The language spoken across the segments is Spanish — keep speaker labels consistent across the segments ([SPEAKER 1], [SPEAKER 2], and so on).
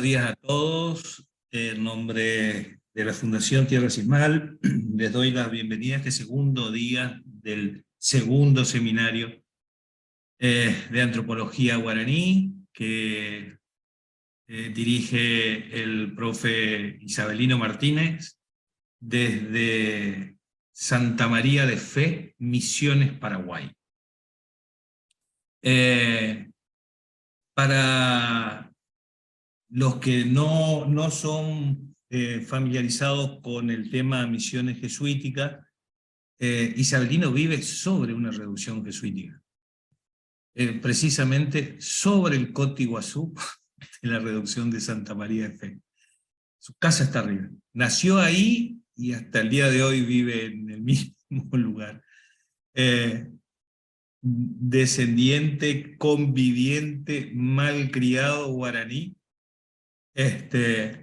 [SPEAKER 1] Días a todos. En nombre de la Fundación Tierra Sin Mal, les doy la bienvenida a este segundo día del segundo seminario de antropología guaraní que dirige el profe Isabelino Martínez desde Santa María de Fe, Misiones, Paraguay. Para los que no son familiarizados con el tema misiones jesuíticas, Isabelino vive sobre una reducción jesuítica, precisamente sobre el Coti Iguazú, de la reducción de Santa María de Fe. Su casa está arriba. Nació ahí y hasta el día de hoy vive en el mismo lugar. Descendiente, conviviente, malcriado guaraní.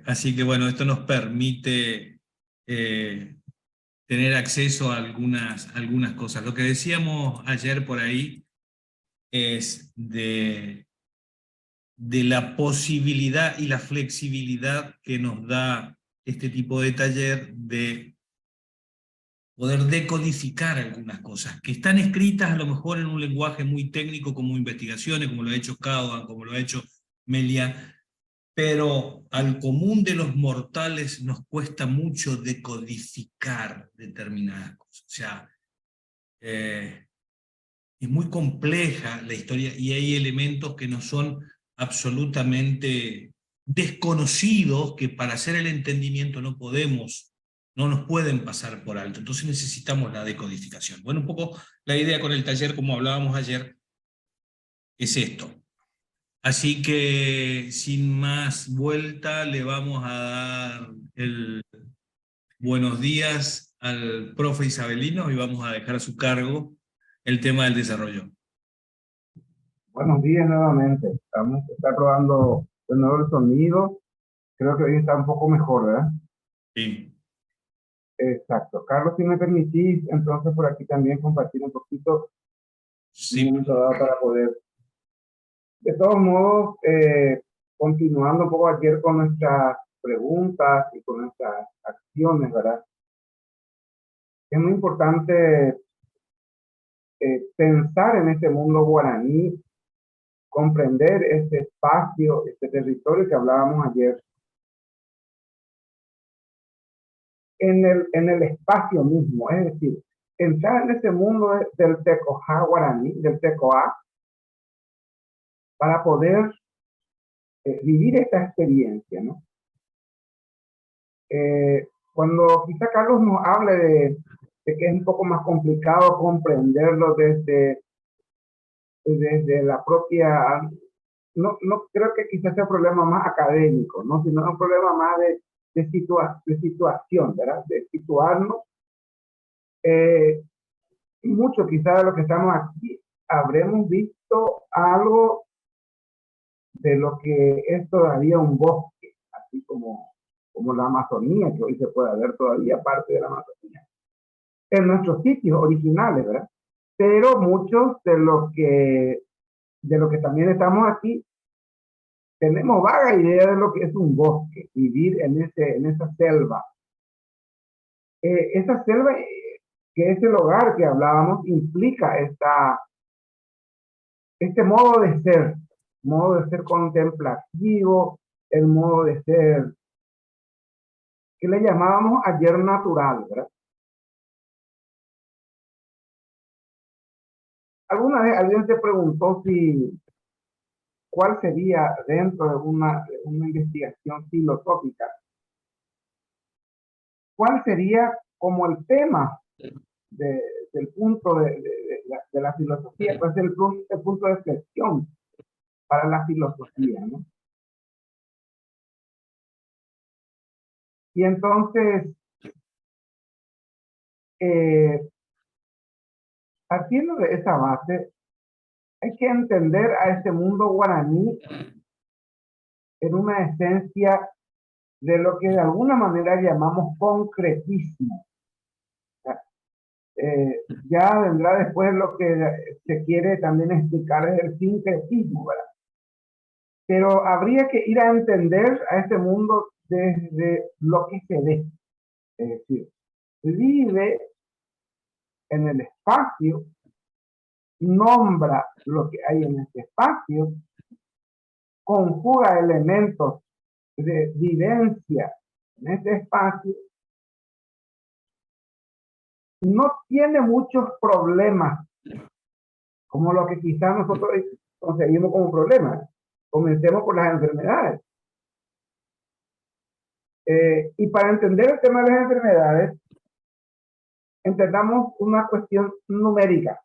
[SPEAKER 1] Así que bueno, esto nos permite tener acceso a algunas cosas. Lo que decíamos ayer por ahí es de la posibilidad y la flexibilidad que nos da este tipo de taller de poder decodificar algunas cosas que están escritas a lo mejor en un lenguaje muy técnico como investigaciones, como lo ha hecho Caudan, como lo ha hecho Melia, pero al común de los mortales nos cuesta mucho decodificar determinadas cosas. O sea, es muy compleja la historia y hay elementos que no son absolutamente desconocidos, que para hacer el entendimiento no nos pueden pasar por alto. Entonces necesitamos la decodificación. Bueno, un poco la idea con el taller, como hablábamos ayer, es esto. Así que, sin más vuelta, le vamos a dar el buenos días al profe Isabelino y vamos a dejar a su cargo el tema del desarrollo.
[SPEAKER 2] Buenos días nuevamente. Está probando de nuevo el sonido. Creo que hoy está un poco mejor, ¿verdad?
[SPEAKER 1] Sí.
[SPEAKER 2] Exacto. Carlos, si me permitís, entonces por aquí también compartir un poquito,
[SPEAKER 1] Sí.
[SPEAKER 2] un momento dado para poder. De todos modos, continuando un poco ayer con nuestras preguntas y con nuestras acciones, ¿verdad? Es muy importante pensar en este mundo guaraní, comprender este espacio, este territorio que hablábamos ayer, en el espacio mismo, es decir, entrar en ese mundo del Tecoja guaraní, del Tecoa, para poder vivir esta experiencia, ¿no? Cuando quizá Carlos nos hable de que es un poco más complicado comprenderlo desde la propia, no creo que quizás sea un problema más académico, ¿no? Sino un problema más de situación, ¿verdad? De situarnos. Mucho quizás de lo que estamos aquí habremos visto algo de lo que es todavía un bosque, así como la Amazonía, que hoy se puede ver todavía parte de la Amazonía, en nuestros sitios originales, ¿verdad? Pero muchos de lo que también estamos aquí, tenemos vaga idea de lo que es un bosque, vivir en esa selva. Esa selva, que es el hogar que hablábamos, implica este modo de ser contemplativo, el modo de ser que le llamábamos ayer natural, ¿verdad? Alguna vez alguien se preguntó cuál sería dentro de una investigación filosófica, cuál sería como el tema del punto de la filosofía, pues el punto de flexión para la filosofía, ¿no? Y entonces, partiendo de esa base, hay que entender a este mundo guaraní en una esencia de lo que de alguna manera llamamos concretismo. Ya vendrá después lo que se quiere también explicar es el sincretismo, ¿verdad? Pero habría que ir a entender a este mundo desde lo que se ve. Es decir, vive en el espacio, nombra lo que hay en este espacio, conjuga elementos de vivencia en este espacio, no tiene muchos problemas, como lo que quizás nosotros conseguimos como problemas. Comencemos por las enfermedades. Y para entender el tema de las enfermedades, entendamos una cuestión numérica.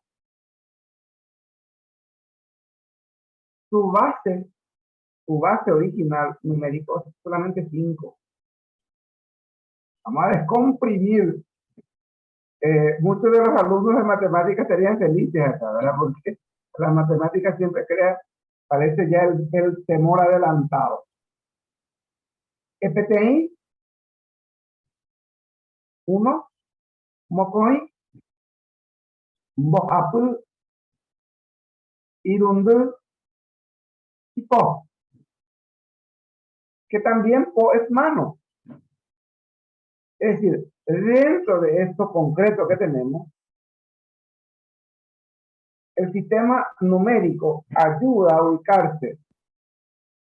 [SPEAKER 2] Su base original numérico es solamente 5. Vamos a descomprimir. Muchos de los alumnos de matemáticas serían felices acá, ¿verdad? Porque las matemáticas siempre crean, parece ya el temor adelantado. FTI, 1, Mocoin, Boapul, Irundul y Po, que también Po es mano. Es decir, dentro de esto concreto que tenemos, el sistema numérico ayuda a ubicarse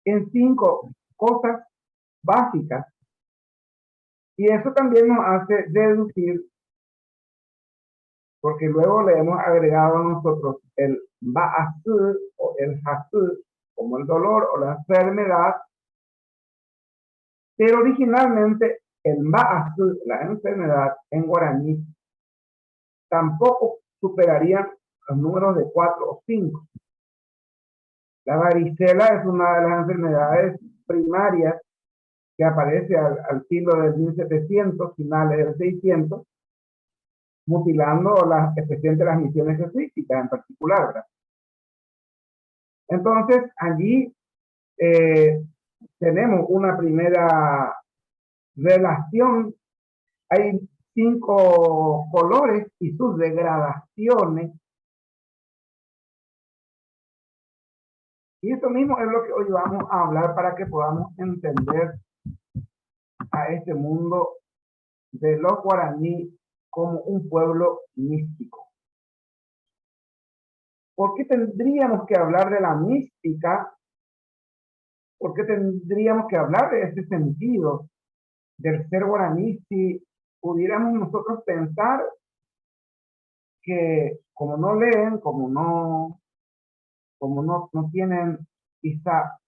[SPEAKER 2] en 5 cosas básicas y eso también nos hace deducir, porque luego le hemos agregado a nosotros el ba'asur o el hasur como el dolor o la enfermedad, pero originalmente el ba'asur, la enfermedad en guaraní, tampoco superarían los números de 4 o 5. La varicela es una de las enfermedades primarias que aparece al siglo del 1700, finales del 600, mutilando especialmente las misiones jesuíticas en particular, ¿verdad? Entonces, allí tenemos una primera relación. Hay 5 colores y sus degradaciones. Y esto mismo es lo que hoy vamos a hablar para que podamos entender a este mundo de los guaraní como un pueblo místico. ¿Por qué tendríamos que hablar de la mística? ¿Por qué tendríamos que hablar de ese sentido del ser guaraní si pudiéramos nosotros pensar que como no leen, como no tienen quizá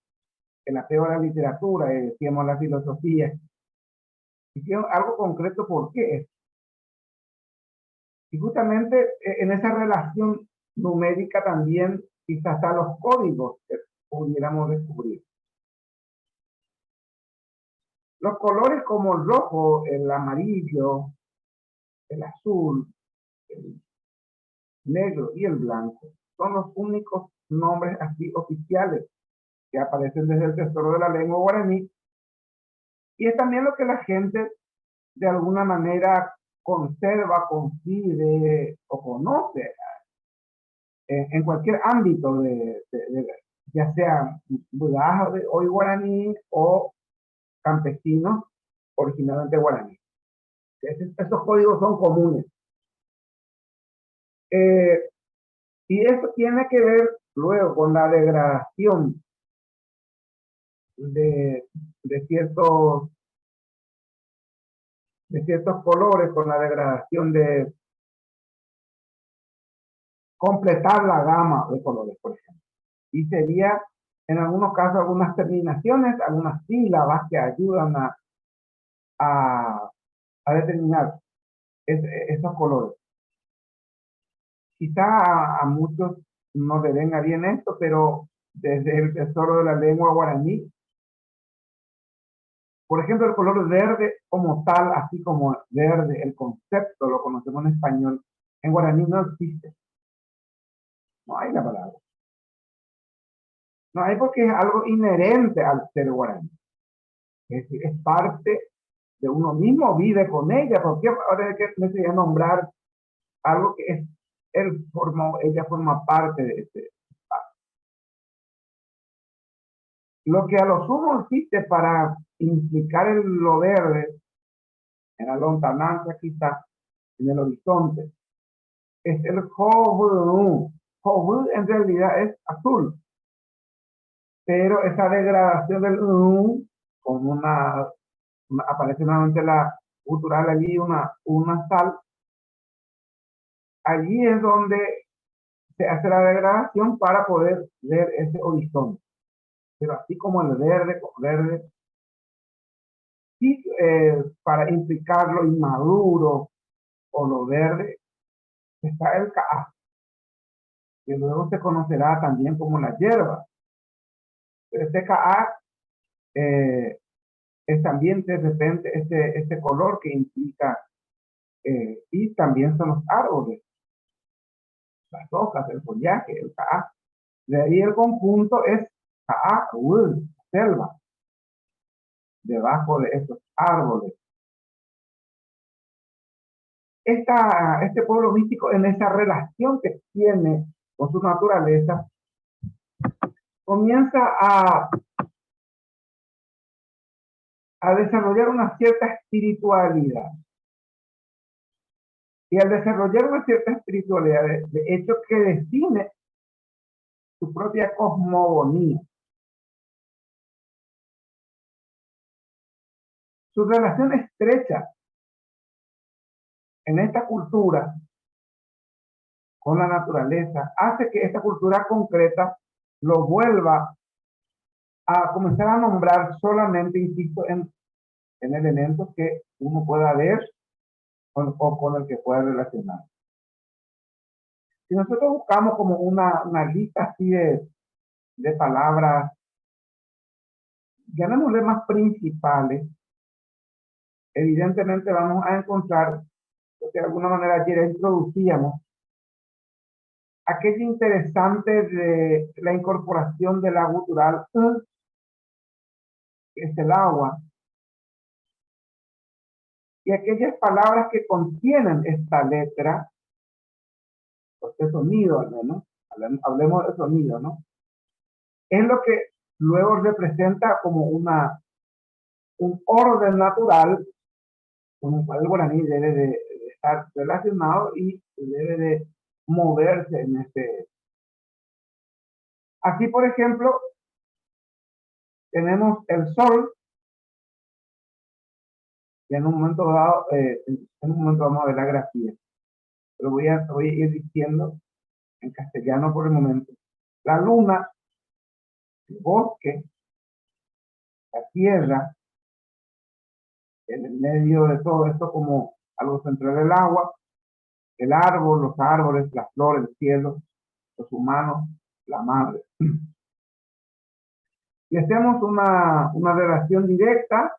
[SPEAKER 2] el apego a la literatura, decíamos la filosofía, hicieron algo concreto? ¿Por qué? Y justamente en esa relación numérica también quizás están los códigos que pudiéramos descubrir. Los colores como el rojo, el amarillo, el azul, el negro y el blanco son los únicos nombres así oficiales que aparecen desde el Tesoro de la Lengua Guaraní, y es también lo que la gente de alguna manera conserva, concibe o conoce en cualquier ámbito ya sea budaj de hoy guaraní o campesinos originalmente guaraní. Esos códigos son comunes. Y eso tiene que ver luego con la degradación de ciertos colores, con la degradación de completar la gama de colores, por ejemplo. Y sería, en algunos casos, algunas terminaciones, algunas sílabas que ayudan a determinar esos colores. Quizá a muchos no le venga bien esto, pero desde el Tesoro de la Lengua Guaraní, por ejemplo, el color verde como tal, así como verde, el concepto lo conocemos en español, en guaraní no existe. No hay la palabra. No hay, porque es algo inherente al ser guaraní. Es decir, es parte de uno mismo, vive con ella. Porque ahora hay que necesitar nombrar algo que es ella forma parte de ese espacio. Lo que a lo sumo existe para implicar lo verde en la lontananza quizá, en el horizonte, es el jovu. Jovu en realidad es azul, pero esa degradación del con aparece nuevamente la gutural allí, una sal, allí es donde se hace la degradación para poder ver ese horizonte. Pero así como el verde, sí, para implicar lo inmaduro o lo verde, está el Ka'a, que luego se conocerá también como la hierba. Pero este Ka'a es también de repente este color que implica, y también son los árboles, las hojas, el follaje, el Ka'a. De ahí el conjunto es Ka'a, selva, debajo de estos árboles. Este pueblo místico, en esa relación que tiene con su naturaleza, comienza a desarrollar una cierta espiritualidad. Y al desarrollar una cierta espiritualidad, de hecho que define su propia cosmogonía. Su relación estrecha en esta cultura con la naturaleza hace que esta cultura concreta lo vuelva a comenzar a nombrar solamente, insisto, en elementos que uno pueda ver o con el que pueda relacionar. Si nosotros buscamos como una lista así de palabras, llamémosle más principales, evidentemente vamos a encontrar, porque de alguna manera ayer introducíamos, aquello interesante de la incorporación del agua gutural, que es el agua, y aquellas palabras que contienen esta letra, este sonido al menos, hablemos de sonido, ¿no? Es lo que luego representa como un orden natural con el cual el guaraní debe de estar relacionado y debe de moverse en este. Aquí, por ejemplo, tenemos el sol, y en un momento dado, vamos a ver la grafía, pero voy a ir diciendo en castellano por el momento. La luna, el bosque, la tierra, en el medio de todo esto como algo central del agua, el árbol, los árboles, las flores, el cielo, los humanos, la madre. Y hacemos una relación directa,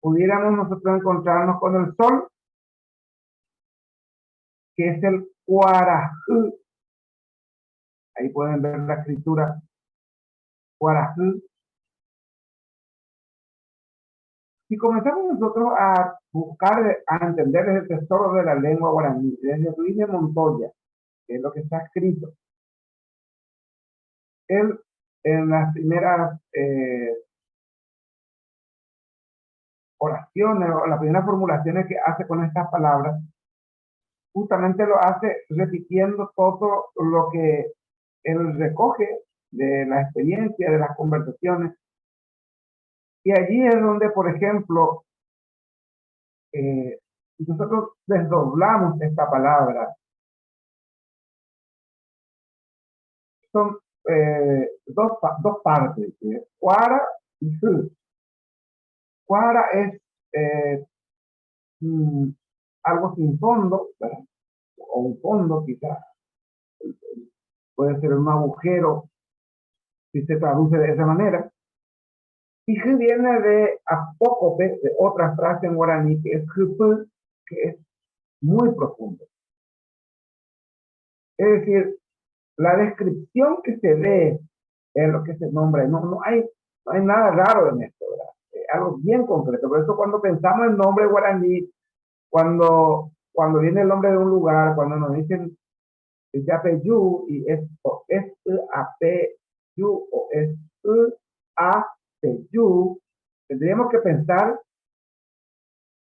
[SPEAKER 2] pudiéramos nosotros encontrarnos con el sol, que es el Cuarajú. Ahí pueden ver la escritura Cuarajú. Si comenzamos nosotros a buscar, a entender el tesoro de la lengua guaraní, desde Luis de Montoya, que es lo que está escrito, él en las primeras oraciones o las primeras formulaciones que hace con estas palabras, justamente lo hace repitiendo todo lo que él recoge de la experiencia, de las conversaciones. Y allí es donde, por ejemplo, nosotros desdoblamos esta palabra. Son dos partes, Cuara y Hu. Cuara es algo sin fondo, ¿verdad? O un fondo quizás, puede ser un agujero si se traduce de esa manera. Y Hu viene de apócope, de otra frase en guaraní que es Hupu, que es muy profundo. Es decir, la descripción que se ve es lo que se nombra, no hay nada raro en esto, ¿verdad? Algo bien concreto. Por eso cuando pensamos en nombre guaraní, cuando viene el nombre de un lugar, cuando nos dicen Yapeyú y esto, es AP yu, o es a, de yu, tendríamos que pensar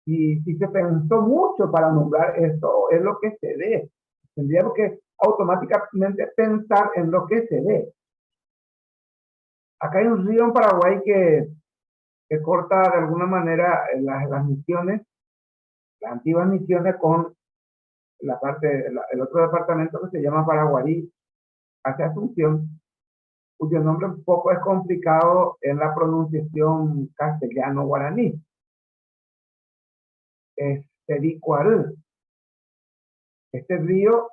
[SPEAKER 2] si se pensó mucho para nombrar esto, es lo que se ve. Tendríamos que automáticamente pensar en lo que se ve. Acá hay un río en Paraguay que corta de alguna manera las misiones, las antiguas misiones con la parte, el otro departamento que se llama Paraguarí, hacia Asunción, cuyo nombre un poco es complicado en la pronunciación castellano-guaraní. Es Tericuarú. Este río,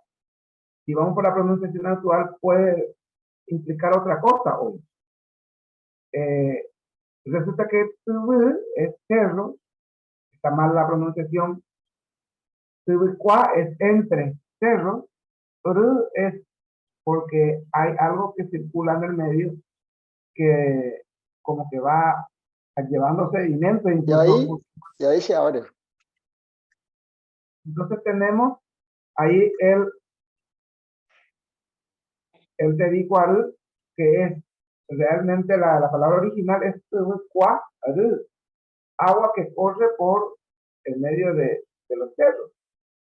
[SPEAKER 2] si vamos por la pronunciación actual, puede implicar otra cosa hoy. Resulta que es cerro, está mal la pronunciación. Tubicua es entre cerro, es porque hay algo que circula en el medio que como que va llevando sedimentos incluso.
[SPEAKER 3] Y ahí se abre.
[SPEAKER 2] Entonces tenemos ahí el Tericuarú, que es realmente la palabra original es agua que corre por el medio de los cerros,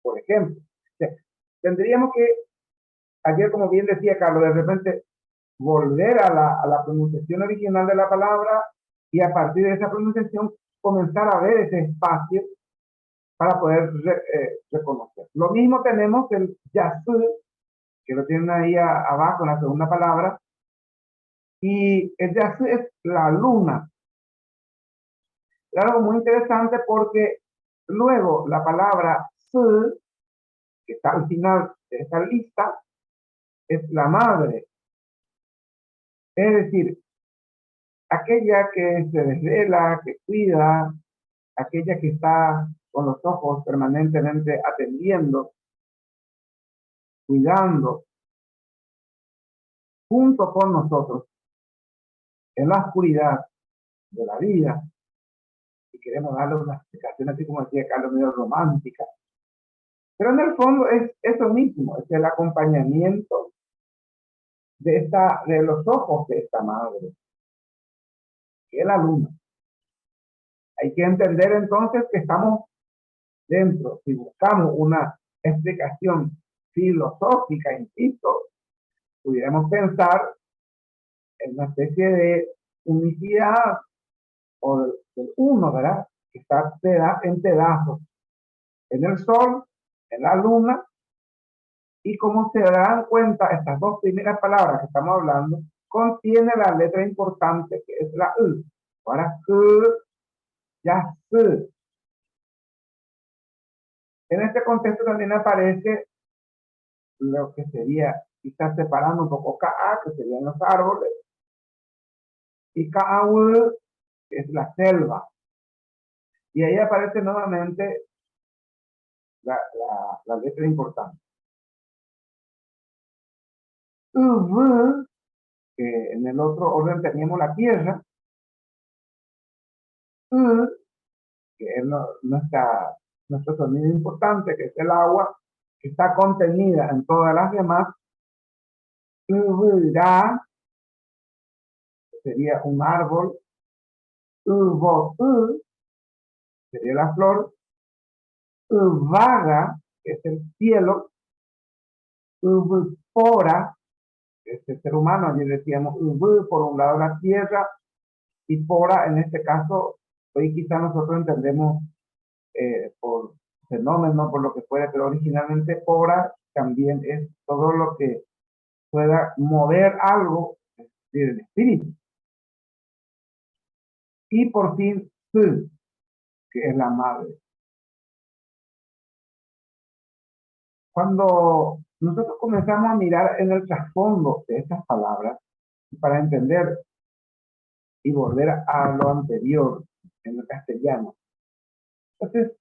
[SPEAKER 2] por ejemplo. Tendríamos que, ayer como bien decía Carlos, de repente volver a la pronunciación original de la palabra y a partir de esa pronunciación comenzar a ver ese espacio para poder reconocer. Lo mismo tenemos el yasu, que lo tienen ahí abajo en la segunda palabra, y el yasu es la luna. Es algo muy interesante porque luego la palabra su, que está al final de esta lista, es la madre. Es decir, aquella que se desvela, que cuida, aquella que está con los ojos permanentemente atendiendo, cuidando, junto con nosotros, en la oscuridad de la vida, y queremos darle una explicación, así como decía Carlos, medio romántica. Pero en el fondo es eso mismo, es el acompañamiento de los ojos de esta madre, que es la luna. Hay que entender entonces que estamos dentro, si buscamos una explicación filosófica, insisto, pudiéramos pensar en una especie de unicidad o del uno, ¿verdad? Que está en pedazos, en el sol, en la luna, y como se darán cuenta, estas dos primeras palabras que estamos hablando contiene la letra importante que es la U. Para ya su. En este contexto también aparece lo que sería, quizás separando un poco Ka, que serían los árboles, y Ka'u, que es la selva. Y ahí aparece nuevamente la letra importante. Uv, que en el otro orden teníamos la tierra. U, que es nuestro sonido importante, que es el agua, que está contenida en todas las demás. Uvra, que sería un árbol. Uvo, sería la flor. Uvaga, que es el cielo. Uvpora, que es el ser humano. Allí decíamos uv, por un lado la tierra, y pora, en este caso, hoy quizá nosotros entendemos por fenómeno, por lo que fuera, pero originalmente pora también es todo lo que pueda mover algo, es decir, el espíritu. Y por fin, su, que es la madre. Cuando nosotros comenzamos a mirar en el trasfondo de estas palabras, para entender y volver a lo anterior en el castellano, entonces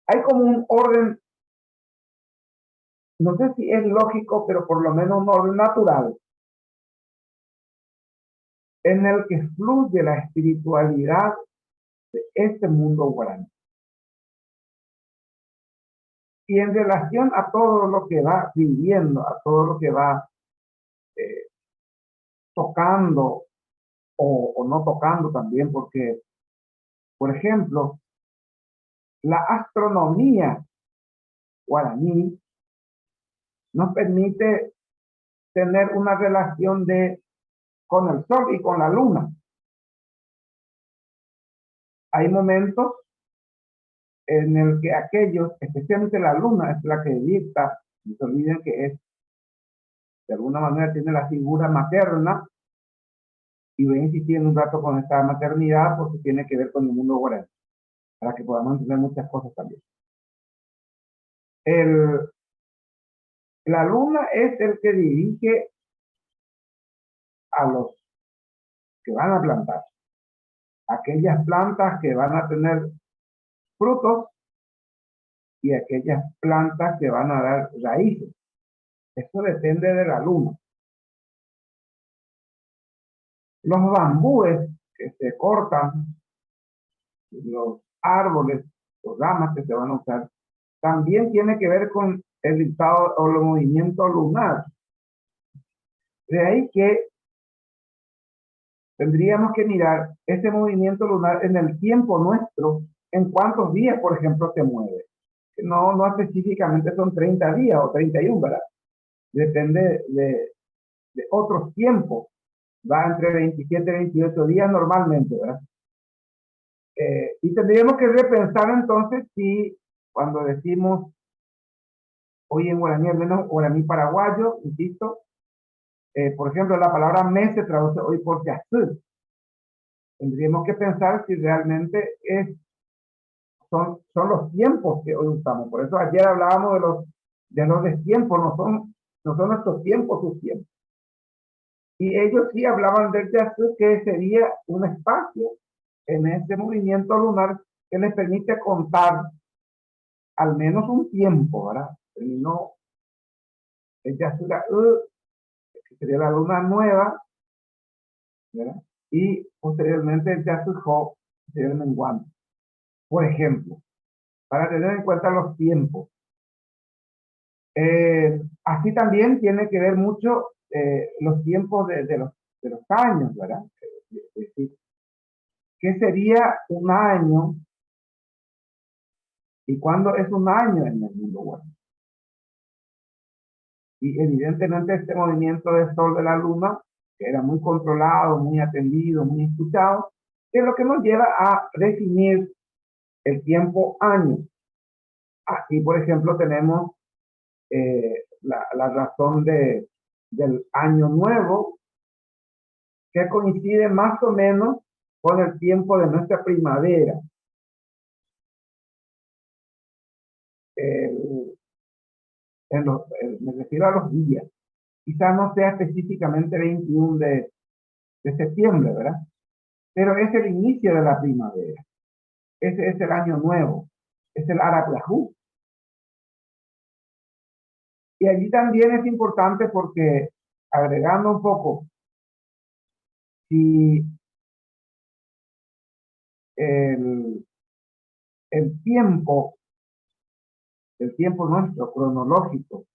[SPEAKER 2] hay como un orden, no sé si es lógico, pero por lo menos un orden natural, en el que fluye la espiritualidad de este mundo guaraní. Y en relación a todo lo que va viviendo, a todo lo que va tocando o no tocando también, porque, por ejemplo, la astronomía guaraní nos permite tener una relación con el sol y con la luna. Hay momentos en el que aquellos, especialmente la luna, es la que dicta, no se olviden que es, de alguna manera tiene la figura materna, y voy a insistir en un rato con esta maternidad porque tiene que ver con el mundo guaraní, para que podamos entender muchas cosas también. La luna es el que dirige a los que van a plantar, aquellas plantas que van a tener frutos y aquellas plantas que van a dar raíces. Eso depende de la luna. Los bambúes que se cortan, los árboles, los ramas que se van a usar, también tiene que ver con el dictado o el movimiento lunar. De ahí que tendríamos que mirar ese movimiento lunar en el tiempo nuestro, en cuántos días, por ejemplo, se mueve. No específicamente son 30 días o 31, ¿verdad? Depende de otros tiempos. Va entre 27 y 28 días normalmente, ¿verdad? Y tendríamos que repensar entonces si cuando decimos hoy en guaraní, al menos guaraní paraguayo, insisto, por ejemplo, la palabra mes se traduce hoy por yasú. Tendríamos que pensar si realmente son los tiempos que hoy usamos. Por eso ayer hablábamos de los destiempos, no son nuestros tiempos sus tiempos. Y ellos sí hablaban del yasú, que sería un espacio en este movimiento lunar que les permite contar al menos un tiempo, ¿verdad? Terminó el yasú, que sería la luna nueva, ¿verdad? Y posteriormente el yasú sería el menguante. Por ejemplo, para tener en cuenta los tiempos. Así también tiene que ver mucho los tiempos de los años, ¿verdad? Es decir, ¿qué sería un año y cuándo es un año en el mundo guaraní? Y evidentemente este movimiento del sol de la luna, que era muy controlado, muy atendido, muy escuchado, es lo que nos lleva a definir el tiempo año. Aquí, por ejemplo, tenemos la razón del año nuevo, que coincide más o menos con el tiempo de nuestra primavera. Me refiero a los días. Quizás no sea específicamente 21 de septiembre, ¿verdad? Pero es el inicio de la primavera. Ese es el año nuevo. Es el Arapiajú. Y allí también es importante porque, agregando un poco, si el, el tiempo nuestro, cronológico,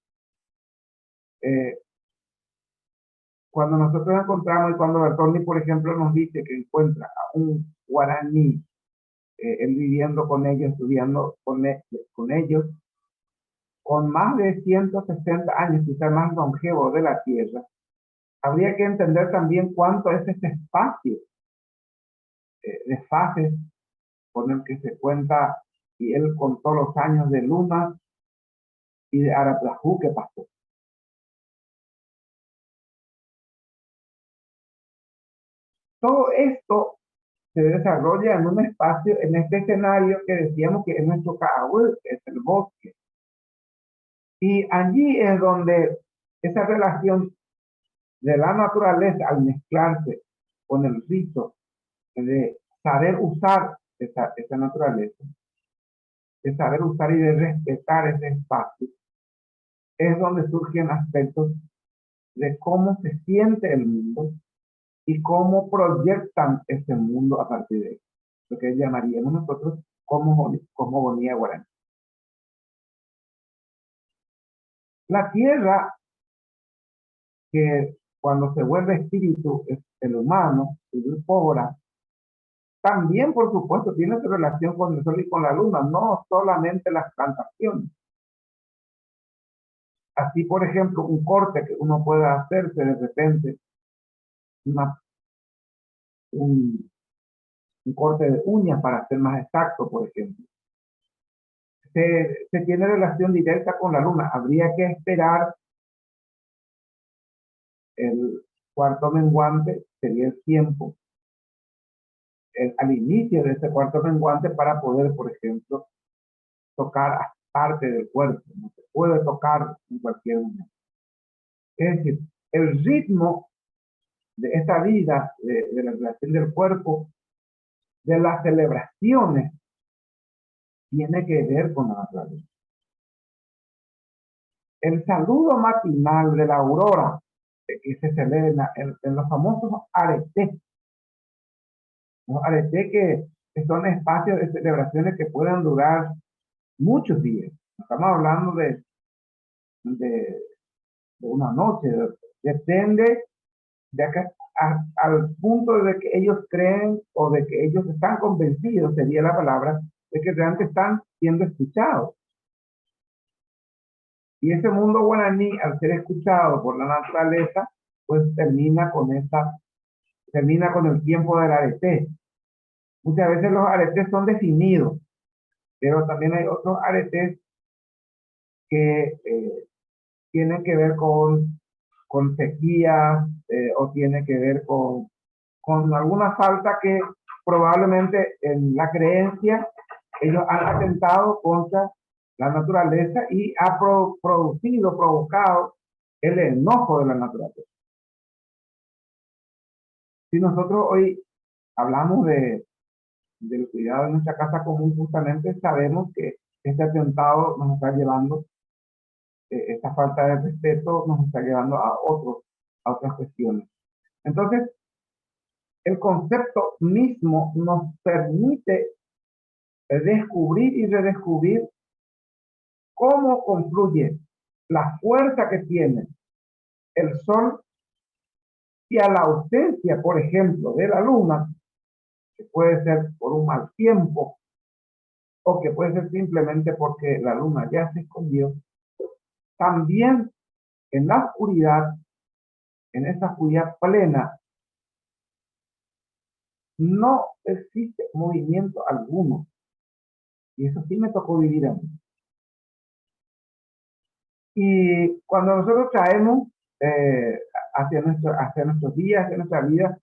[SPEAKER 2] cuando nosotros encontramos, y cuando Bertoni, por ejemplo, nos dice que encuentra a un guaraní, él viviendo con ellos, estudiando con ellos, con más de 160 años, quizás más longevo de la Tierra, habría que entender también cuánto es este espacio de fases con el que se cuenta, y él contó los años de luna y de Arapiajú que pasó. Todo esto se desarrolla en un espacio, en este escenario que decíamos que es nuestro Cahuil, que es el bosque. Y allí es donde esa relación de la naturaleza al mezclarse con el rito de saber usar esa naturaleza, de saber usar y de respetar ese espacio, es donde surgen aspectos de cómo se siente el mundo y cómo proyectan ese mundo a partir de eso, lo que llamaríamos nosotros cosmogonía guaraní. La tierra que cuando se vuelve espíritu, el humano, el Cobra, también, por supuesto, tiene su relación con el sol y con la luna, no solamente las plantaciones. Así, por ejemplo, un corte que uno pueda hacerse de repente, una, un, un corte de uñas, para ser más exacto, por ejemplo, se tiene relación directa con la luna. Habría que esperar el cuarto menguante, sería el tiempo, al inicio de ese cuarto menguante, para poder, por ejemplo, tocar parte del cuerpo. No se puede tocar en cualquier momento. Es decir, el ritmo de esta vida, de la relación del cuerpo, de las celebraciones, tiene que ver con la naturaleza. El saludo matinal de la aurora, que se celebra en los famosos aretés, los aretés que son espacios de celebraciones que pueden durar muchos días. No estamos hablando de una noche, depende de acá, al punto de que ellos creen o de que ellos están convencidos, sería la palabra, de que realmente están siendo escuchados. Y ese mundo guaraní, al ser escuchado por la naturaleza, pues termina con el tiempo del arete. Muchas veces los aretes son definidos, pero también hay otros aretes que tienen que ver con sequías, o tienen que ver con alguna falta que probablemente en la creencia ellos han atentado contra la naturaleza y ha provocado el enojo de la naturaleza. Si nosotros hoy hablamos del cuidado de nuestra casa común, justamente sabemos que este atentado nos está llevando, esta falta de respeto nos está llevando a otras cuestiones. Entonces, el concepto mismo nos permite descubrir y redescubrir cómo confluye la fuerza que tiene el sol y a la ausencia, por ejemplo, de la luna, que puede ser por un mal tiempo o que puede ser simplemente porque la luna ya se escondió. También en la oscuridad, en esa oscuridad plena, no existe movimiento alguno. Y eso sí me tocó vivir a mí. Y cuando nosotros traemos hacia nuestros días, hacia nuestra vida,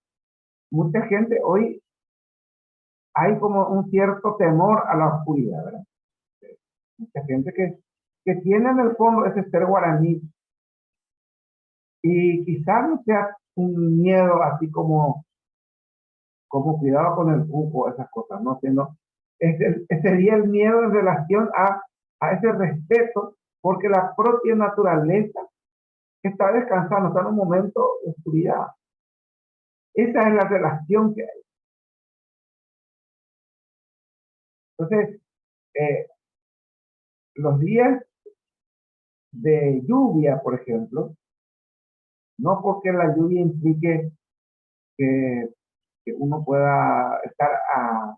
[SPEAKER 2] mucha gente hoy hay como un cierto temor a la oscuridad, ¿verdad? Mucha gente que tiene en el fondo ese ser guaraní, y quizás no sea un miedo así como cuidado con el cuco, esas cosas, ¿no? Sino sería el miedo en relación a ese respeto, porque la propia naturaleza está descansando, está en un momento de oscuridad. Esa es la relación que hay. Entonces, los días de lluvia, por ejemplo, no porque la lluvia implique que uno pueda estar a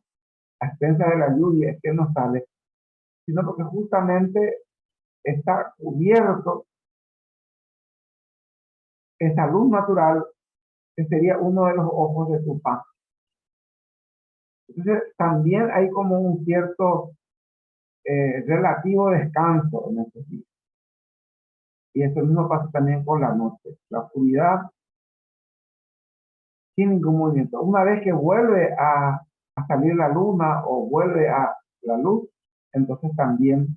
[SPEAKER 2] expensas de la lluvia, es que no sale, sino porque justamente está cubierto esa luz natural, que sería uno de los ojos de su pan. Entonces, también hay como un cierto relativo descanso en estos días. Y eso mismo pasa también con la noche. La oscuridad sin ningún movimiento. Una vez que vuelve a salir la luna o vuelve a la luz, entonces también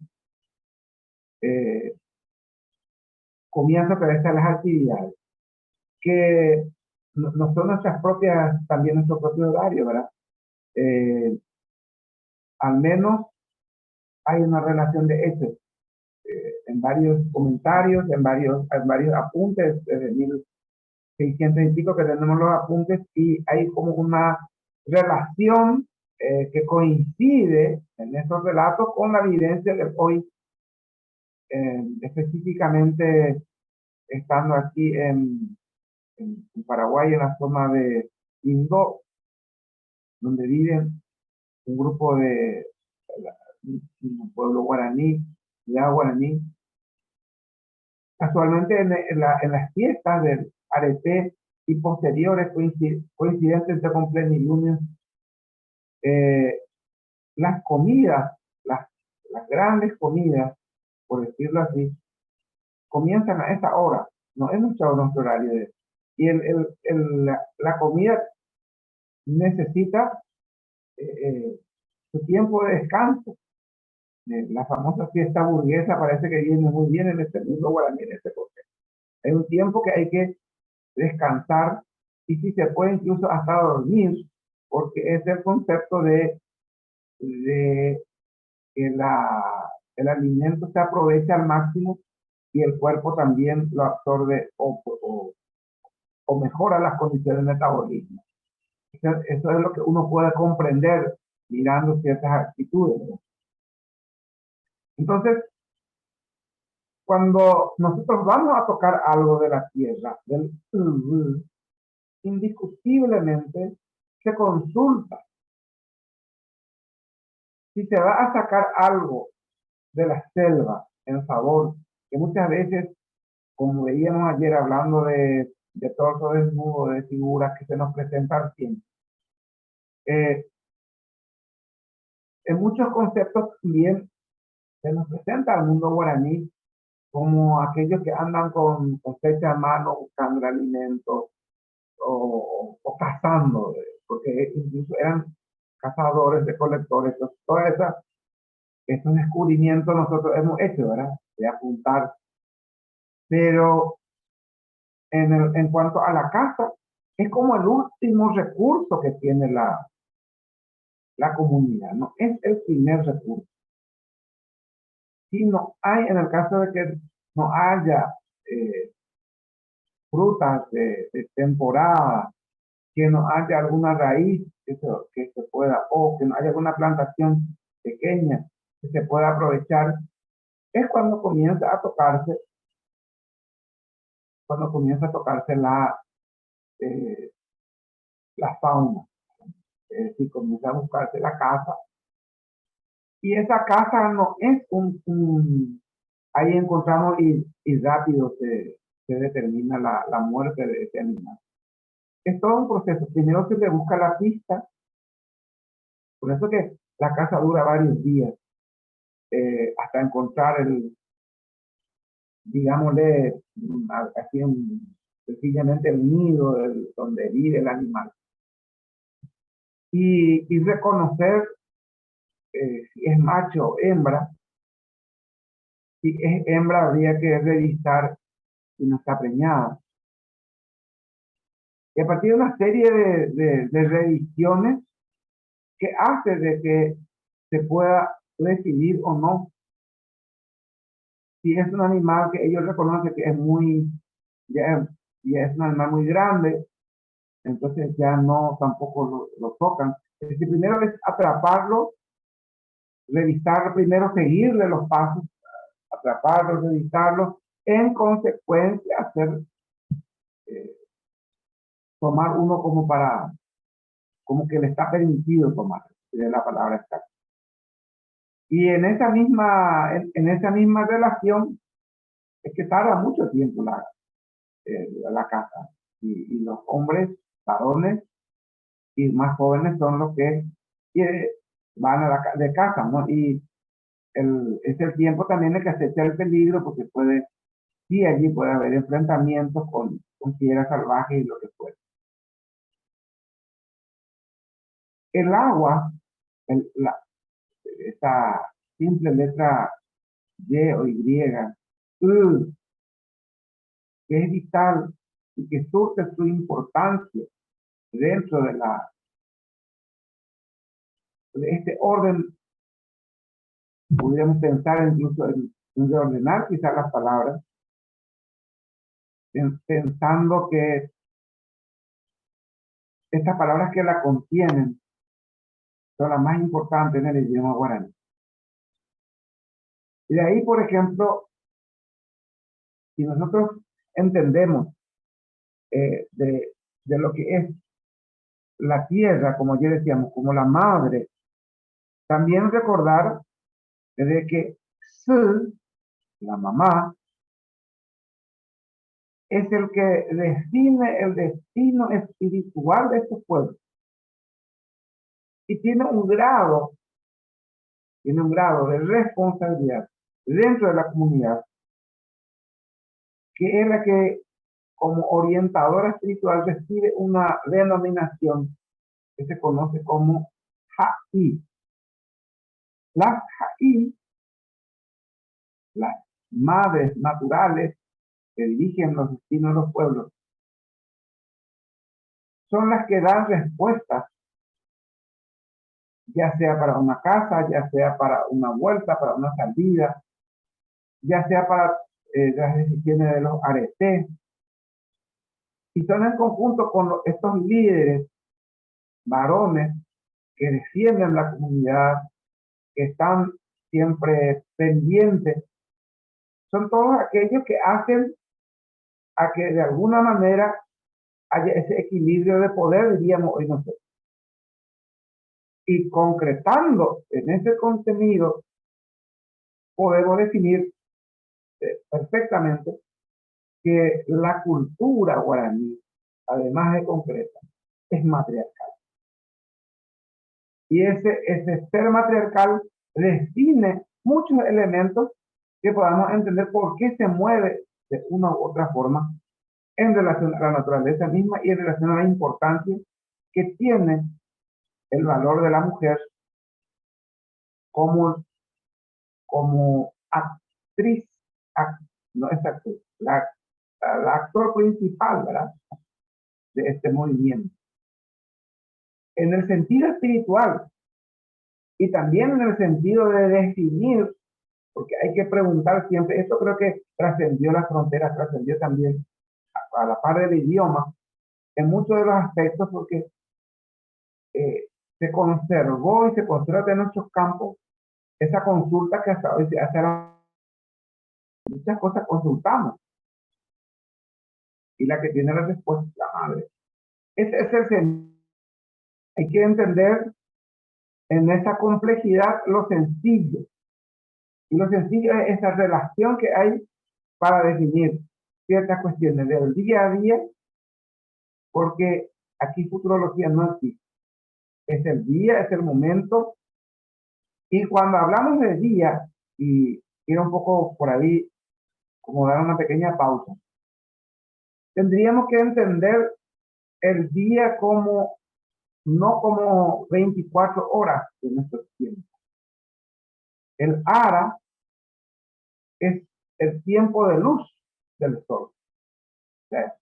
[SPEAKER 2] comienza a aparecer las actividades que no son nuestras propias, también nuestro propio horario, ¿verdad? Al menos hay una relación de hechos. En varios comentarios, en varios apuntes, desde 1600 y pico que tenemos los apuntes, y hay como una relación que coincide en esos relatos con la evidencia de hoy, específicamente estando aquí en Paraguay, en la zona de Indó, donde viven un grupo de un pueblo guaraní, ya guaraní. Casualmente en las fiestas del arete y posteriores coincidentes con plenilunio, las comidas, las grandes comidas, por decirlo así, comienzan a esa hora, no es nuestro horario. Y la comida necesita su tiempo de descanso. La famosa fiesta burguesa parece que viene muy bien en este mundo guaraní, en este contexto. Hay un tiempo que hay que descansar y si se puede incluso hasta dormir, porque es el concepto de que el alimento se aprovecha al máximo y el cuerpo también lo absorbe o mejora las condiciones de metabolismo. Eso es lo que uno puede comprender mirando ciertas actitudes, ¿no? Entonces, cuando nosotros vamos a tocar algo de la tierra, indiscutiblemente se consulta si se va a sacar algo de la selva en favor, que muchas veces, como veíamos ayer hablando de torso desnudo, de figuras que se nos presentan siempre, en muchos conceptos también se nos presenta al mundo guaraní como aquellos que andan con cosecha a mano buscando alimentos o cazando, porque incluso eran cazadores, recolectores, todos esos descubrimientos nosotros hemos hecho, ¿verdad? De apuntar. Pero en cuanto a la caza, es como el último recurso que tiene la comunidad, no es el primer recurso. Si no hay, en el caso de que no haya frutas de temporada, que no haya alguna raíz que se pueda, o que no haya alguna plantación pequeña que se pueda aprovechar, es cuando comienza a tocarse la fauna, es decir, comienza a buscarse la caza. Y esa caza no es ahí encontramos y rápido se determina la muerte de ese animal. Es todo un proceso. Primero se le busca la pista, por eso que la caza dura varios días, hasta encontrar digámosle, así sencillamente el nido donde vive el animal. Y reconocer si es macho o hembra. Si es hembra, habría que revisar si no está preñada. Y a partir de una serie de revisiones que hace de que se pueda decidir o no si es un animal que ellos reconocen que es ya es un animal muy grande, entonces ya no tampoco lo tocan. Es decir, primero es atraparlo, revisarlo, primero seguirle los pasos, atraparlo, revisarlo, en consecuencia hacer tomar uno como que le está permitido tomar, es la palabra exacta. Y en esa misma relación es que tarda mucho tiempo la caza. Y los hombres, varones y más jóvenes son los que van de caza, ¿no? Y es el tiempo también de que acecha el peligro, porque sí, allí puede haber enfrentamientos con fieras salvajes y lo que fuera. El agua, esa simple letra Y o Y, que es vital y que surge su importancia dentro de este orden, podríamos pensar incluso en reordenar quizás las palabras, pensando que estas palabras que la contienen son las más importantes en el idioma guaraní. Y de ahí, por ejemplo, si nosotros entendemos de lo que es la tierra, como ya decíamos, como la madre. También recordar de que Su, la mamá, es el que define el destino espiritual de estos pueblos. Y tiene un grado de responsabilidad dentro de la comunidad, que es la que como orientadora espiritual recibe una denominación que se conoce como Ha'i. Las Ha'i, las madres naturales que dirigen los destinos de los pueblos, son las que dan respuestas, ya sea para una casa, ya sea para una vuelta, para una salida, ya sea para las decisiones de los aretes. Y son en conjunto con estos líderes varones que defienden la comunidad, que están siempre pendientes, son todos aquellos que hacen a que de alguna manera haya ese equilibrio de poder, diríamos hoy nosotros. Y concretando en ese contenido, podemos definir perfectamente que la cultura guaraní, además de concreta, es matriarcal. Y ese ser matriarcal define muchos elementos que podamos entender por qué se mueve de una u otra forma en relación a la naturaleza misma y en relación a la importancia que tiene el valor de la mujer como, como actriz, no es actriz, la actor principal, ¿verdad?, de este movimiento. En el sentido espiritual y también en el sentido de definir, porque hay que preguntar siempre, esto creo que trascendió las fronteras, trascendió también a la par del idioma, en muchos de los aspectos, porque se conservó y se conserva en nuestros campos esa consulta que hasta hoy se hace muchas cosas consultamos. Y la que tiene la respuesta es la madre. Ese es el sentido. Hay que entender en esa complejidad lo sencillo. Y lo sencillo es esa relación que hay para definir ciertas cuestiones del día a día, porque aquí futurología no existe. Es el día, es el momento. Y cuando hablamos de día, y quiero un poco por ahí como dar una pequeña pausa, tendríamos que entender el día como, no como 24 horas de nuestro tiempo. El ara es el tiempo de luz del sol. O sea,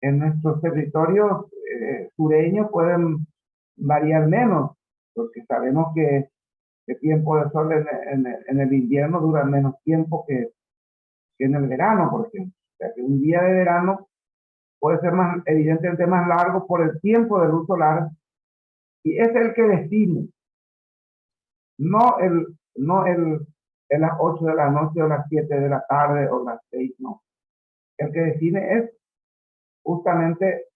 [SPEAKER 2] en nuestros territorios sureños pueden variar menos, porque sabemos que el tiempo de sol en el invierno dura menos tiempo que en el verano, por ejemplo. O sea, que un día de verano puede ser más, evidentemente más largo por el tiempo de luz solar, y es el que define, no las 8 de la noche o las 7 de la tarde o las 6, no. El que define es justamente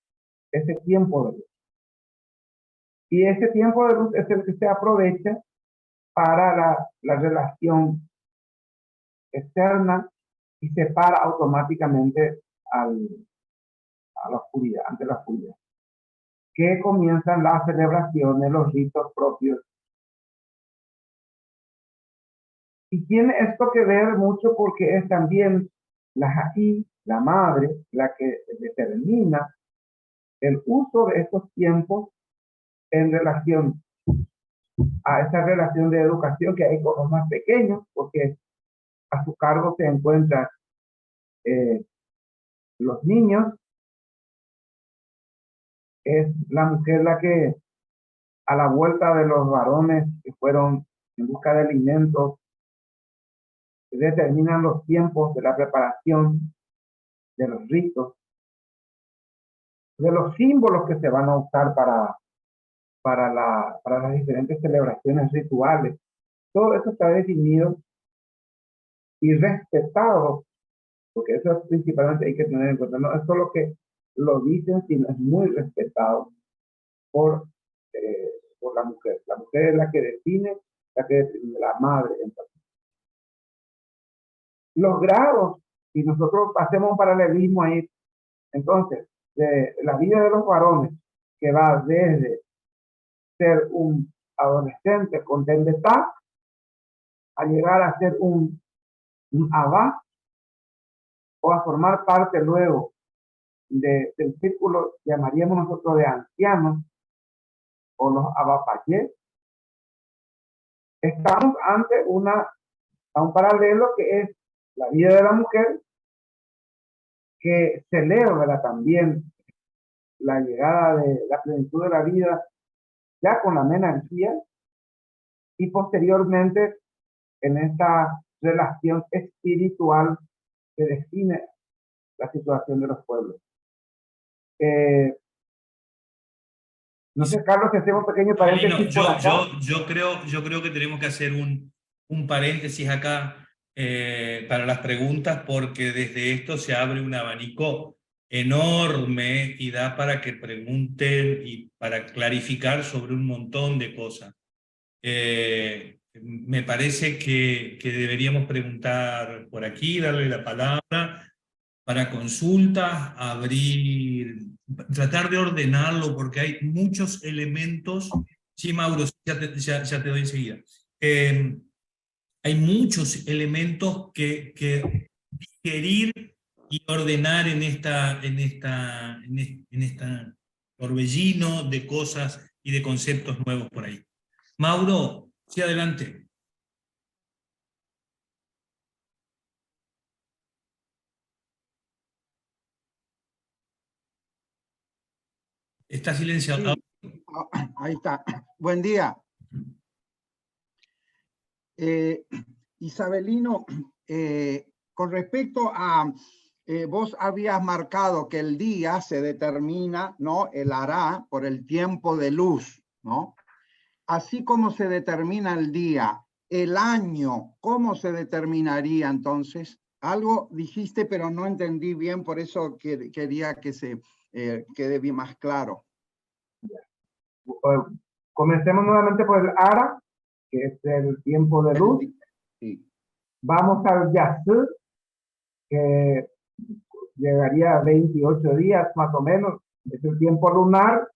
[SPEAKER 2] ese tiempo de luz. Y ese tiempo de luz es el que se aprovecha para la relación externa y separa automáticamente a la oscuridad, ante la oscuridad. Que comienzan las celebraciones, los ritos propios. Y tiene esto que ver mucho porque es también la Ha'i, la madre, la que determina el uso de estos tiempos en relación a esa relación de educación que hay con los más pequeños, porque a su cargo se encuentran los niños. Es la mujer la que a la vuelta de los varones que fueron en busca de alimentos determinan los tiempos de la preparación, de los ritos, de los símbolos que se van a usar para las diferentes celebraciones rituales. Todo eso está definido y respetado, porque eso principalmente hay que tener en cuenta. No es solo que lo dicen, sino es muy respetado por la mujer. La mujer es la que define la madre. Entonces, los grados, y nosotros hacemos un paralelismo ahí, entonces, de la vida de los varones, que va desde ser un adolescente con tendetá a llegar a ser un abá, o a formar parte luego del círculo, llamaríamos nosotros de ancianos, o los abapayés. Estamos ante a un paralelo que es la vida de la mujer, que celebra también la llegada de la plenitud de la vida ya con la menarquía, y posteriormente en esta relación espiritual que define la situación de los pueblos. No sé, Carlos, si hacemos un pequeño paréntesis por acá.
[SPEAKER 1] Yo creo que tenemos que hacer un paréntesis acá para las preguntas, porque desde esto se abre un abanico enorme y da para que pregunten y para clarificar sobre un montón de cosas. Me parece que deberíamos preguntar por aquí, darle la palabra para consultas, tratar de ordenarlo, porque hay muchos elementos. Sí, Mauro, ya te doy enseguida. Hay muchos elementos que digerir y ordenar en esta torbellino de cosas y de conceptos nuevos por ahí. Mauro, sí, adelante. Está silenciado.
[SPEAKER 3] Sí. Ahí está. Buen día. Isabelino, con respecto a, vos habías marcado que el día se determina, ¿no? El hará por el tiempo de luz, ¿no? Así como se determina el día, el año, ¿cómo se determinaría entonces? Algo dijiste, pero no entendí bien, por eso quería que se quede bien más claro.
[SPEAKER 2] Comencemos nuevamente por el ara, que es el tiempo de luz.
[SPEAKER 3] Sí.
[SPEAKER 2] Vamos al yasú, que llegaría a 28 días más o menos, es el tiempo lunar,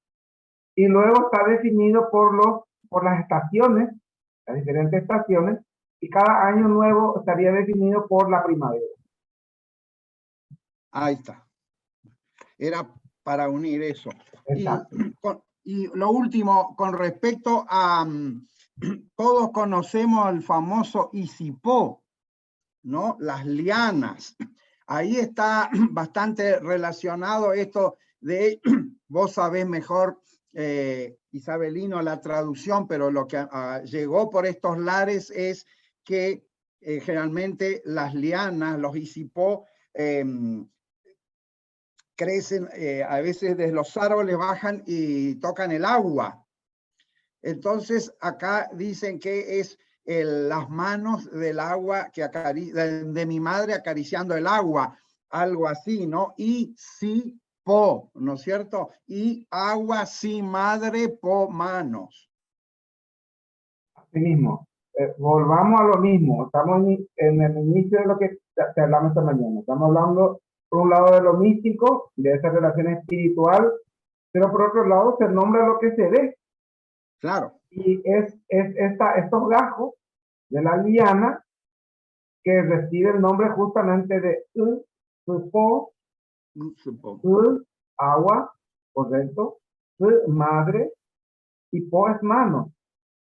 [SPEAKER 2] y luego está definido por las estaciones, las diferentes estaciones, y cada año nuevo estaría definido por la primavera.
[SPEAKER 3] Ahí está. Era para unir eso.
[SPEAKER 2] Exacto.
[SPEAKER 3] Y lo último, con respecto a, todos conocemos el famoso Isipó, ¿no? Las lianas. Ahí está bastante relacionado esto de, vos sabés mejor, Isabelino, la traducción, pero lo que llegó por estos lares es que generalmente las lianas, los Isipó, crecen, a veces desde los árboles bajan y tocan el agua. Entonces acá dicen que es las manos del agua que de mi madre acariciando el agua, algo así, ¿no? Y sí, po, ¿no es cierto? Y agua, sí, madre, po, manos.
[SPEAKER 2] Así mismo. Volvamos a lo mismo. Estamos en el inicio de lo que te hablamos esta mañana. Estamos hablando, por un lado, de lo místico, de esa relación espiritual, pero por otro lado se nombra lo que se ve.
[SPEAKER 3] Claro.
[SPEAKER 2] Y estos gajos de la liana que recibe el nombre justamente de po, agua, correcto, madre, y po es mano.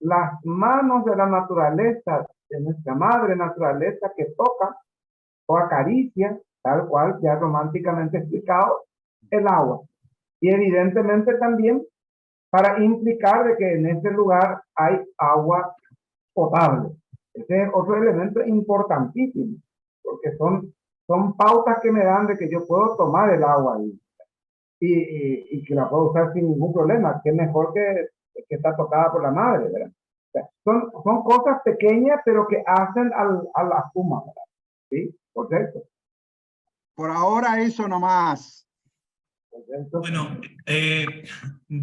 [SPEAKER 2] Las manos de la naturaleza, de nuestra madre naturaleza, que toca o acaricia, tal cual ya románticamente explicado, el agua. Y evidentemente también para implicar de que en ese lugar hay agua potable. Ese es otro elemento importantísimo, porque son pautas que me dan de que yo puedo tomar el agua ahí y que la puedo usar sin ningún problema, que es mejor que está tocada por la madre, ¿verdad? O sea, son cosas pequeñas, pero que hacen a la suma, ¿verdad? ¿Sí? Correcto.
[SPEAKER 3] Por ahora eso nomás.
[SPEAKER 1] Bueno,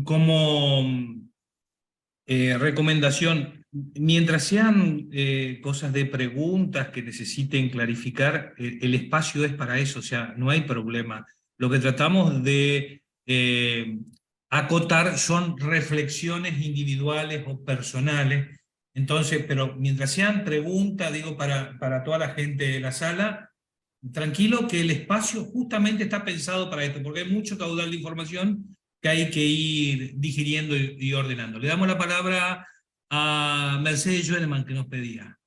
[SPEAKER 1] como recomendación, mientras sean cosas de preguntas que necesiten clarificar, el espacio es para eso, o sea, no hay problema. Lo que tratamos de acotar son reflexiones individuales o personales. Entonces, pero mientras sean preguntas, digo, para toda la gente de la sala, tranquilo que el espacio justamente está pensado para esto, porque hay mucho caudal de información que hay que ir digiriendo y ordenando. Le damos la palabra a Mercedes Joelman, que nos pedía.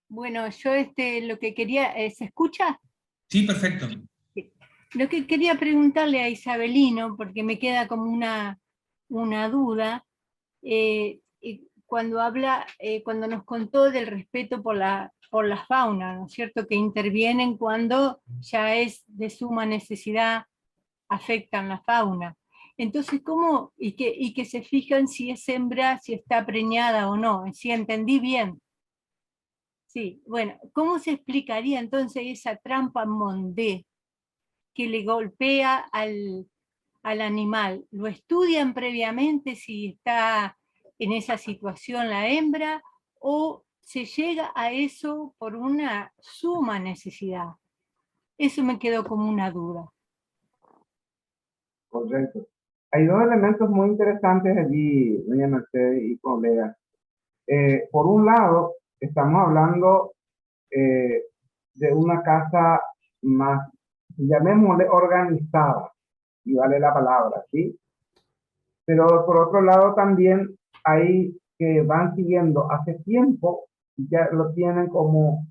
[SPEAKER 4] Bueno, yo lo que quería, ¿se escucha?
[SPEAKER 1] Sí, perfecto.
[SPEAKER 4] Lo que quería preguntarle a Isabelino, porque me queda como una duda, cuando cuando nos contó del respeto por la fauna, ¿no es cierto? Que intervienen cuando ya es de suma necesidad, afectan la fauna. Entonces, ¿cómo? Y que se fijan si es hembra, si está preñada o no, si entendí bien. Sí, bueno, ¿cómo se explicaría entonces esa trampa mondé que le golpea al animal? ¿Lo estudian previamente si está en esa situación la hembra o se llega a eso por una suma necesidad? Eso me quedó como una duda.
[SPEAKER 2] Correcto. Hay dos elementos muy interesantes allí, doña Mercedes y colegas. Por un lado, estamos hablando de una casa más, llamémosle organizada, y vale la palabra, ¿sí? Pero por otro lado también hay que van siguiendo hace tiempo, ya lo tienen como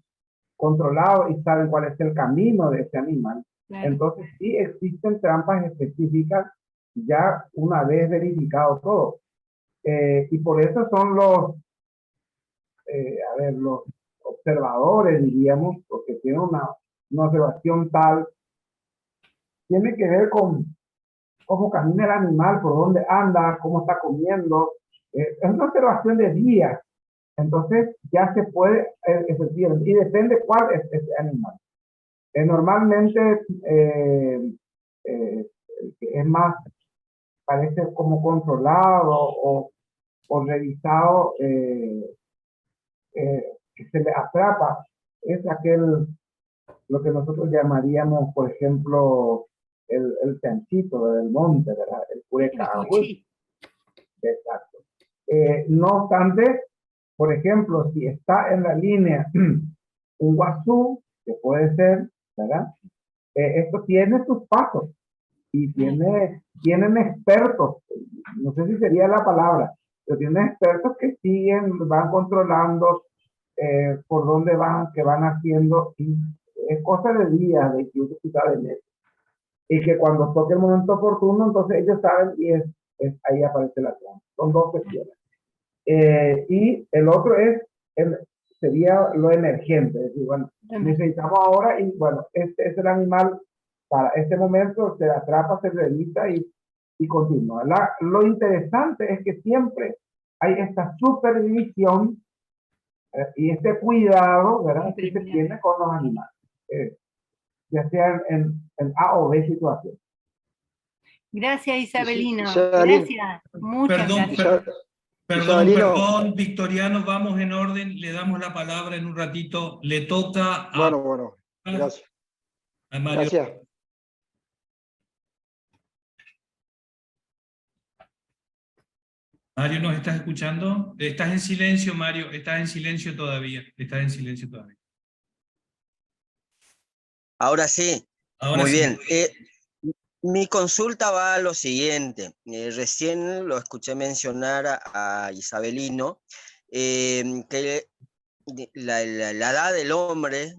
[SPEAKER 2] controlado y saben cuál es el camino de ese animal.
[SPEAKER 4] Claro.
[SPEAKER 2] Entonces sí existen trampas específicas ya una vez verificado todo. Y por eso son los observadores, diríamos, porque tienen una observación tal, tiene que ver con cómo camina el animal, por dónde anda, cómo está comiendo. Es una observación de días. Entonces ya se puede, efectivamente, y depende cuál es ese animal. Normalmente es más, parece como controlado o revisado, que se le atrapa, es lo que nosotros llamaríamos, por ejemplo, el chanchito del monte, ¿verdad? El curecagüey. Exacto. No obstante, por ejemplo, si está en la línea un guazú, que puede ser, ¿verdad? Esto tiene sus pasos y tienen expertos, no sé si sería la palabra, pero tienen expertos que siguen, van controlando por dónde van, qué van haciendo, y es cosa de días, de incluso quizá de meses. Y que cuando toque el momento oportuno, entonces ellos saben y ahí aparece la trampa. Son dos cuestiones. Y el otro sería lo emergente, es decir, bueno, necesitamos ahora y bueno, este es el animal para este momento, se atrapa, se revisa y continúa. Lo interesante es que siempre hay esta supervisión y este cuidado, ¿verdad? Que se tiene con los animales, ya sea en A o B situación.
[SPEAKER 4] Gracias, Isabelino.
[SPEAKER 5] Isabelino.
[SPEAKER 4] Gracias. Muchas gracias.
[SPEAKER 1] Perdón, Victoriano, vamos en orden, le damos la palabra en un ratito, le toca a...
[SPEAKER 5] Bueno, gracias.
[SPEAKER 1] A Mario.
[SPEAKER 5] Gracias.
[SPEAKER 1] Mario, ¿nos estás escuchando? Estás en silencio, Mario, estás en silencio todavía, estás en silencio todavía.
[SPEAKER 6] Ahora sí.
[SPEAKER 1] Ahora
[SPEAKER 6] muy
[SPEAKER 1] sí.
[SPEAKER 6] Bien. Mi consulta va a lo siguiente. Recién lo escuché mencionar a Isabelino, que la edad del hombre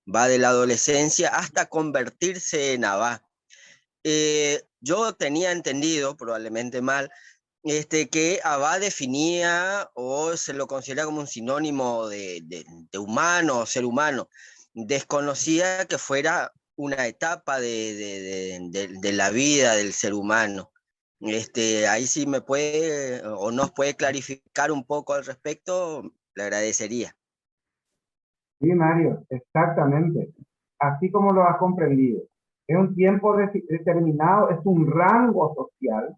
[SPEAKER 6] va de la adolescencia hasta convertirse en Abá. Yo tenía entendido, probablemente mal, que Abá definía o se lo considera como un sinónimo de humano o ser humano. Desconocía que fuera una etapa de la vida del ser humano. Ahí sí me puede o nos puede clarificar un poco al respecto, le agradecería.
[SPEAKER 2] Sí, Mario, exactamente. Así como lo has comprendido. Es un tiempo determinado, es un rango social,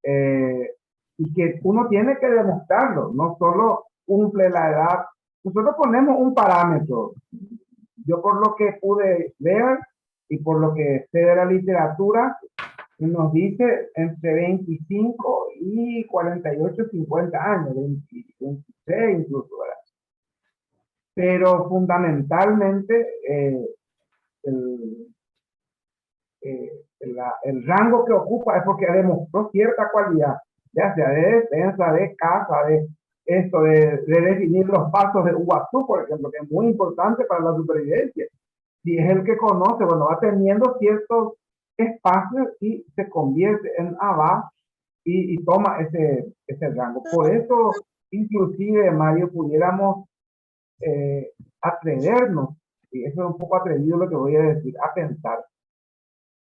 [SPEAKER 2] y que uno tiene que demostrarlo, no solo cumple la edad. Nosotros ponemos un parámetro. Yo por lo que pude ver y por lo que sé de la literatura, nos dice entre 25 y 48, 50 años, 20, 26 incluso, ¿verdad? Pero fundamentalmente el, el rango que ocupa es porque demostró cierta cualidad, ya sea de defensa, de caza, de esto, de definir los pasos de Uguazú, por ejemplo, que es muy importante para la supervivencia. Si es el que conoce, bueno, va teniendo ciertos espacios y se convierte en Abba y toma ese rango. Por eso, inclusive, Mario, pudiéramos atrevernos, y eso es un poco atrevido lo que voy a decir, a pensar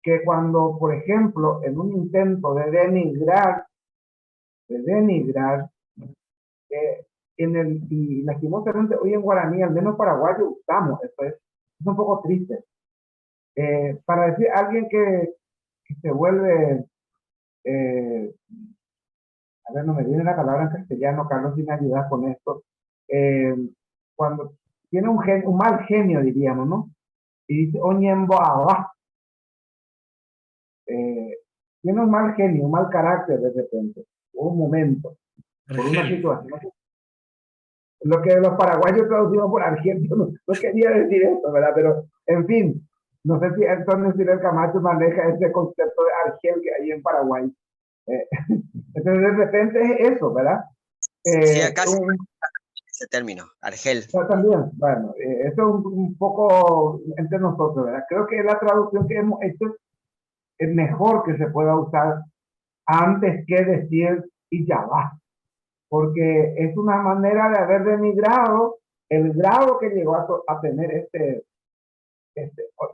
[SPEAKER 2] que cuando, por ejemplo, en un intento de denigrar, y lastimosamente hoy en guaraní, al menos paraguayo, usamos, esto es un poco triste, para decir a alguien que se vuelve, a ver, no me viene la palabra en castellano, Carlos, si me ayudas con esto, eh, cuando tiene un mal genio, diríamos, ¿no? Y dice, oñembo abajo. Tiene un mal genio, un mal carácter de repente, un momento, por una
[SPEAKER 1] Argel.
[SPEAKER 2] situación. Lo que los paraguayos traducimos por argentino, no quería decir esto, ¿verdad? Pero, en fin, no sé si Antonio Silver Camacho maneja ese concepto de argel que hay en Paraguay. Entonces, de repente es eso, ¿verdad?
[SPEAKER 6] Sí, acá ese término, argel.
[SPEAKER 2] También, bueno, eso es un poco entre nosotros, ¿verdad? Creo que la traducción que hemos hecho es mejor que se pueda usar antes que decir y ya va, porque es una manera de haber denigrado el grado que llegó a tener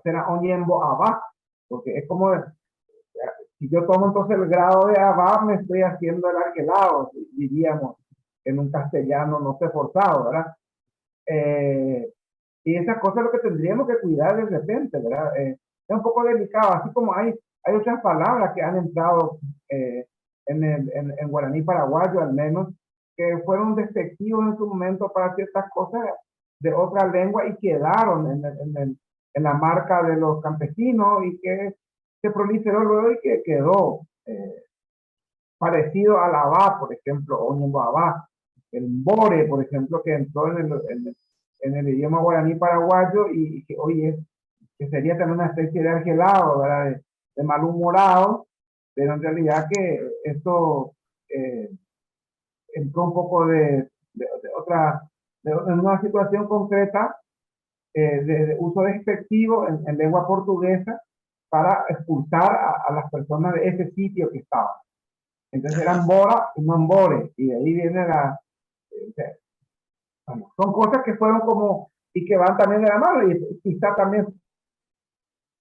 [SPEAKER 2] será Oñembo Abba, porque es como, si yo tomo entonces el grado de Abba, me estoy haciendo el arquelado, diríamos, en un castellano no sé forzado, ¿verdad? Y esas cosas es lo que tendríamos que cuidar de repente, ¿verdad? Es un poco delicado, así como hay otras palabras que han entrado en guaraní paraguayo al menos, que fueron despectivos en su momento para ciertas cosas de otra lengua y quedaron en la marca de los campesinos y que se proliferó luego y que quedó parecido al abá, por ejemplo, o un abá, el mbore, por ejemplo, que entró en el idioma guaraní paraguayo y que hoy que sería también una especie de argelado, ¿verdad? De malhumorado, pero en realidad que esto entró un poco en una situación concreta de uso despectivo en lengua portuguesa para expulsar a las personas de ese sitio que estaban. Entonces eran bora y no mbore, y de ahí viene bueno, son cosas que fueron como, y que van también de la mano, y quizá también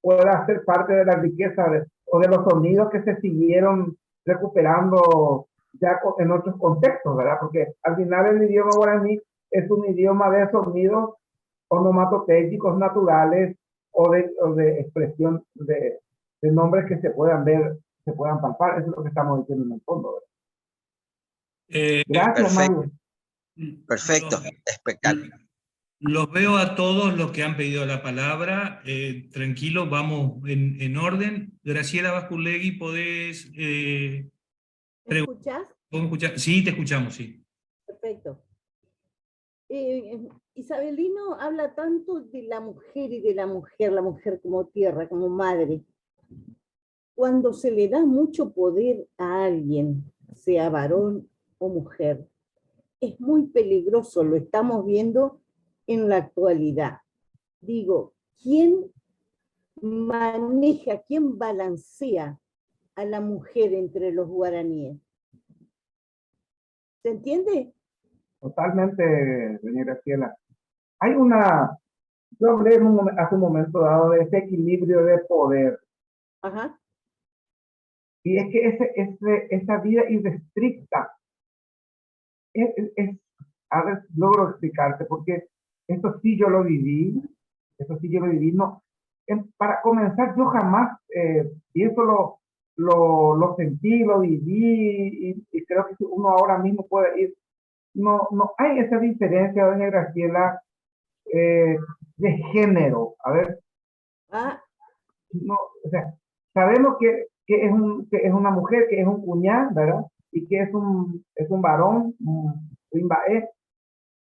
[SPEAKER 2] pueda ser parte de la riqueza o de los sonidos que se siguieron recuperando ya en otros contextos, ¿verdad? Porque al final el idioma guaraní es un idioma de sonidos onomatopeicos naturales o de expresión de nombres que se puedan ver, se puedan palpar. Eso es lo que estamos diciendo en el fondo, ¿verdad? Gracias,
[SPEAKER 6] Perfecto,
[SPEAKER 2] Mario.
[SPEAKER 6] perfecto, espectacular.
[SPEAKER 1] Los veo a todos los que han pedido la palabra. Tranquilo, vamos en orden. Graciela Basculegui, ¿podés
[SPEAKER 5] ¿Me escuchás?
[SPEAKER 1] escuchar? Sí, te escuchamos, sí.
[SPEAKER 5] Perfecto. Isabelino habla tanto de la mujer y de la mujer como tierra, como madre. Cuando se le da mucho poder a alguien, sea varón o mujer, es muy peligroso, lo estamos viendo en la actualidad. Digo, ¿quién maneja, quién balancea a la mujer entre los guaraníes? ¿Se entiende?
[SPEAKER 2] Totalmente, doña Graciela. Yo hablé hace un momento dado de ese equilibrio de poder.
[SPEAKER 5] Ajá.
[SPEAKER 2] Y es que esa vida irrestricta a ver, logro explicarte, porque esto sí yo lo viví, no, para comenzar, yo jamás, y eso lo sentí, lo viví, y creo que uno ahora mismo puede ir, no hay esa diferencia, doña Graciela, de género. A ver,
[SPEAKER 5] Ah,
[SPEAKER 2] no, o sea, sabemos que es una mujer, que es un cuñado, ¿verdad? Y que es un varón, un bae,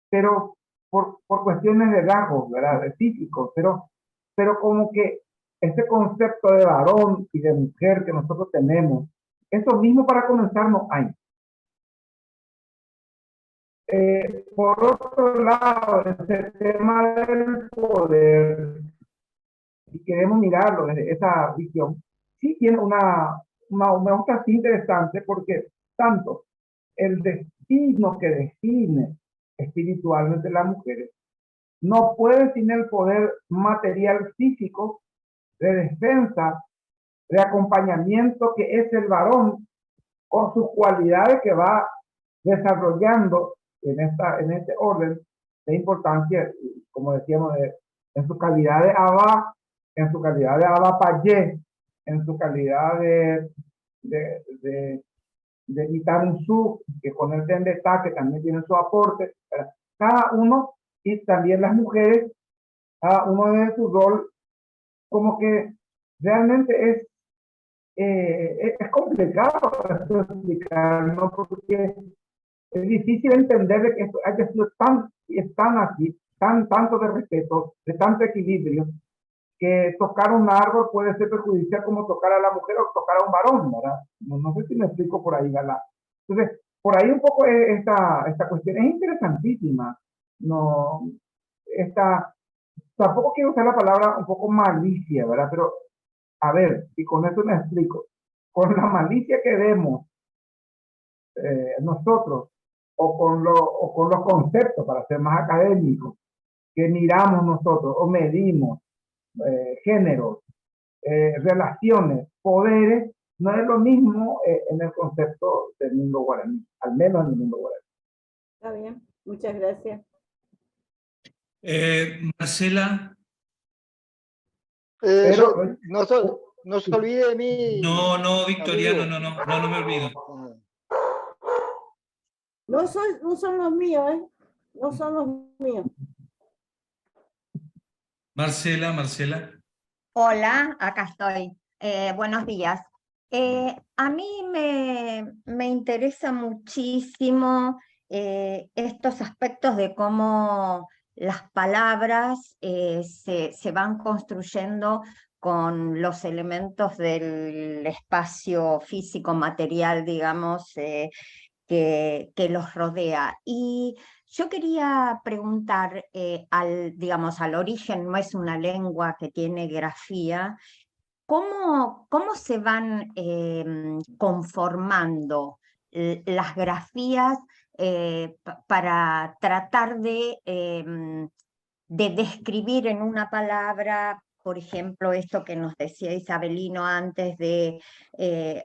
[SPEAKER 2] pero por cuestiones de rasgos, ¿verdad? De físicos, pero como que ese concepto de varón y de mujer que nosotros tenemos, eso mismo para comenzar no hay. Por otro lado, ese tema del poder, si queremos mirarlo desde esa visión, sí tiene una hoja así interesante, porque tanto el destino que define espiritualmente las mujeres no puede sin el poder material físico de defensa, de acompañamiento que es el varón con sus cualidades que va desarrollando en este orden de importancia, como decíamos, en su calidad de Abba, en su calidad de Abba Payé, en su calidad de Itansu, que con el Tendetá, que también tiene su aporte, cada uno, y también las mujeres, cada uno de su rol, como que realmente es complicado explicar, ¿no? Porque es difícil entender de que esto haya sido tan así, tanto de respeto, de tanto equilibrio, que tocar un árbol puede ser perjudicial como tocar a la mujer o tocar a un varón, ¿verdad? No sé si me explico por ahí, ¿verdad? Entonces, por ahí un poco esta cuestión es interesantísima. No, tampoco quiero usar la palabra un poco malicia, ¿verdad? Pero, a ver, y con eso me explico. Con la malicia que vemos nosotros, o con los conceptos, para ser más académicos, que miramos nosotros, o medimos, géneros, relaciones, poderes, no es lo mismo en el concepto del mundo guaraní, al menos en el mundo guaraní.
[SPEAKER 5] está bien, muchas gracias.
[SPEAKER 1] Marcela.
[SPEAKER 2] Pero,
[SPEAKER 7] no se olvide de mí.
[SPEAKER 1] No, Victoriano,
[SPEAKER 7] amigo.
[SPEAKER 1] no me olvido.
[SPEAKER 5] No son los míos, ¿eh? No son los míos.
[SPEAKER 1] Marcela.
[SPEAKER 8] Hola, acá estoy. Buenos días. A mí me interesa muchísimo estos aspectos de cómo las palabras se van construyendo con los elementos del espacio físico, material, digamos, que los rodea. Y yo quería preguntar digamos, al origen, no es una lengua que tiene grafía, ¿cómo se van conformando las grafías para tratar de describir en una palabra, por ejemplo, esto que nos decía Isabelino antes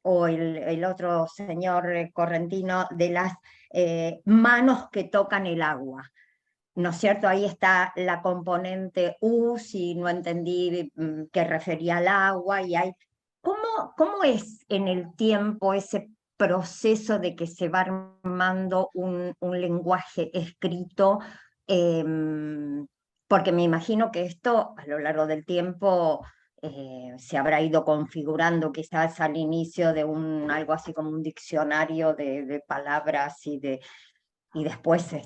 [SPEAKER 8] o el otro señor correntino, de las manos que tocan el agua? ¿No es cierto? Ahí está la componente U, si no entendí que refería al agua, y hay... ¿Cómo es en el tiempo ese proceso de que se va armando un lenguaje escrito? Porque me imagino que esto a lo largo del tiempo se habrá ido configurando quizás al inicio de algo así como un diccionario de palabras y después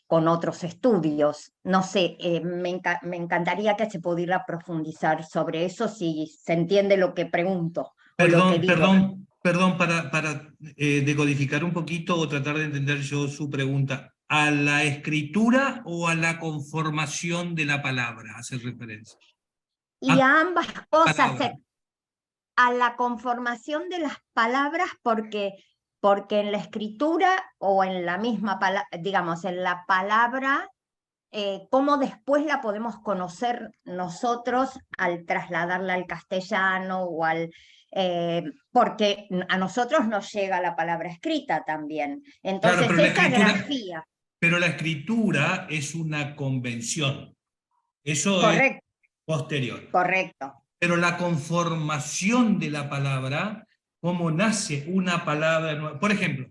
[SPEAKER 8] con otros estudios. No sé, me encantaría que se pudiera profundizar sobre eso, si se entiende lo que pregunto.
[SPEAKER 1] Perdón, para decodificar un poquito o tratar de entender yo su pregunta. ¿A la escritura o a la conformación de la palabra hace referencia?
[SPEAKER 8] Y a ambas cosas, a la conformación de las palabras, porque en la escritura o en la misma palabra, digamos, en la palabra cómo después la podemos conocer nosotros al trasladarla al castellano o al... porque a nosotros nos llega la palabra escrita también. Entonces,
[SPEAKER 1] pero la
[SPEAKER 8] esa
[SPEAKER 1] escritura,
[SPEAKER 8] grafía...
[SPEAKER 1] pero la escritura es una convención. Eso es
[SPEAKER 8] Correcto,
[SPEAKER 1] posterior.
[SPEAKER 8] correcto.
[SPEAKER 1] Pero la conformación de la palabra, cómo nace una palabra nueva. Por ejemplo,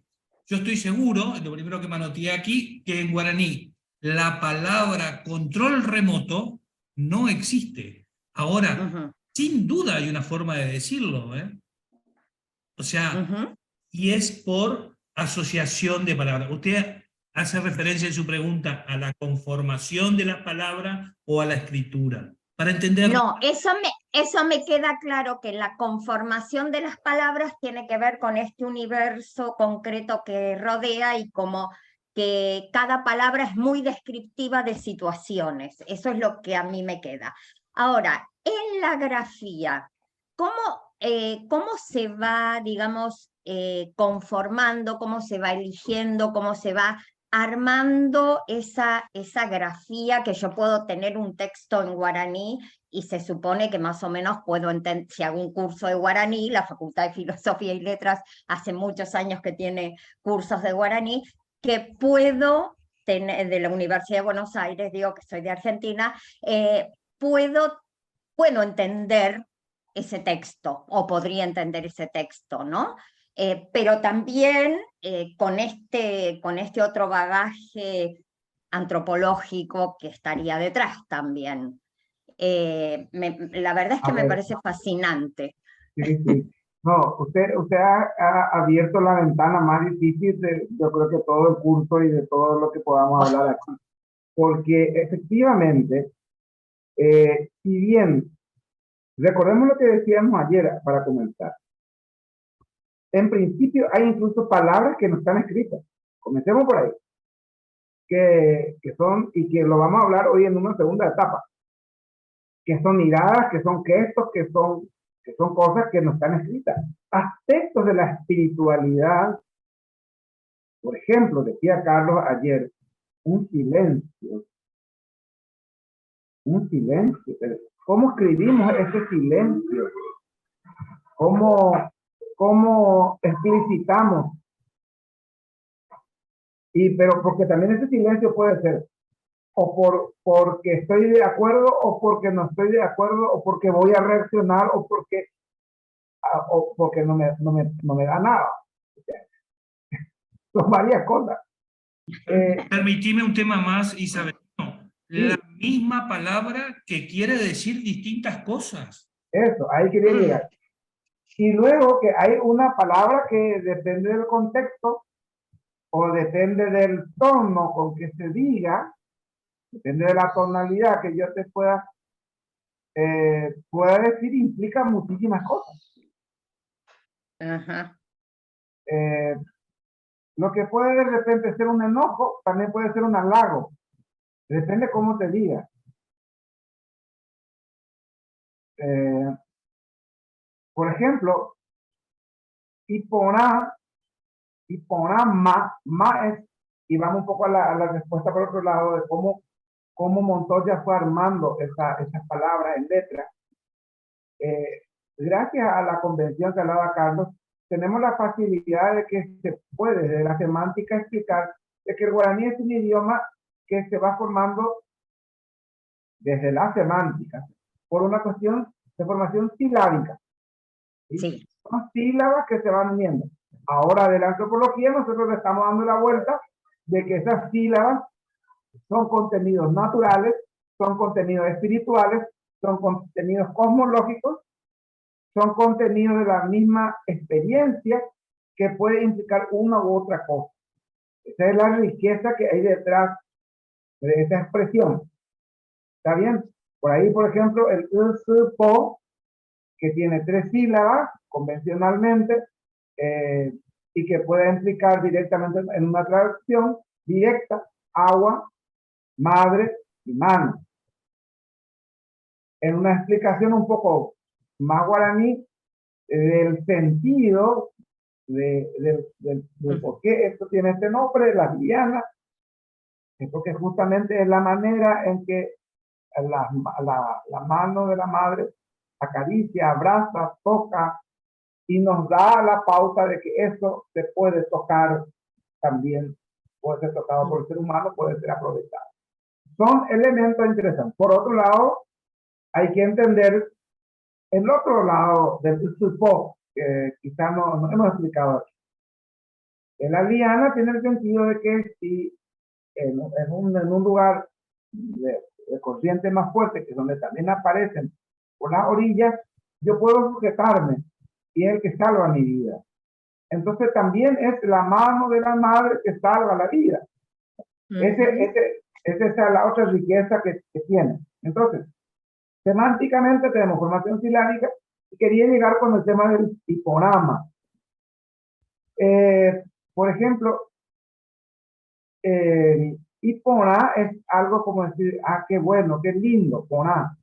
[SPEAKER 1] yo estoy seguro, lo primero que me anoté aquí, que en guaraní la palabra control remoto no existe. Ahora, sin duda hay una forma de decirlo, ¿eh? O sea, y es por asociación de palabras. Usted hace referencia en su pregunta a la conformación de la palabra o a la escritura. Para entender...
[SPEAKER 8] No, eso me queda claro, que la conformación de las palabras tiene que ver con este universo concreto que rodea y como que cada palabra es muy descriptiva de situaciones. Eso es lo que a mí me queda. Ahora, en la grafía, ¿cómo se va, digamos, conformando, cómo se va eligiendo, cómo se va armando esa grafía, que yo puedo tener un texto en guaraní y se supone que más o menos puedo entender, si hago un curso de guaraní, la Facultad de Filosofía y Letras hace muchos años que tiene cursos de guaraní, que puedo tener, de la Universidad de Buenos Aires, digo que soy de Argentina, puedo entender ese texto, o podría entender ese texto, ¿no? Pero también con este otro bagaje antropológico que estaría detrás también. La verdad es que me parece fascinante.
[SPEAKER 2] Sí, sí. No, usted ha abierto la ventana más difícil de, yo creo que todo el curso y de todo lo que podamos hablar aquí. Porque efectivamente, si bien, recordemos lo que decíamos ayer para comenzar. En principio hay incluso palabras que no están escritas. Comencemos por ahí. Que son, y que lo vamos a hablar hoy en una segunda etapa. Que son miradas, que son gestos, que son cosas que no están escritas. Aspectos de la espiritualidad, por ejemplo, decía Carlos ayer, un silencio. Un silencio. ¿Cómo escribimos ese silencio? ¿Cómo explicitamos? Pero porque también ese silencio puede ser o porque estoy de acuerdo, o porque no estoy de acuerdo, o porque voy a reaccionar, o porque no me da nada. Son varias cosas.
[SPEAKER 1] Permitime un tema más, Isabel.
[SPEAKER 2] Sí.
[SPEAKER 1] La misma palabra que quiere decir distintas cosas.
[SPEAKER 2] Eso, ahí quería llegar. Y luego que hay una palabra que depende del contexto, o depende del tono con que se diga, depende de la tonalidad que yo te pueda decir, implica muchísimas cosas.
[SPEAKER 8] Ajá.
[SPEAKER 2] Lo que puede de repente ser un enojo, también puede ser un halago. Depende cómo te diga. Por ejemplo, Iporá ma es, y vamos un poco a la respuesta por otro lado de cómo Montoya fue armando esas palabras en letras. Gracias a la convención que hablaba Carlos, tenemos la facilidad de que se puede, desde la semántica, explicar de que el guaraní es un idioma que se va formando desde la semántica, por una cuestión de formación silábica.
[SPEAKER 8] Sí.
[SPEAKER 2] Son sílabas que se van uniendo. Ahora, de la antropología, nosotros le estamos dando la vuelta de que esas sílabas son contenidos naturales, son contenidos espirituales, son contenidos cosmológicos, son contenidos de la misma experiencia que puede implicar una u otra cosa. Esa es la riqueza que hay detrás de esa expresión. ¿Está bien? Por ahí, por ejemplo, el po, que tiene 3 sílabas convencionalmente, y que puede implicar directamente en una traducción directa, agua, madre y mano. En una explicación un poco más guaraní del sentido de por qué esto tiene este nombre, las lianas, porque justamente es la manera en que la mano de la madre acaricia, abraza, toca y nos da la pauta de que eso se puede tocar también, puede ser tocado por el ser humano, puede ser aprovechado. Son elementos interesantes. Por otro lado, hay que entender el otro lado del supó, que quizá no hemos explicado aquí. La liana tiene el sentido de que si en un lugar de corriente más fuerte, que es donde también aparecen por las orillas, yo puedo sujetarme y es el que salva mi vida. Entonces también es la mano de la madre que salva la vida. Esa es la otra riqueza que tiene. Entonces, semánticamente tenemos formación silábica y quería llegar con el tema del hiponama. Por ejemplo, hiponá es algo como decir, ah, qué bueno, qué lindo, poná.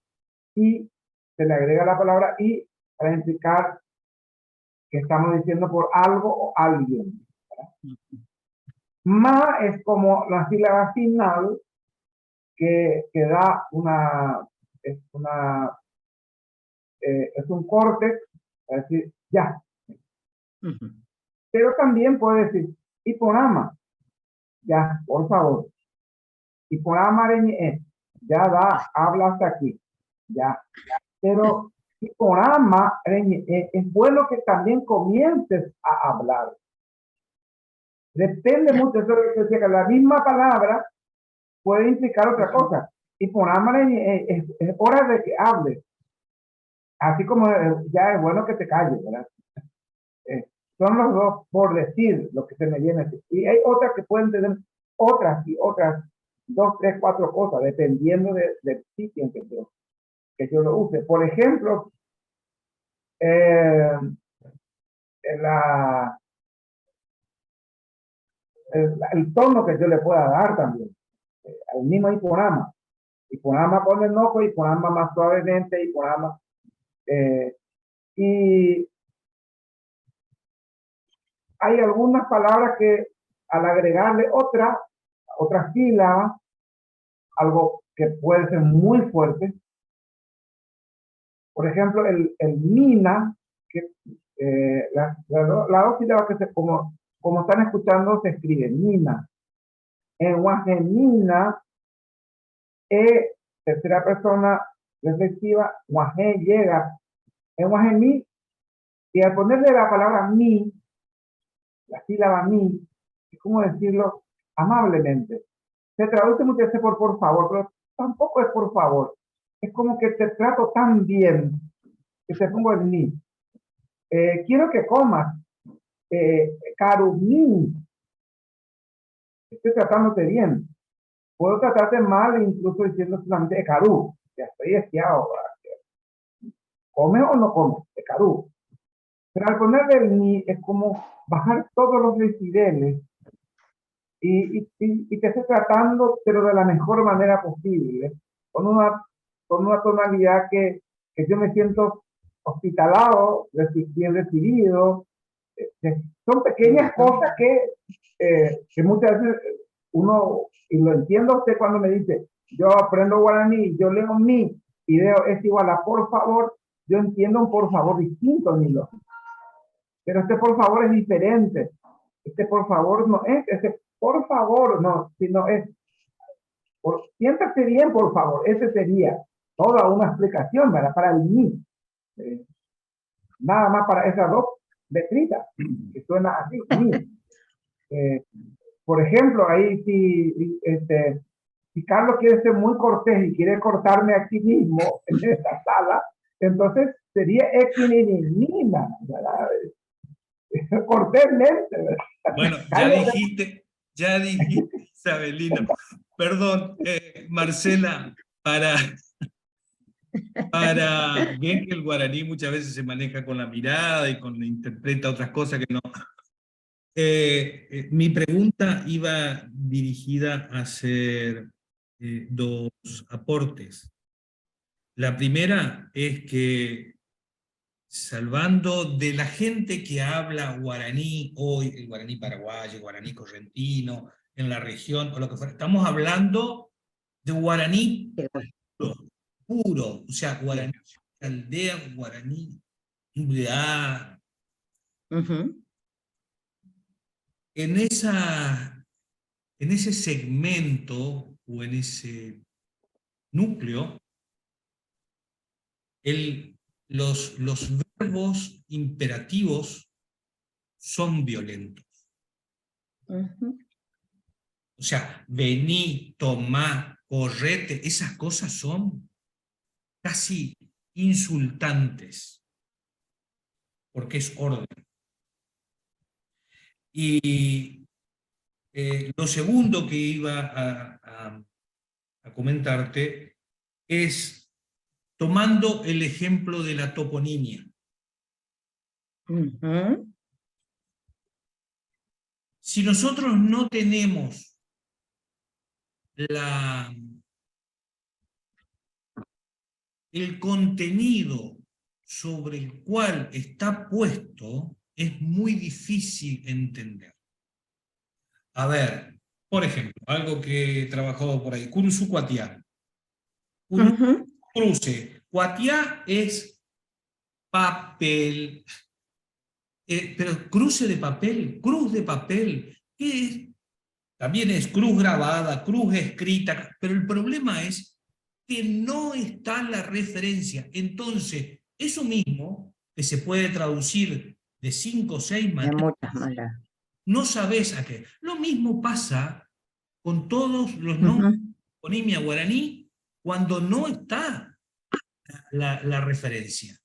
[SPEAKER 2] Y se le agrega la palabra y para indicar que estamos diciendo por algo o alguien. Ma es como la sílaba final que da es un corte, es decir, ya. Pero también puede decir hiponama, ya, por favor. Hiponama ya da, habla hasta aquí, ya. Pero hiponama es bueno que también comiences a hablar. Depende mucho de eso que la misma palabra puede implicar otra cosa. Hiponama es hora de que hables. Así como ya es bueno que te calles, ¿verdad? Son los dos por decir lo que se me viene a decir. Y hay otras que pueden tener otras y otras, 2, 3, 4 cosas, dependiendo del sitio en que yo lo use. Por ejemplo, el tono que yo le pueda dar también. Al mismo hiponama. Hiponama pone enojo, hiponama más suavemente, hiponama. Y hay algunas palabras que al agregarle otra sílaba, algo que puede ser muy fuerte. Por ejemplo, el mina, que las dos sílabas que como están escuchando se escribe mina. En guajenina, tercera persona reflexiva, guajen llega. En guajení, y al ponerle la palabra mi, la sílaba mi, es como decirlo amablemente. Se traduce muchas veces por favor, pero tampoco es por favor. Es como que te trato tan bien que te pongo el mi. Quiero que comas. Carumín. Estoy tratándote bien. Puedo tratarte mal incluso diciendo solamente carú. Ya estoy esquiado. ¿Come o no come? Carú. Pero al ponerle el mi es como bajar todos los decibeles y te estoy tratando, pero de la mejor manera posible, con una tonalidad que yo me siento hospitalado, bien recibido. Son pequeñas cosas que muchas veces uno, y lo entiendo usted cuando me dice, yo aprendo guaraní, yo leo mi, y veo es igual a por favor, yo entiendo un por favor distinto, Nilo. Pero este por favor es diferente. Este por favor no es, ese por favor no, sino es, siéntate bien, por favor. Ese sería toda una explicación, ¿verdad? Para el mi. Nada más para esas dos letritas, que suena así, mi. Por ejemplo, ahí si Carlos quiere ser muy cortés y quiere cortarme aquí mismo, en esta sala, entonces sería equinimina, ¿verdad? Cortésmente, ¿verdad?
[SPEAKER 1] Bueno, ya dijiste, Isabelino. Perdón, Marcela, bien que el guaraní muchas veces se maneja con la mirada y interpreta otras cosas que no. Mi pregunta iba dirigida a hacer 2 aportes. La primera es que, salvando de la gente que habla guaraní hoy, el guaraní paraguayo, el guaraní correntino, en la región, o lo que fuera. Estamos hablando de guaraní puro, o sea, guaraní, aldea, guaraní, UDA. En ese segmento, o en ese núcleo, los verbos imperativos son violentos. O sea, vení, tomá, correte, esas cosas son casi insultantes, porque es orden. Y lo segundo que iba a comentarte es tomando el ejemplo de la toponimia. Si nosotros no tenemos el contenido sobre el cual está puesto, es muy difícil entender. A ver, por ejemplo, algo que he trabajado por ahí, Curuzú Cuatiá. Cruce. Cuatiá es papel. Pero cruce de papel, cruz de papel, ¿qué es? También es cruz grabada, cruz escrita, pero el problema es que no está la referencia. Entonces, eso mismo, que se puede traducir de 5 o 6 maneras, no sabes a qué. Lo mismo pasa con todos los nombres de toponimia guaraní cuando no está la referencia.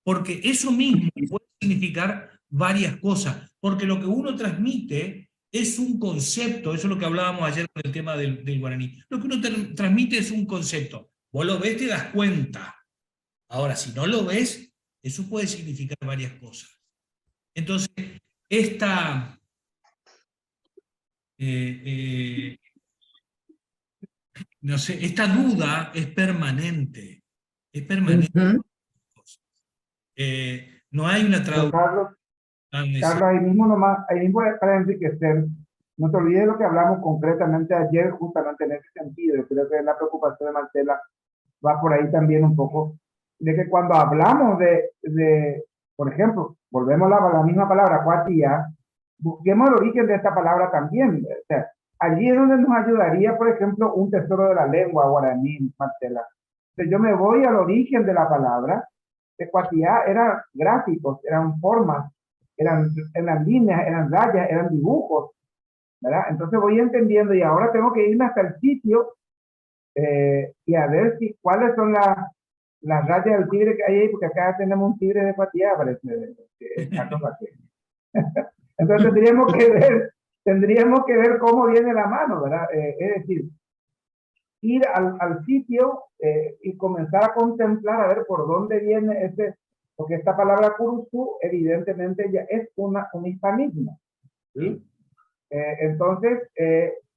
[SPEAKER 1] Porque eso mismo puede significar varias cosas, porque lo que uno transmite es un concepto, eso es lo que hablábamos ayer con el tema del guaraní. Lo que uno transmite es un concepto. Vos lo ves, te das cuenta. Ahora, si no lo ves, eso puede significar varias cosas. Entonces, esta duda es permanente. Es permanente. No hay una traducción.
[SPEAKER 2] Carlos, ahí mismo para enriquecer, no te olvides lo que hablamos concretamente ayer, justamente en ese sentido. Yo creo que la preocupación de Marcela va por ahí también un poco, de que cuando hablamos por ejemplo, volvemos a la misma palabra, cuatía, busquemos el origen de esta palabra también. O sea, allí es donde nos ayudaría, por ejemplo, un tesoro de la lengua guaraní, Marcela. Entonces yo me voy al origen de la palabra. De cuatía eran gráficos, eran formas, eran líneas, eran rayas, eran dibujos, ¿verdad? Entonces voy entendiendo y ahora tengo que irme hasta el sitio y a ver cuáles son las rayas del tigre que hay ahí, porque acá tenemos un tigre de cuatía, parece. Entonces tendríamos que ver cómo viene la mano, ¿verdad? Es decir, ir al sitio y comenzar a contemplar a ver por dónde viene porque esta palabra curuzú evidentemente ya es un hispanismo, ¿sí? Entonces,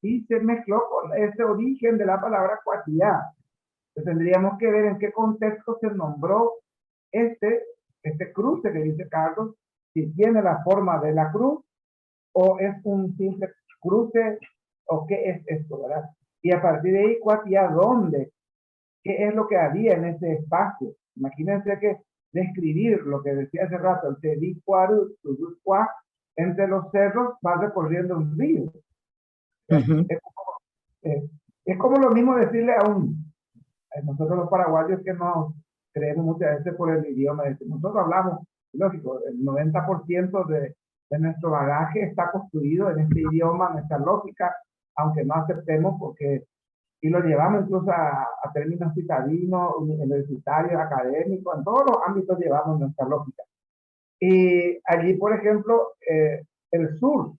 [SPEAKER 2] sí se mezcló con ese origen de la palabra cuatía. Entonces tendríamos que ver en qué contexto se nombró este cruce que dice Carlos, si tiene la forma de la cruz o es un simple cruce o qué es esto, ¿verdad? Y a partir de ahí, cuatía, ¿dónde? ¿Qué es lo que había en ese espacio? Imagínense que describir lo que decía hace rato, el Tedicuaru, entre los cerros va recorriendo un río. Es como lo mismo decirle nosotros los paraguayos que nos creemos muchas veces por el idioma, nosotros hablamos, lógico, el 90% de nuestro bagaje está construido en este idioma, nuestra lógica, aunque no aceptemos porque y lo llevamos incluso a términos citadinos, universitarios, académicos, en todos los ámbitos llevamos nuestra lógica. Y allí, por ejemplo, el sur.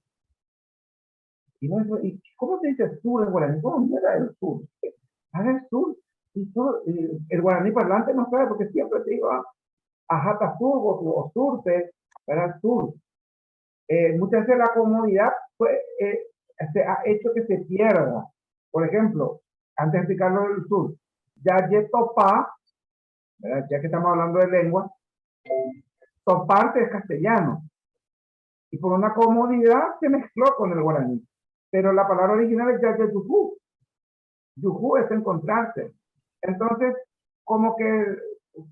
[SPEAKER 2] ¿Y cómo se dice sur en guaraní? ¿Cómo era el sur? El sur. El guaraní parlante no sabe porque siempre te digo ajata sur o surte, era el sur. Muchas veces la comodidad se ha hecho que se pierda. Por ejemplo, antes de explicarlo del sur, ya topa, ya que estamos hablando de lengua, toparte es castellano. Y por una comodidad se mezcló con el guaraní. pero la palabra original es yayayujú. Yujú es encontrarse. Entonces, como que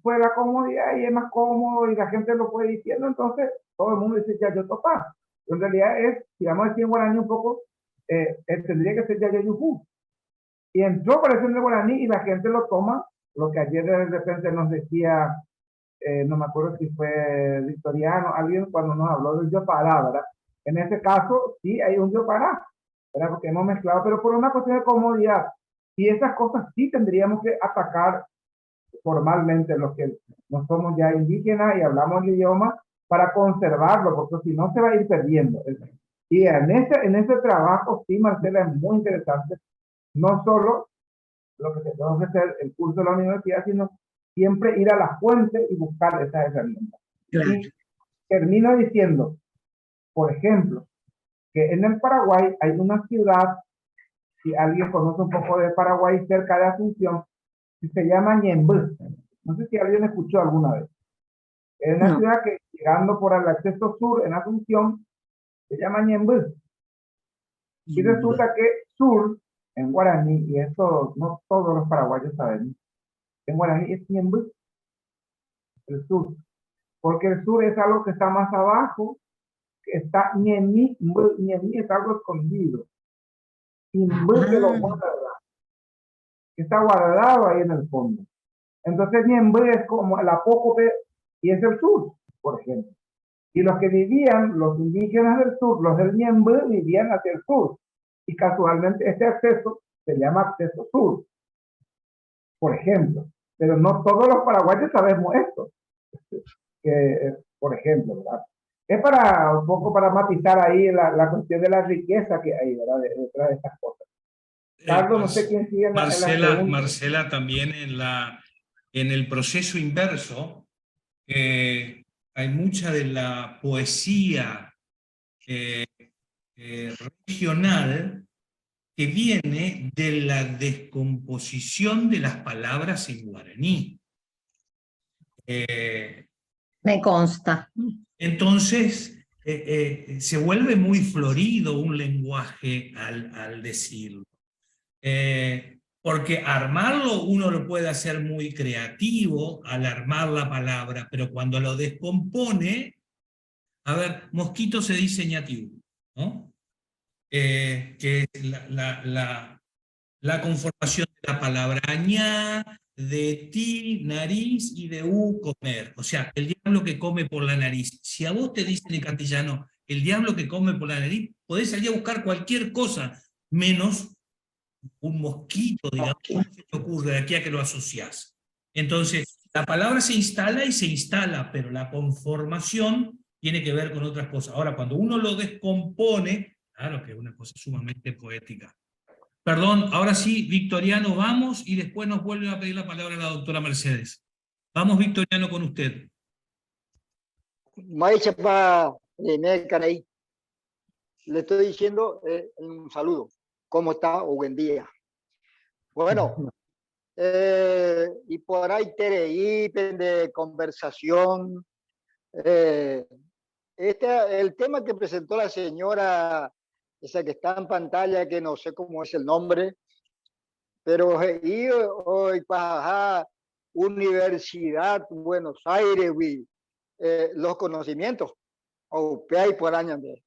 [SPEAKER 2] fue la comodidad y es más cómodo y la gente lo fue diciendo, entonces todo el mundo dice yayotopá. En realidad es, si vamos a decir en guaraní un poco, tendría que ser yayayujú. Y entró por el guaraní y la gente lo toma, lo que ayer de repente nos decía, no me acuerdo si fue Victoriano, alguien cuando nos habló del yopará, ¿verdad? En ese caso, sí hay un yopará, ¿verdad? Porque hemos mezclado, pero por una cuestión de comodidad. Y esas cosas sí tendríamos que atacar formalmente los que no somos ya indígenas y hablamos el idioma para conservarlo, porque si no se va a ir perdiendo. Y en ese trabajo, sí, Marcela, es muy interesante, no solo lo que se puede ofrecer el curso de la universidad, sino siempre ir a la fuente y buscar esas herramientas. Claro. Y termino diciendo, por ejemplo, que en el Paraguay hay una ciudad, si alguien conoce un poco de Paraguay, cerca de Asunción, que se llama Ñemby. No sé si alguien escuchó alguna vez. Es una ciudad que, llegando por el acceso sur en Asunción, se llama Ñemby. Y resulta que sur, en guaraní, y eso no todos los paraguayos saben, en guaraní es Ñemby, el sur. Porque el sur es algo que está más abajo, que está Ñemí, Ñemí es algo escondido. Y que lo guarda, que está guardado ahí en el fondo. Entonces Ñemby es como el apócope y es el sur, por ejemplo. Y los que vivían, los indígenas del sur, los del Ñemby, vivían hacia el sur. Y casualmente este acceso se llama acceso sur, por ejemplo. Pero no todos los paraguayos sabemos esto. Por ejemplo, ¿verdad? Es para un poco para matizar ahí la cuestión de la riqueza que hay, ¿verdad? Detrás de estas cosas. Carlos, no sé quién sigue
[SPEAKER 1] Marcela, también en el proceso inverso, hay mucha de la poesía regional que viene de la descomposición de las palabras en guaraní.
[SPEAKER 8] Me consta.
[SPEAKER 1] Entonces, se vuelve muy florido un lenguaje al decirlo. Porque armarlo uno lo puede hacer muy creativo al armar la palabra, pero cuando lo descompone, a ver, mosquito se dice ñativo, ¿no? Que es la conformación de la palabra ña, de ti, nariz, y de comer. O sea, el diablo que come por la nariz. Si a vos te dicen en castellano, el diablo que come por la nariz, podés salir a buscar cualquier cosa, menos un mosquito, digamos, ¿cómo se te ocurre de aquí a que lo asociás? Entonces, la palabra se instala y se instala, pero la conformación tiene que ver con otras cosas. Ahora, cuando uno lo descompone, claro que es una cosa sumamente poética. Perdón, ahora sí, Victoriano, vamos, y después nos vuelve a pedir la palabra la doctora Mercedes. Vamos, Victoriano, con usted.
[SPEAKER 7] Le estoy diciendo un saludo. ¿Cómo está? O buen día. Bueno, y por ahí de conversación. El tema que presentó la señora, esa que está en pantalla, que no sé cómo es el nombre, pero hoy para Universidad Buenos Aires, los conocimientos, o hay por años de...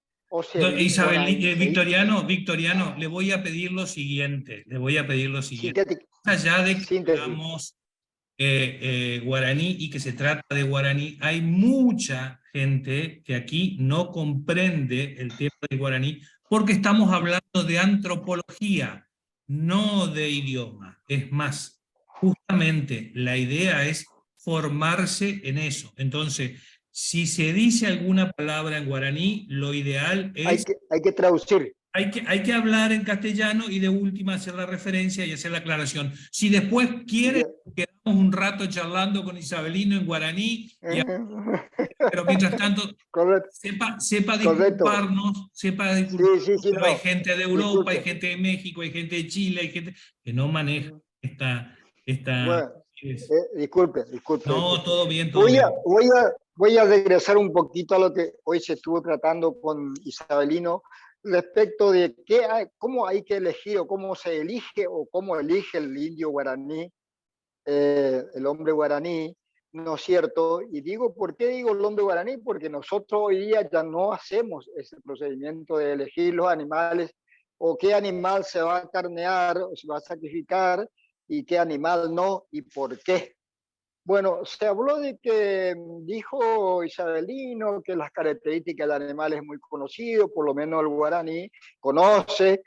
[SPEAKER 1] Victoriano, le voy a pedir lo siguiente. Más allá de que hablamos guaraní y que se trata de guaraní, hay mucha gente que aquí no comprende el tema del guaraní porque estamos hablando de antropología, no de idioma. Es más, justamente la idea es formarse en eso. Entonces, si se dice alguna palabra en guaraní, lo ideal es...
[SPEAKER 7] Hay que traducir.
[SPEAKER 1] Hay que hablar en castellano y de última hacer la referencia y hacer la aclaración. Si después quiere, quedamos un rato charlando con Isabelino en guaraní, pero mientras tanto, sepa disculparnos, pero hay gente de Europa, hay gente de México, hay gente de Chile, hay gente que no maneja esta
[SPEAKER 7] bueno, disculpe.
[SPEAKER 1] No, todo bien,
[SPEAKER 7] Voy a regresar un poquito a lo que hoy se estuvo tratando con Isabelino, respecto de cómo hay que elegir o cómo se elige o cómo elige el indio guaraní, el hombre guaraní, ¿no es cierto? Y digo, ¿por qué digo el hombre guaraní? Porque nosotros hoy día ya no hacemos ese procedimiento de elegir los animales o qué animal se va a carnear o se va a sacrificar y qué animal no y por qué. Bueno, se habló de que dijo Isabelino que las características del animal es muy conocido, por lo menos el guaraní conoce,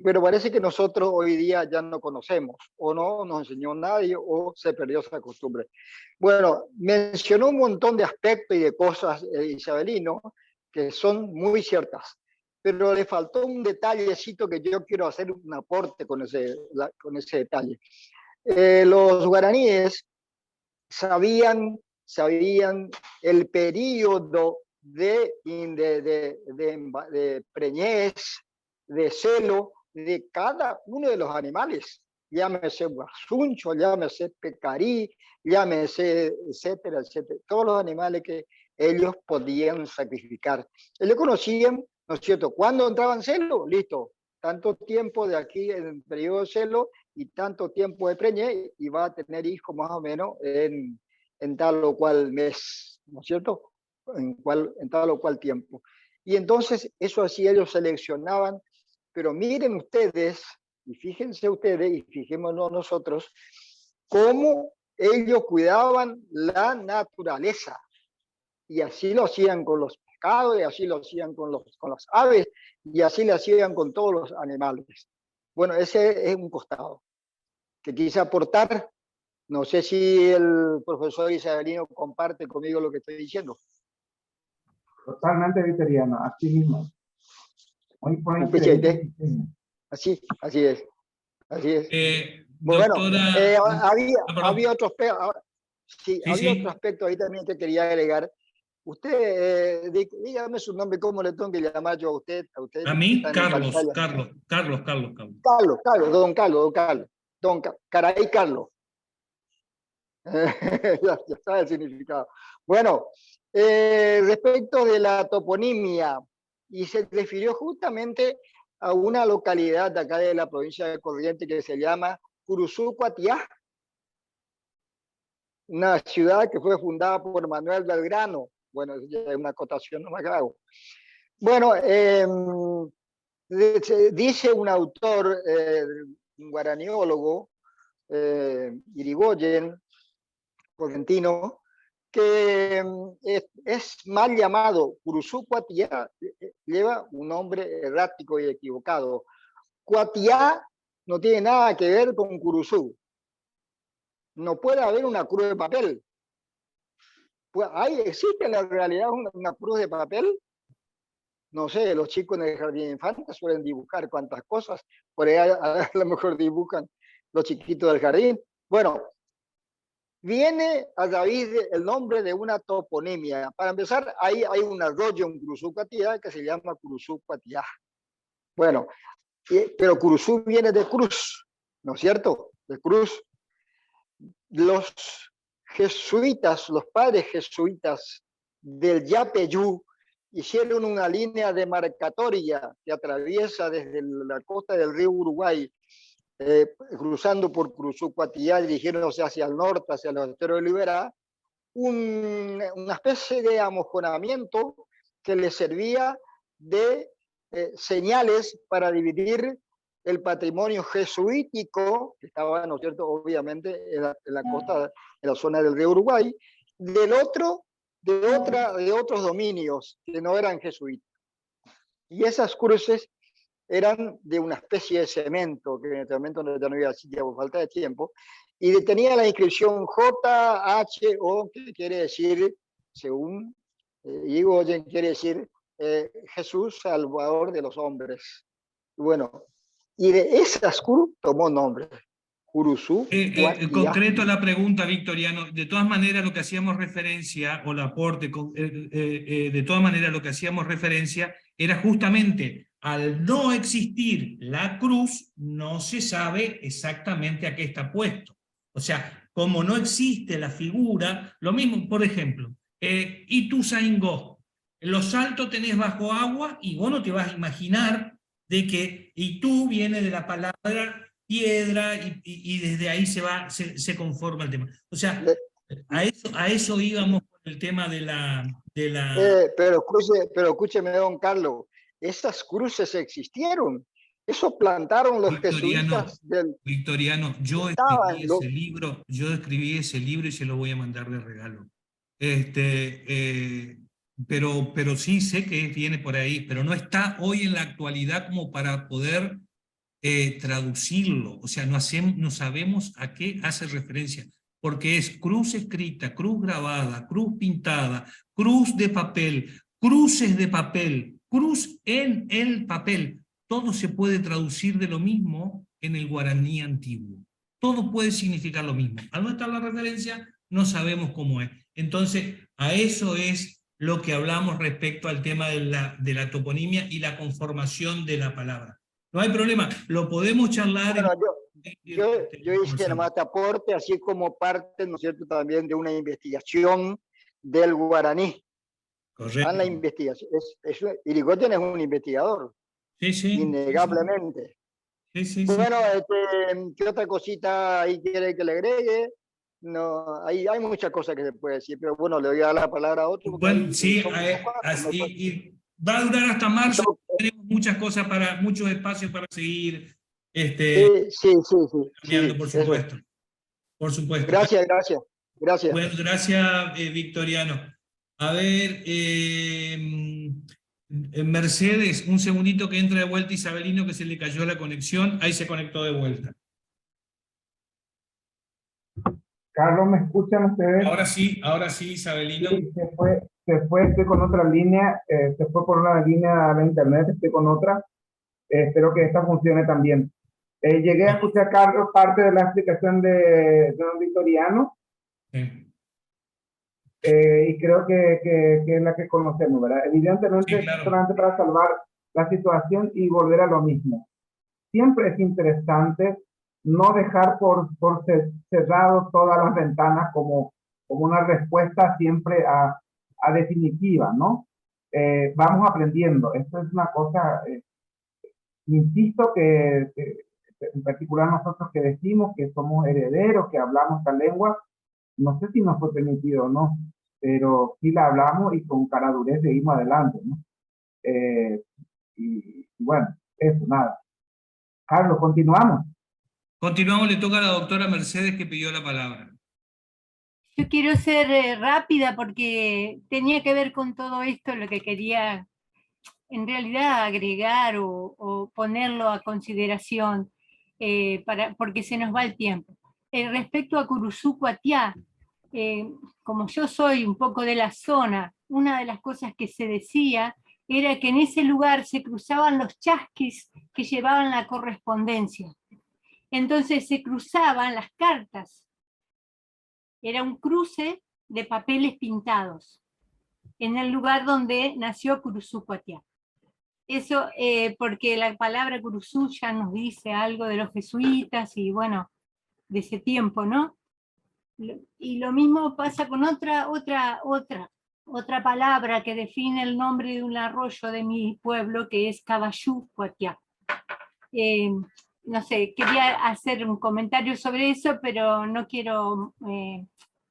[SPEAKER 7] pero parece que nosotros hoy día ya no conocemos, o no nos enseñó nadie, o se perdió esa costumbre. Bueno, mencionó un montón de aspectos y de cosas Isabelino que son muy ciertas, pero le faltó un detallecito que yo quiero hacer un aporte con ese detalle. Los guaraníes sabían el periodo de preñez, de celo de cada uno de los animales, llámese guasuncho, llámese pecarí, llámese, etcétera, etcétera, todos los animales que ellos podían sacrificar. Ellos conocían, ¿no es cierto?, cuando entraban celo, listo, tanto tiempo de aquí en el periodo de celo y tanto tiempo de preñez, y va a tener hijos más o menos en tal o cual mes, ¿no es cierto?, en tal o cual tiempo. Y entonces eso así ellos seleccionaban, pero miren ustedes, y fíjense ustedes, y fijémonos nosotros, cómo ellos cuidaban la naturaleza. Y así lo hacían con los pescados, y así lo hacían con las aves, y así lo hacían con todos los animales. Bueno, ese es un costado que quise aportar. No sé si el profesor Isabelino comparte conmigo lo que estoy diciendo.
[SPEAKER 2] Totalmente victoriano, así mismo. Muy así
[SPEAKER 7] es. Así es. Bueno,
[SPEAKER 1] doctora,
[SPEAKER 7] había otro aspecto. Sí, había otro aspecto ahí también que quería agregar. Usted, dígame su nombre, ¿cómo le tengo que llamar yo a usted?
[SPEAKER 1] A mí, Carlos,
[SPEAKER 7] don Caray Carlos. Ya sabe el significado. Bueno, respecto de la toponimia, y se refirió justamente a una localidad de acá de la provincia de Corrientes que se llama Curuzú Cuatiá, una ciudad que fue fundada por Manuel Belgrano. Bueno, ya es una acotación no más que hago. Bueno, dice un autor, un guaraniólogo, Irigoyen, correntino, que es mal llamado Curuzú Cuatiá, lleva un nombre errático y equivocado. Cuatiá no tiene nada que ver con Curuzú. No puede haber una cruz de papel. Pues existe en la realidad una cruz de papel. No sé, los chicos en el jardín de infantes suelen dibujar cuantas cosas. Por ahí a lo mejor dibujan los chiquitos del jardín. Bueno, viene a raíz del nombre de una toponimia. Para empezar, hay un arroyo en Curuzú Cuatiá que se llama Curuzú Cuatiá. Bueno, pero Curuzú viene de cruz, ¿no es cierto? De cruz. Los jesuitas, los padres jesuitas del Yapeyú, hicieron una línea demarcatoria que atraviesa desde la costa del río Uruguay, cruzando por Curuzú Cuatiá, dirigiéndose hacia el norte, hacia el estero de Liberá, una especie de amojonamiento que les servía de señales para dividir el patrimonio jesuítico, que estaba, ¿no es cierto?, obviamente en la costa, en la zona del río Uruguay, de otros dominios que no eran jesuitas. Y esas cruces eran de una especie de cemento, que en este momento ya no había sitio por falta de tiempo, y tenía la inscripción JHO, que quiere decir, según Irigoyen, quiere decir Jesús, Salvador de los hombres. Bueno, y de esas cruz tomó nombre. Curuzú.
[SPEAKER 1] Concreto la pregunta, Victoriano. De todas maneras, lo que hacíamos referencia, o el aporte, de todas maneras, lo que hacíamos referencia era justamente al no existir la cruz, no se sabe exactamente a qué está puesto. O sea, como no existe la figura, lo mismo, por ejemplo, Ituzaingó. Los saltos tenés bajo agua y vos no te vas a imaginar de que, y tú viene de la palabra piedra y desde ahí se conforma el tema. O sea, a eso íbamos con el tema de la...
[SPEAKER 7] Pero escúcheme, don Carlos, esas cruces existieron. Eso plantaron los jesuitas del...
[SPEAKER 1] Victoriano, yo escribí ese libro y se lo voy a mandar de regalo. Pero sí sé que viene por ahí, pero no está hoy en la actualidad como para poder traducirlo. O sea, no sabemos a qué hace referencia, porque es cruz escrita, cruz grabada, cruz pintada, cruz de papel, cruces de papel, cruz en el papel. Todo se puede traducir de lo mismo en el guaraní antiguo. Todo puede significar lo mismo. Al no estar la referencia, no sabemos cómo es. Entonces, a eso es lo que hablamos respecto al tema de la toponimia y la conformación de la palabra. No hay problema, lo podemos charlar.
[SPEAKER 7] Bueno, yo hice nomás este aporte, así como parte, ¿no es cierto?, también de una investigación del guaraní.
[SPEAKER 1] Correcto.
[SPEAKER 7] La investigación. Irigoyen es un investigador.
[SPEAKER 1] Sí, sí.
[SPEAKER 7] Innegablemente.
[SPEAKER 1] Sí.
[SPEAKER 7] Bueno, ¿qué otra cosita ahí quiere que le agregue? No, hay muchas cosas que se puede decir, pero bueno, le voy a dar la palabra a otro.
[SPEAKER 1] Bueno, sí, y va a durar hasta marzo. Tenemos muchas cosas muchos espacios para seguir.
[SPEAKER 7] Sí.
[SPEAKER 1] Por supuesto. Eso. Por supuesto.
[SPEAKER 7] Gracias.
[SPEAKER 1] Bueno, gracias, Victoriano. A ver, Mercedes, un segundito que entra de vuelta Isabelino, que se le cayó la conexión. Ahí se conectó de vuelta.
[SPEAKER 2] Carlos, ¿me escuchan ustedes?
[SPEAKER 1] Ahora sí, Isabelino.
[SPEAKER 2] Sí, se fue, estoy con otra línea, se fue por una línea de internet, estoy con otra. Espero que esta funcione también. Llegué a escuchar, Carlos, parte de la explicación de don Victoriano.
[SPEAKER 1] Sí.
[SPEAKER 2] Y creo que es la que conocemos, ¿verdad? Evidentemente, sí, claro, solamente para salvar la situación y volver a lo mismo. Siempre es interesante no dejar por cerrado todas las ventanas como una respuesta siempre a definitiva, ¿no? Vamos aprendiendo. Esto es una cosa, insisto, que en particular nosotros que decimos que somos herederos, que hablamos esta lengua, no sé si nos fue permitido o no, pero sí la hablamos y con caradurez seguimos adelante, ¿no? Y bueno, eso, nada. Carlos, continuamos.
[SPEAKER 1] Continuamos, le toca a la doctora Mercedes, que pidió la palabra.
[SPEAKER 4] Yo quiero ser rápida porque tenía que ver con todo esto, lo que quería en realidad agregar o ponerlo a consideración, porque se nos va el tiempo. Respecto a Curuzú Cuatiá, como yo soy un poco de la zona, una de las cosas que se decía era que en ese lugar se cruzaban los chasquis que llevaban la correspondencia. Entonces se cruzaban las cartas. Era un cruce de papeles pintados en el lugar donde nació Curuzú Cuatiá. Eso porque la palabra Curuzú ya nos dice algo de los jesuitas y bueno, de ese tiempo, ¿no? Y lo mismo pasa con otra palabra que define el nombre de un arroyo de mi pueblo, que es Caballú Cuatiá. No sé, quería hacer un comentario sobre eso, pero no quiero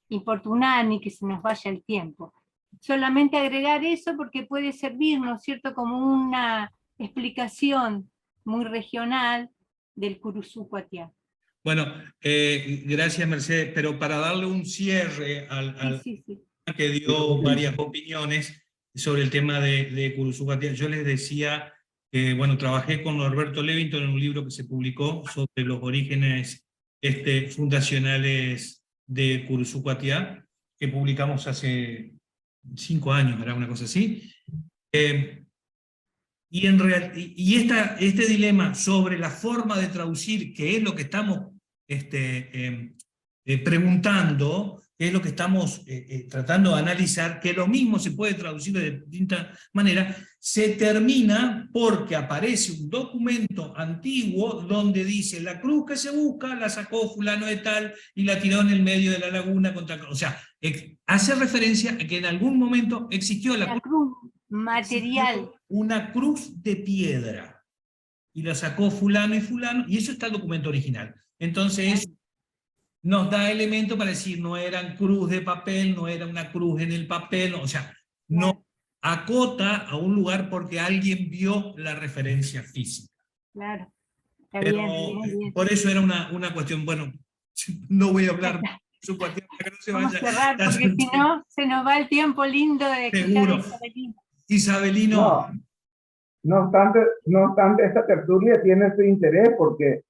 [SPEAKER 4] importunar ni que se nos vaya el tiempo. Solamente agregar eso porque puede servir, ¿no es cierto?, como una explicación muy regional del Curuzú Cuatiá.
[SPEAKER 1] Bueno, gracias Mercedes, pero para darle un cierre
[SPEAKER 4] sí.
[SPEAKER 1] Que dio varias opiniones sobre el tema de Curuzú Cuatiá, yo les decía que, bueno, trabajé con Norberto Levington en un libro que se publicó sobre los orígenes fundacionales de Curuzú Cuatiá, que publicamos hace 5 años, era una cosa así. Y este dilema sobre la forma de traducir, que es lo que estamos preguntando, que es lo que estamos tratando de analizar, que lo mismo se puede traducir de distintas maneras, se termina porque aparece un documento antiguo donde dice la cruz que se busca la sacó fulano de tal y la tiró en el medio de la laguna contra... O sea, hace referencia a que en algún momento existió la cruz.
[SPEAKER 4] Material.
[SPEAKER 1] Una cruz de piedra. Y la sacó fulano y fulano, y eso está el documento original. Entonces, nos da elemento para decir, no eran cruz de papel, no era una cruz en el papel, o sea, no acota a un lugar porque alguien vio la referencia física.
[SPEAKER 4] Claro. Está
[SPEAKER 1] Pero
[SPEAKER 4] bien, muy bien.
[SPEAKER 1] por eso era una cuestión, bueno, no voy a hablar su cuestión para que no se
[SPEAKER 4] Vamos
[SPEAKER 1] vaya.
[SPEAKER 4] a cerrar, porque si no, se nos va el tiempo lindo de escuchar
[SPEAKER 1] Seguro.
[SPEAKER 4] a Isabelino.
[SPEAKER 1] Isabelino.
[SPEAKER 2] No obstante, esta tertulia tiene su interés porque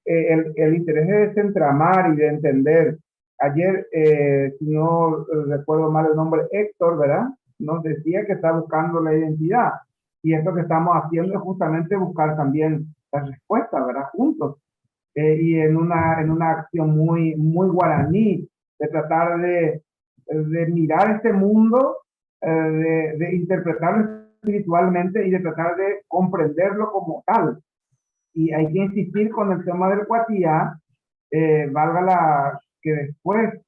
[SPEAKER 2] el interés de desentramar y de entender. Ayer, si no recuerdo mal el nombre, Héctor, ¿verdad? Nos decía que está buscando la identidad. Y esto que estamos haciendo es justamente buscar también la respuesta, ¿verdad? Juntos. Y en una acción muy guaraní, de tratar de mirar este mundo, de interpretarlo espiritualmente y de tratar de comprenderlo como tal. Y hay que insistir con el tema del cuatía, valga la que después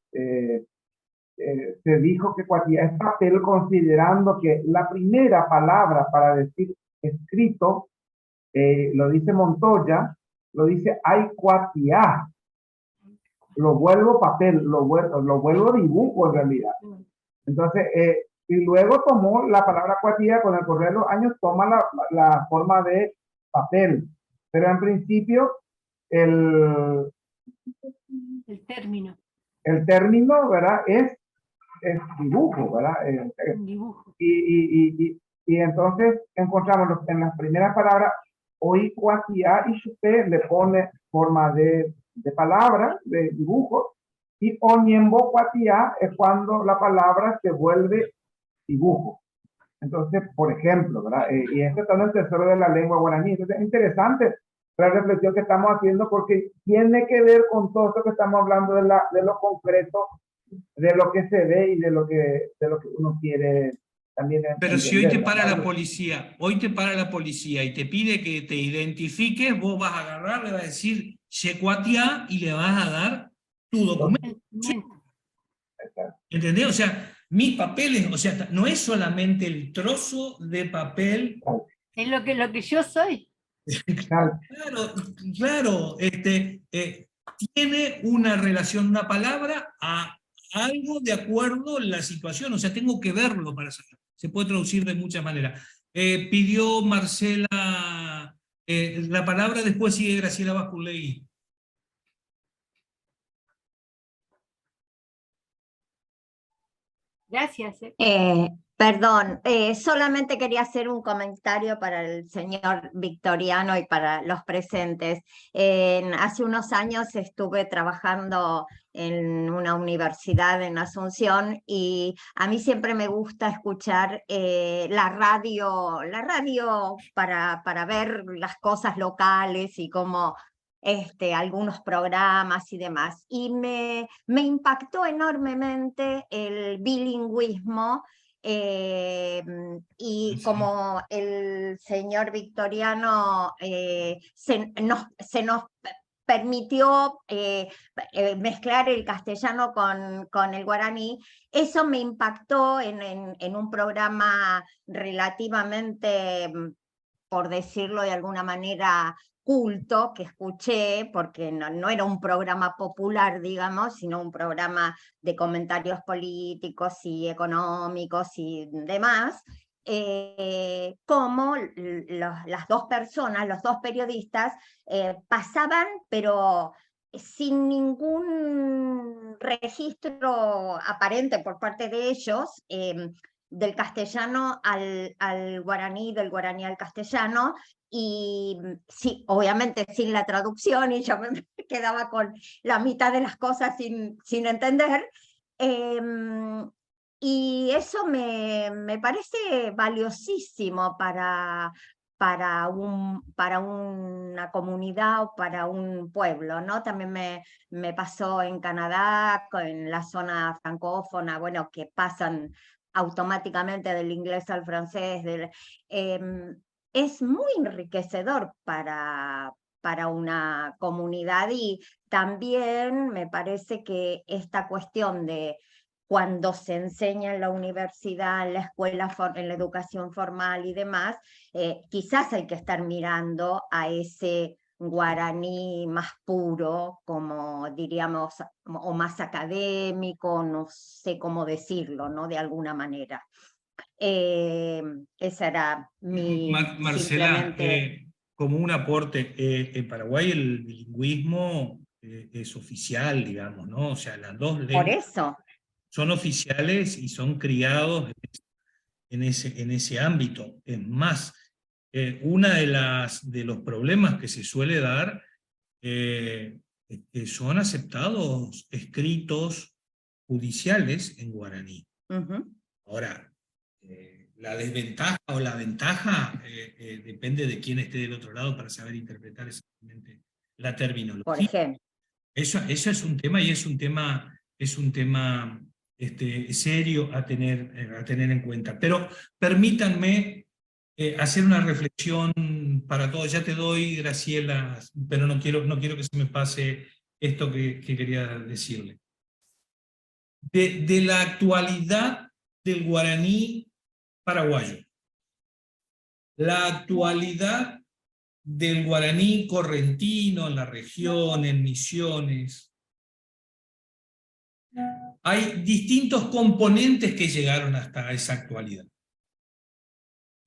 [SPEAKER 2] se dijo que cuatía es papel, considerando que la primera palabra para decir escrito, lo dice Montoya, lo dice hay cuatía. Lo vuelvo papel, lo vuelvo dibujo en realidad. Entonces, y luego tomó la palabra cuatía, con el correr de los años, toma la forma de papel. Pero en principio, el término, ¿verdad? Es dibujo, ¿verdad?
[SPEAKER 4] Dibujo.
[SPEAKER 2] Y entonces encontramos en las primeras palabras, hoy cuatía y chupé le pone forma de palabra, de dibujo, y oniembo cuatía es cuando la palabra se vuelve dibujo. Entonces, por ejemplo, ¿verdad? Y esto está en el tesoro de la lengua guaraní. Entonces, es interesante la reflexión que estamos haciendo porque tiene que ver con todo esto que estamos hablando de lo concreto, de lo que se ve y de lo que uno quiere también entender.
[SPEAKER 1] Pero si hoy te para la policía y te pide que te identifiques, vos vas a agarrar, le vas a decir Checuatia y le vas a dar tu documento. ¿Entendés? O sea, mis papeles, o sea, no es solamente el trozo de papel.
[SPEAKER 4] Es lo que yo soy.
[SPEAKER 1] Claro, tiene una relación, una palabra a algo de acuerdo a la situación, o sea, tengo que verlo para saber. Se puede traducir de muchas maneras. Pidió Marcela la palabra, después sigue Graciela Basculegui.
[SPEAKER 4] Gracias.
[SPEAKER 8] Perdón, solamente quería hacer un comentario para el señor Victoriano y para los presentes. Hace unos años estuve trabajando en una universidad en Asunción y a mí siempre me gusta escuchar la radio para ver las cosas locales y cómo algunos programas y demás. Y me impactó enormemente el bilingüismo. Y como el señor Victoriano se nos permitió mezclar el castellano con el guaraní, eso me impactó en un programa relativamente, por decirlo de alguna manera, culto que escuché, porque no era un programa popular, digamos, sino un programa de comentarios políticos y económicos y demás, como las dos personas, los dos periodistas, pasaban, pero sin ningún registro aparente por parte de ellos, del castellano al guaraní, del guaraní al castellano, y sí, obviamente sin la traducción, y yo me quedaba con la mitad de las cosas sin entender, y eso me parece valiosísimo para una comunidad o para un pueblo, ¿no? También me pasó en Canadá, en la zona francófona, bueno, que pasan automáticamente del inglés al francés, es muy enriquecedor para una comunidad, y también me parece que esta cuestión de cuando se enseña en la universidad, en la escuela, en la educación formal y demás, quizás hay que estar mirando a ese guaraní más puro, como diríamos, o más académico, no sé cómo decirlo, ¿no? De alguna manera. Esa era mi...
[SPEAKER 1] Marcela, como un aporte, en Paraguay el bilingüismo es oficial, digamos, ¿no? O sea, las dos lenguas
[SPEAKER 8] por eso
[SPEAKER 1] son oficiales y son criados en ese ámbito. Es más, una de los problemas que se suele dar son aceptados escritos judiciales en guaraní. Ahora, la desventaja o la ventaja depende de quién esté del otro lado para saber interpretar exactamente la terminología.
[SPEAKER 8] Por ejemplo.
[SPEAKER 1] Eso es un tema, y es un tema serio a tener en cuenta. Pero permítanme hacer una reflexión para todos. Ya te doy, Graciela, pero no quiero que se me pase esto que quería decirle. De la actualidad del guaraní paraguayo, la actualidad del guaraní correntino en la región, en Misiones, hay distintos componentes que llegaron hasta esa actualidad.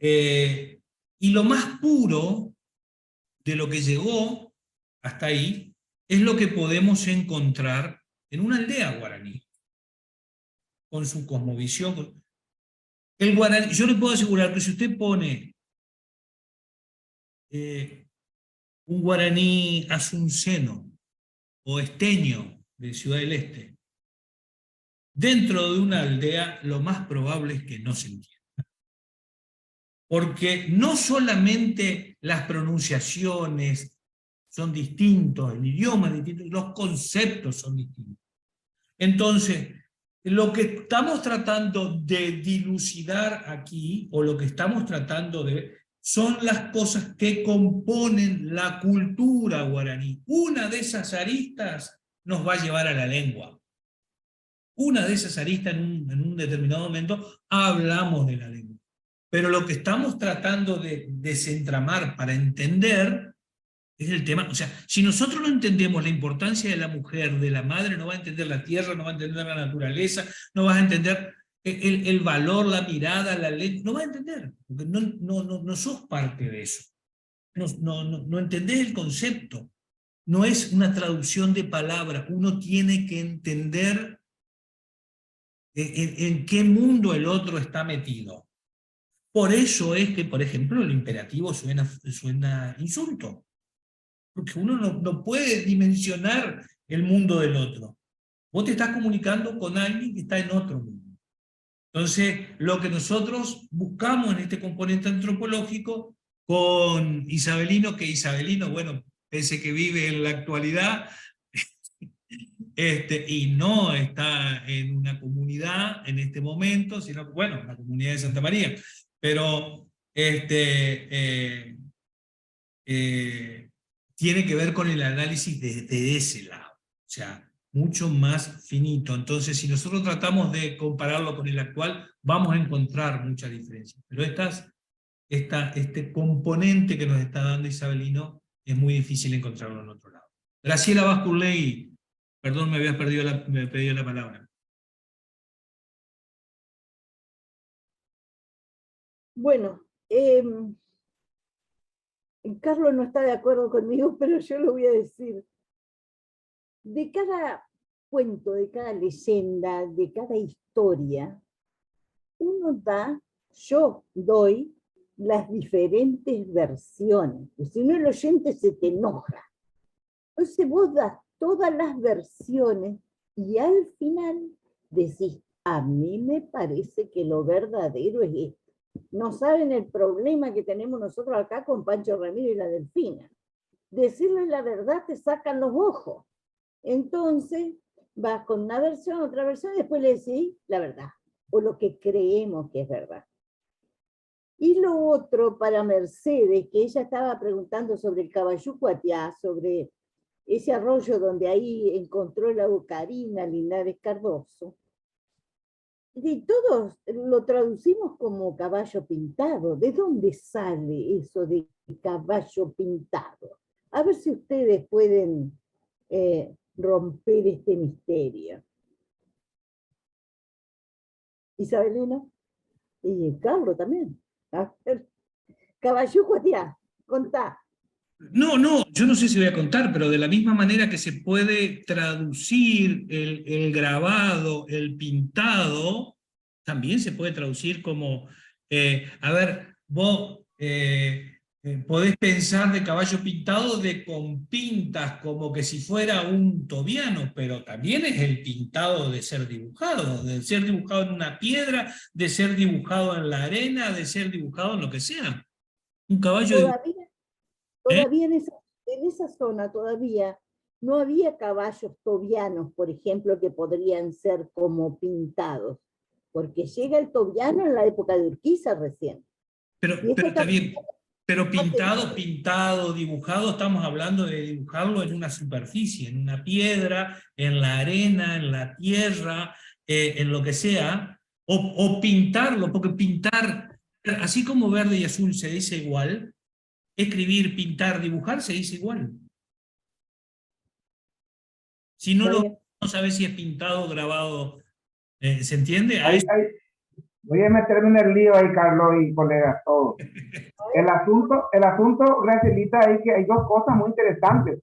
[SPEAKER 1] Y lo más puro de lo que llegó hasta ahí es lo que podemos encontrar en una aldea guaraní, con su cosmovisión. El guaraní, yo le puedo asegurar que si usted pone un guaraní asunceno o esteño de Ciudad del Este dentro de una aldea, lo más probable es que no se entienda. Porque no solamente las pronunciaciones son distintos, el idioma es distinto, los conceptos son distintos. Entonces, lo que estamos tratando de dilucidar aquí, o lo que estamos tratando de... son las cosas que componen la cultura guaraní. Una de esas aristas nos va a llevar a la lengua. Una de esas aristas en un determinado momento hablamos de la lengua. Pero lo que estamos tratando de desentramar para entender es el tema. O sea, si nosotros no entendemos la importancia de la mujer, de la madre, no va a entender la tierra, no va a entender la naturaleza, no vas a entender el valor, la mirada, la ley, no vas a entender, porque no sos parte de eso. No entendés el concepto. No es una traducción de palabras, uno tiene que entender en qué mundo el otro está metido. Por eso es que, por ejemplo, el imperativo suena insulto. Porque uno no puede dimensionar el mundo del otro. Vos te estás comunicando con alguien que está en otro mundo. Entonces, lo que nosotros buscamos en este componente antropológico con Isabelino, que Isabelino, bueno, pese que vive en la actualidad, y no está en una comunidad en este momento, sino, bueno, la comunidad de Santa María, pero tiene que ver con el análisis de ese lado, o sea, mucho más finito. Entonces, si nosotros tratamos de compararlo con el actual, vamos a encontrar muchas diferencias. Pero este componente que nos está dando Isabelino es muy difícil encontrarlo en otro lado. Graciela Basculey, perdón, me habías pedido la palabra.
[SPEAKER 5] Bueno, Carlos no está de acuerdo conmigo, pero yo lo voy a decir. De cada cuento, de cada leyenda, de cada historia, yo doy las diferentes versiones, porque si no el oyente se te enoja. Entonces vos das todas las versiones y al final decís, a mí me parece que lo verdadero es esto. No saben el problema que tenemos nosotros acá con Pancho Ramírez y la Delfina. Decirles la verdad te sacan los ojos. Entonces vas con una versión, otra versión, y después le decís la verdad, o lo que creemos que es verdad. Y lo otro para Mercedes, que ella estaba preguntando sobre el Caballucuatiá, sobre ese arroyo donde ahí encontró la Ocarina Linares Cardoso. Y todos lo traducimos como caballo pintado. ¿De dónde sale eso de caballo pintado? A ver si ustedes pueden romper este misterio. Isabelina y Carlos también. A ver. Caballo Cuatiá, contá.
[SPEAKER 1] No, yo no sé si voy a contar, pero de la misma manera que se puede traducir el grabado, el pintado, también se puede traducir como, a ver, vos podés pensar de caballo pintado de con pintas, como que si fuera un tobiano, pero también es el pintado de ser dibujado en una piedra, de ser dibujado en la arena, de ser dibujado en lo que sea. Un caballo
[SPEAKER 5] Todavía,
[SPEAKER 1] ¿eh?
[SPEAKER 5] todavía en esa zona todavía no había caballos tobianos, por ejemplo, que podrían ser como pintados, porque llega el tobiano en la época de Urquiza recién.
[SPEAKER 1] Pero
[SPEAKER 5] Y este
[SPEAKER 1] está bien, pero
[SPEAKER 5] material,
[SPEAKER 1] pintado, dibujado, estamos hablando de dibujarlo en una superficie, en una piedra, en la arena, en la tierra, en lo que sea, o pintarlo, porque pintar, así como verde y azul se dice igual, escribir, pintar, dibujar se dice igual. Si no
[SPEAKER 5] está
[SPEAKER 1] lo
[SPEAKER 5] bien.
[SPEAKER 1] no sabes si es pintado o grabado, ¿se entiende?
[SPEAKER 2] Voy a meterme en el lío ahí, Carlos y colegas, todos. El asunto, Gracielita, es que hay dos cosas muy interesantes.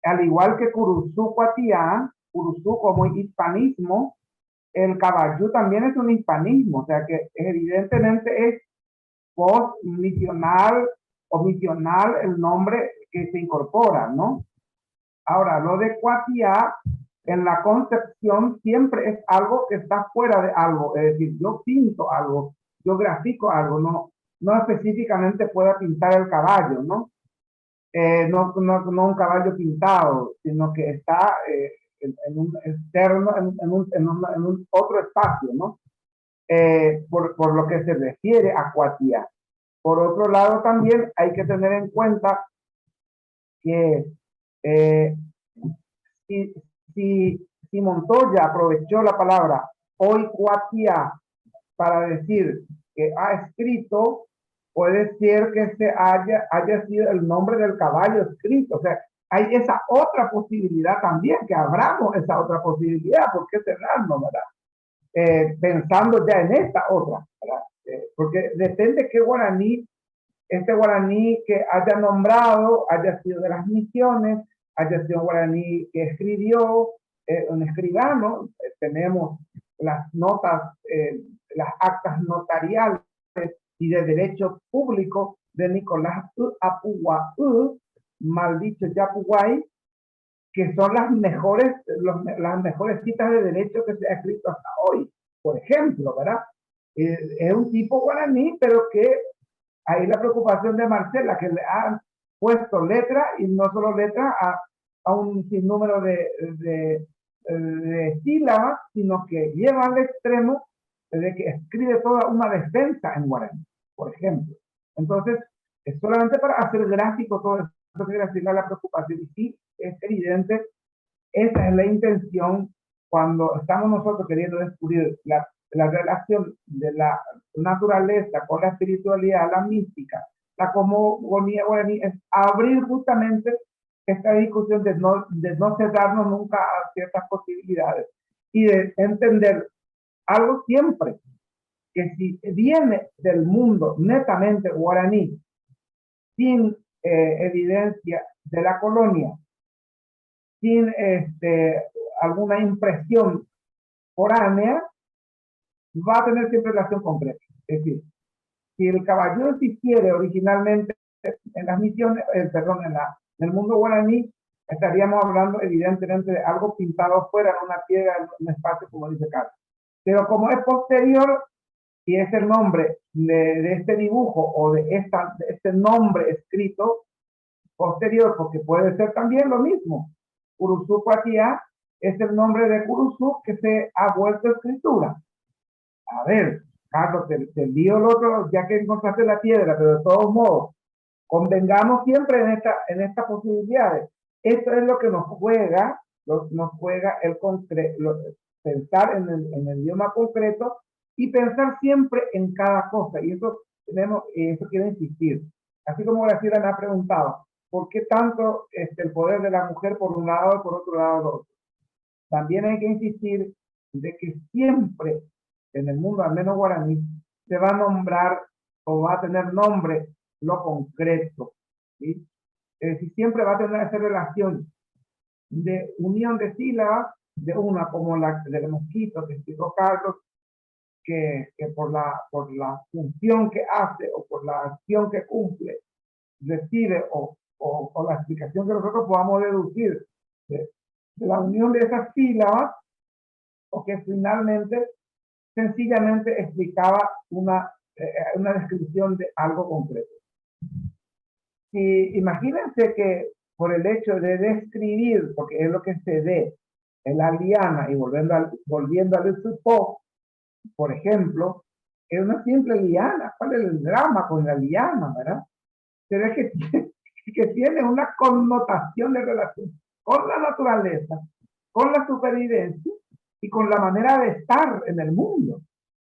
[SPEAKER 2] Al igual que Curuzú Cuatiá, Curuzú como hispanismo, el caballú también es un hispanismo, o sea que evidentemente es post-misional o misional el nombre que se incorpora, ¿no? Ahora, lo de Cuatiá, en la concepción siempre es algo que está fuera de algo, es decir, yo pinto algo, yo grafico algo, no específicamente pueda pintar el caballo, ¿no? No un caballo pintado, sino que está en un externo, en un otro espacio, ¿no? Por lo que se refiere a Cuatiá. Por otro lado, también hay que tener en cuenta que si, si Montoya aprovechó la palabra hoy Cuatiá para decir que ha escrito, puede ser que haya sido el nombre del caballo escrito. O sea, hay esa otra posibilidad también, que abramos esa otra posibilidad, ¿por qué cerrarnos, verdad? Pensando ya en esta otra, ¿verdad? Porque depende qué guaraní, este guaraní que haya nombrado, haya sido de las misiones, haya sido un guaraní que escribió, un escribano, tenemos las notas, las actas notariales y de derecho público de Nicolás Apugua, mal dicho Yapuguay, que son las mejores citas de derecho que se ha escrito hasta hoy, por ejemplo, ¿verdad? Es un tipo guaraní, pero que ahí la preocupación de Marcela, que le han puesto letra, y no solo letra, a un sinnúmero de sílabas, sino que lleva al extremo de que escribe toda una defensa en guaraní, por ejemplo. Entonces, es solamente para hacer gráfico todo eso, que decirle la preocupación. Y sí, es evidente, esa es la intención cuando estamos nosotros queriendo descubrir la relación de la naturaleza con la espiritualidad, la mística, la cosmogonía guaraní, es abrir justamente esta discusión de no cerrarnos nunca a ciertas posibilidades y de entender algo siempre, que si viene del mundo netamente guaraní, sin evidencia de la colonia, sin alguna impresión foránea, va a tener siempre relación concreta. Es decir, si el caballero existiera originalmente en las misiones, en el mundo guaraní, estaríamos hablando evidentemente de algo pintado fuera en una piedra, en un espacio, como dice Carlos. Pero como es posterior y es el nombre de este dibujo o de este nombre escrito posterior, porque puede ser también lo mismo. Curuzú Cuatiá es el nombre de Curuzú que se ha vuelto escritura. A ver, Carlos, te envío el otro, ya que encontraste la piedra, pero de todos modos, convengamos siempre en estas posibilidades. Esto es lo que nos juega el pensar en el idioma concreto y pensar siempre en cada cosa. Y eso quiero insistir. Así como Graciela me ha preguntado, ¿por qué tanto el poder de la mujer por un lado y por otro lado el otro? También hay que insistir de que siempre en el mundo, al menos guaraní, se va a nombrar o va a tener nombre lo concreto, ¿sí? Es decir, siempre va a tener esa relación de unión de sílabas, de una como la del mosquito que explicó Carlos, que por la función que hace o por la acción que cumple, recibe o la explicación que nosotros podamos deducir de la unión de esas sílabas, o que finalmente sencillamente explicaba una descripción de algo concreto. Y imagínense que por el hecho de describir, porque es lo que se ve en la liana, y volviendo al supó, por ejemplo, es una simple liana. ¿Cuál es el drama con la liana, verdad? Se ve que tiene una connotación de relación con la naturaleza, con la supervivencia y con la manera de estar en el mundo,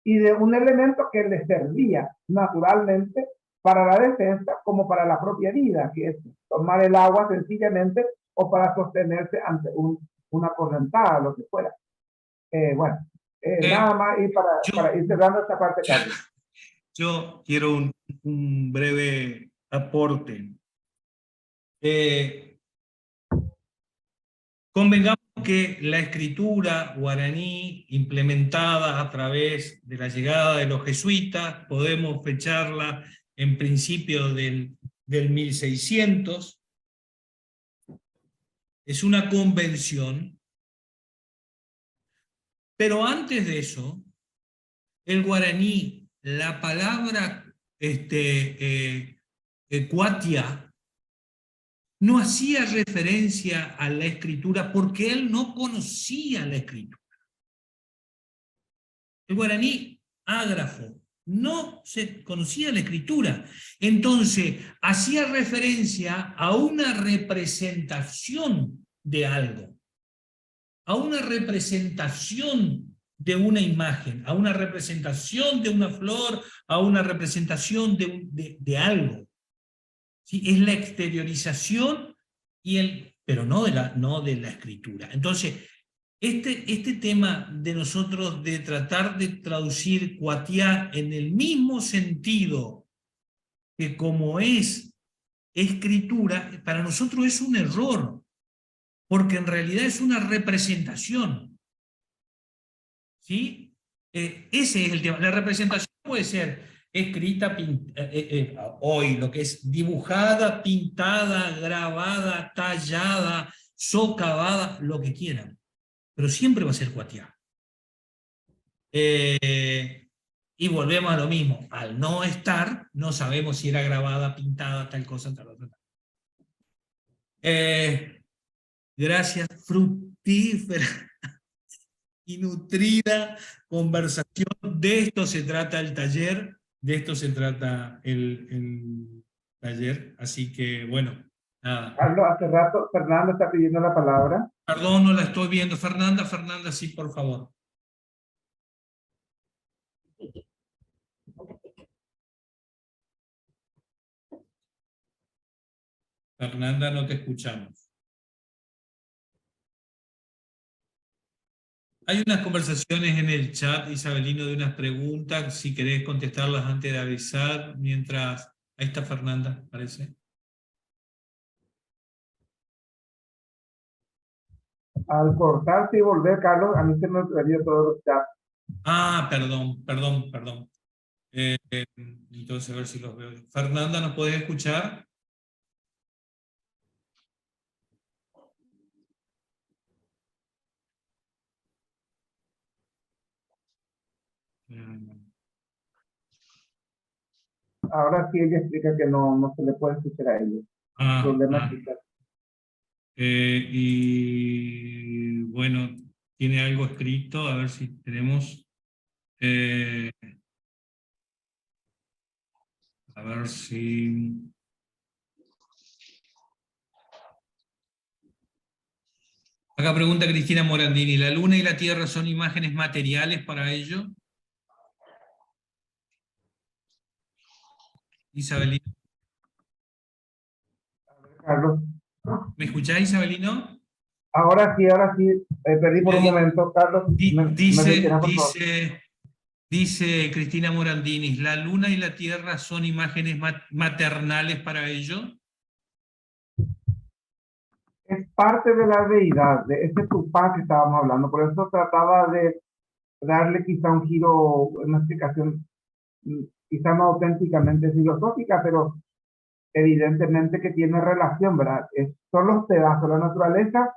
[SPEAKER 2] y de un elemento que le servía naturalmente para la defensa como para la propia vida, que es tomar el agua sencillamente o para sostenerse ante una correntada, lo que fuera. Bueno, nada más y para ir cerrando esta parte, Carlos.
[SPEAKER 1] Yo quiero un breve aporte. Convengamos que la escritura guaraní implementada a través de la llegada de los jesuitas, podemos fecharla en principio del 1600, es una convención, pero antes de eso, el guaraní, la palabra cuatia, no hacía referencia a la escritura porque él no conocía la escritura. El guaraní ágrafo no se conocía la escritura. Entonces, hacía referencia a una representación de algo, a una representación de una imagen, a una representación de una flor, a una representación de algo. ¿Sí? Es la exteriorización, pero no de la escritura. Entonces, este tema de nosotros de tratar de traducir cuatiá en el mismo sentido que como es escritura, para nosotros es un error, porque en realidad es una representación. ¿Sí? Ese es el tema. La representación puede ser escrita, hoy, lo que es dibujada, pintada, grabada, tallada, socavada, lo que quieran. Pero siempre va a ser cuatiá. Y volvemos a lo mismo. Al no estar, no sabemos si era grabada, pintada, tal cosa, tal otra. Gracias, fructífera y nutrida conversación. De esto se trata el taller, de esto se trata el taller. Así que, bueno, nada.
[SPEAKER 2] Carlos, hace rato Fernanda está pidiendo la palabra.
[SPEAKER 1] Perdón, no la estoy viendo. Fernanda, sí, por favor. Fernanda, no te escuchamos. Hay unas conversaciones en el chat, Isabelino, de unas preguntas, si querés contestarlas antes de avisar, mientras... Ahí está Fernanda, parece.
[SPEAKER 2] Al cortarse y volver, Carlos, a mí se me perdió todos los chats.
[SPEAKER 1] Ah, perdón. Entonces, a ver si los veo. Fernanda, ¿nos podés escuchar?
[SPEAKER 2] Ahora sí ella explica que no se le puede escuchar a ella.
[SPEAKER 1] Y bueno, tiene algo escrito, a ver si tenemos... a ver si... Acá pregunta Cristina Morandini, ¿la luna y la tierra son imágenes materiales para ello? Isabelino.
[SPEAKER 2] Carlos.
[SPEAKER 1] ¿Me escuchás, Isabelino?
[SPEAKER 2] Ahora sí, perdí por un momento. Carlos, me mencionas, por favor.
[SPEAKER 1] Dice Cristina Morandini, ¿la luna y la tierra son imágenes maternales para ello?
[SPEAKER 2] Es parte de la deidad, de ese Tupá que estábamos hablando. Por eso trataba de darle quizá un giro, una explicación quizá no auténticamente filosófica, pero evidentemente que tiene relación, ¿verdad? Son los pedazos, la naturaleza,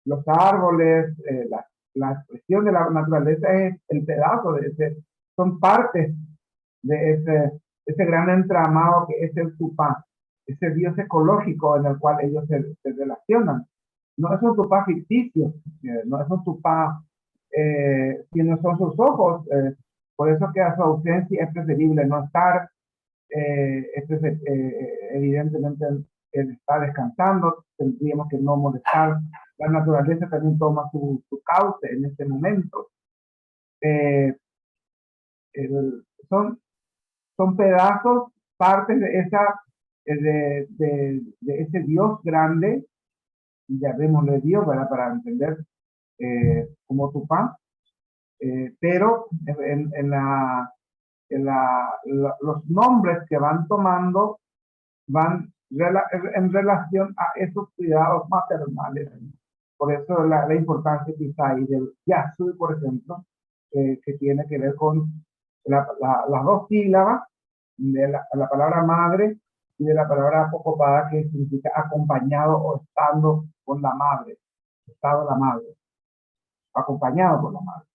[SPEAKER 2] los árboles, la expresión de la naturaleza es el pedazo de ese, son partes de ese gran entramado que es el Tupá, ese Dios ecológico en el cual ellos se relacionan. No es un Tupá ficticio, no es un Tupá, sino son sus ojos, por eso que a su ausencia es preferible no estar, evidentemente él está descansando, tendríamos que no molestar, la naturaleza también toma su cauce en este momento. Son pedazos, partes de esa de ese Dios grande, llamémosle Dios, ¿verdad? Para entender como Tupá, pero los nombres que van tomando van en relación a esos cuidados maternales. Por eso la importancia quizá ahí del Yasui, por ejemplo, que tiene que ver con las dos sílabas de la palabra madre y de la palabra Pocopada, que significa acompañado o estando con la madre, estado la madre, acompañado por la madre.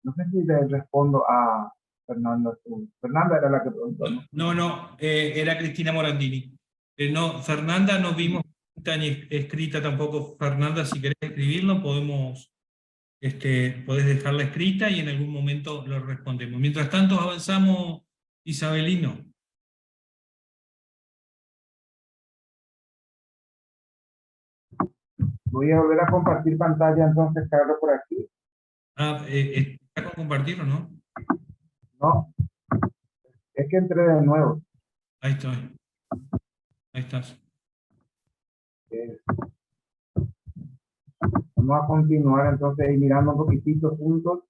[SPEAKER 2] No sé si le respondo a Fernanda. Fernanda era la que preguntó, ¿no?
[SPEAKER 1] No, era Cristina Morandini. No, Fernanda no vimos tan escrita tampoco. Fernanda, si querés escribirlo, podés dejarla escrita y en algún momento lo respondemos. Mientras tanto, avanzamos, Isabelino.
[SPEAKER 2] Voy a volver a compartir pantalla entonces, Carlos, por aquí.
[SPEAKER 1] ¿Está con compartir o no?
[SPEAKER 2] No, es que entré de nuevo.
[SPEAKER 1] Ahí estoy. Ahí estás.
[SPEAKER 2] Vamos a continuar entonces ahí mirando un poquitito juntos.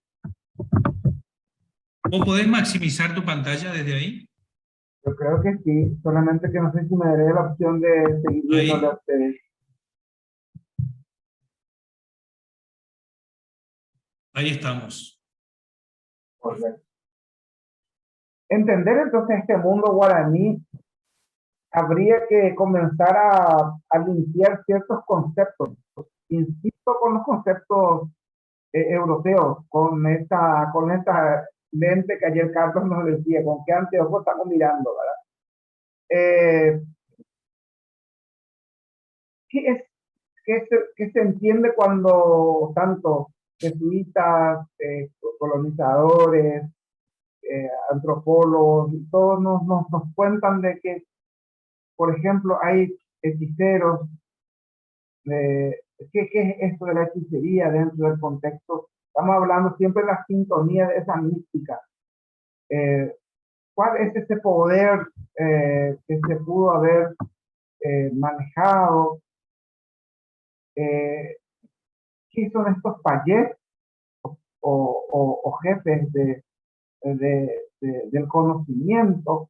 [SPEAKER 1] ¿Vos podés maximizar tu pantalla desde ahí?
[SPEAKER 2] Yo creo que sí, solamente que no sé si me daré la opción de seguir viéndole a ustedes.
[SPEAKER 1] Ahí estamos.
[SPEAKER 2] Correcto. Entender entonces este mundo guaraní, habría que comenzar a limpiar ciertos conceptos. Insisto con los conceptos europeos, con esta lente que ayer Carlos nos decía, con qué anteojos estamos mirando, ¿verdad? ¿Qué se entiende cuando tanto jesuitas, colonizadores, antropólogos, todos nos cuentan de que, por ejemplo, hay hechiceros? ¿Qué es esto de la hechicería dentro del contexto? Estamos hablando siempre de la sintonía de esa mística. ¿Cuál es ese poder que se pudo haber manejado? ¿Qué son estos payés o jefes del conocimiento?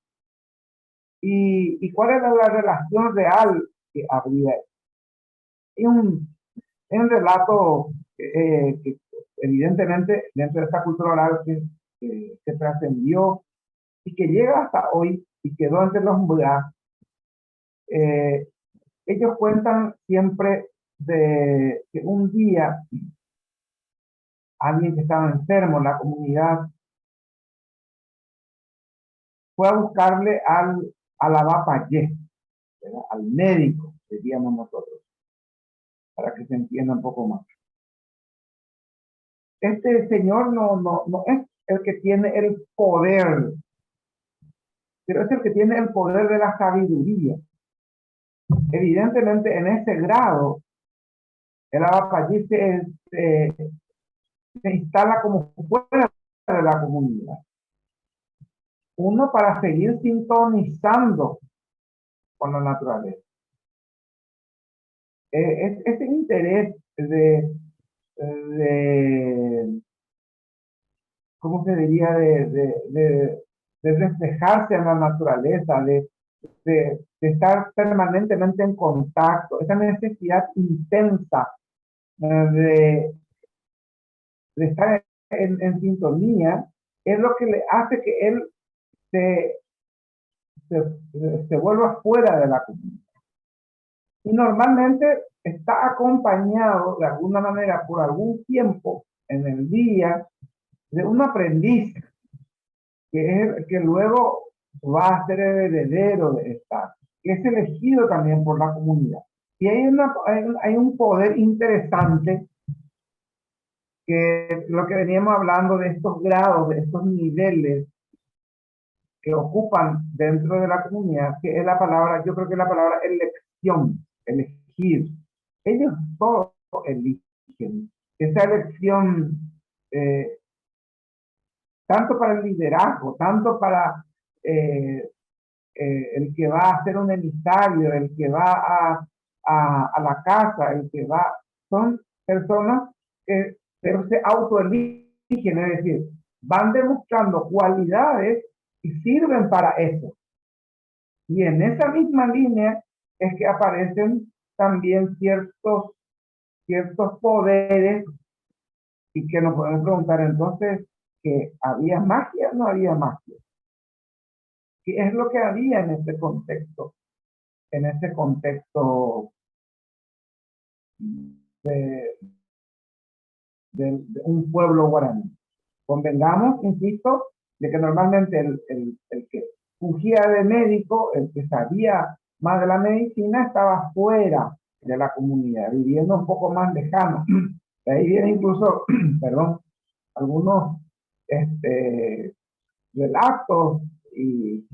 [SPEAKER 2] ¿Y cuál era la relación real que habría? Hay un relato que evidentemente dentro de esta cultura oral que trascendió y que llega hasta hoy y quedó entre los mbuyá. Ellos cuentan siempre de que un día alguien que estaba enfermo en la comunidad fue a buscarle al abapayé, al médico, diríamos nosotros, para que se entienda un poco más. Este señor no es el que tiene el poder, pero es el que tiene el poder de la sabiduría. Evidentemente, en ese grado, El Avapallí se instala como fuera de la comunidad. Uno, para seguir sintonizando con la naturaleza. Ese interés de ¿cómo se diría? De reflejarse en la naturaleza, de estar permanentemente en contacto, esa necesidad intensa de estar en sintonía, es lo que le hace que él se vuelva fuera de la comunidad. Y normalmente está acompañado de alguna manera por algún tiempo en el día de un aprendiz que es el que luego va a ser el heredero de esta, que es elegido también por la comunidad. Y hay un poder interesante, que lo que veníamos hablando de estos grados, de estos niveles que ocupan dentro de la comunidad, que es la palabra, yo creo que es la palabra elección, elegir. Ellos todos eligen. Esa elección, tanto para el liderazgo, tanto para el que va a hacer un emisario, el que va a la casa, el que va, son personas que pero se autoeligen, es decir, van demostrando cualidades y sirven para eso. Y en esa misma línea es que aparecen también ciertos poderes, y que nos podemos preguntar entonces, ¿que había magia o no había magia? ¿Qué es lo que había en ese contexto? En ese contexto de un pueblo guaraní. Convengamos, insisto, de que normalmente el que fugía de médico, el que sabía más de la medicina, estaba fuera de la comunidad, viviendo un poco más lejano. De ahí viene incluso, perdón, algunos relatos y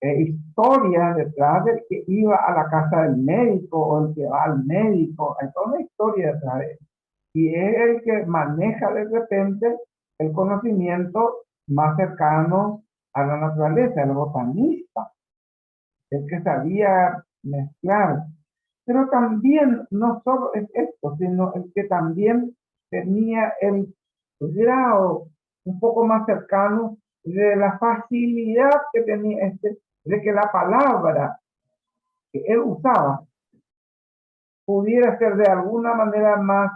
[SPEAKER 2] historias detrás del que iba a la casa del médico o el que va al médico. Hay toda una historia detrás de él. Y es el que maneja de repente el conocimiento más cercano a la naturaleza, el botanista, el que sabía mezclar. Pero también no solo es esto, sino el que también tenía el grado un poco más cercano de la facilidad que tenía de que la palabra que él usaba pudiera ser de alguna manera más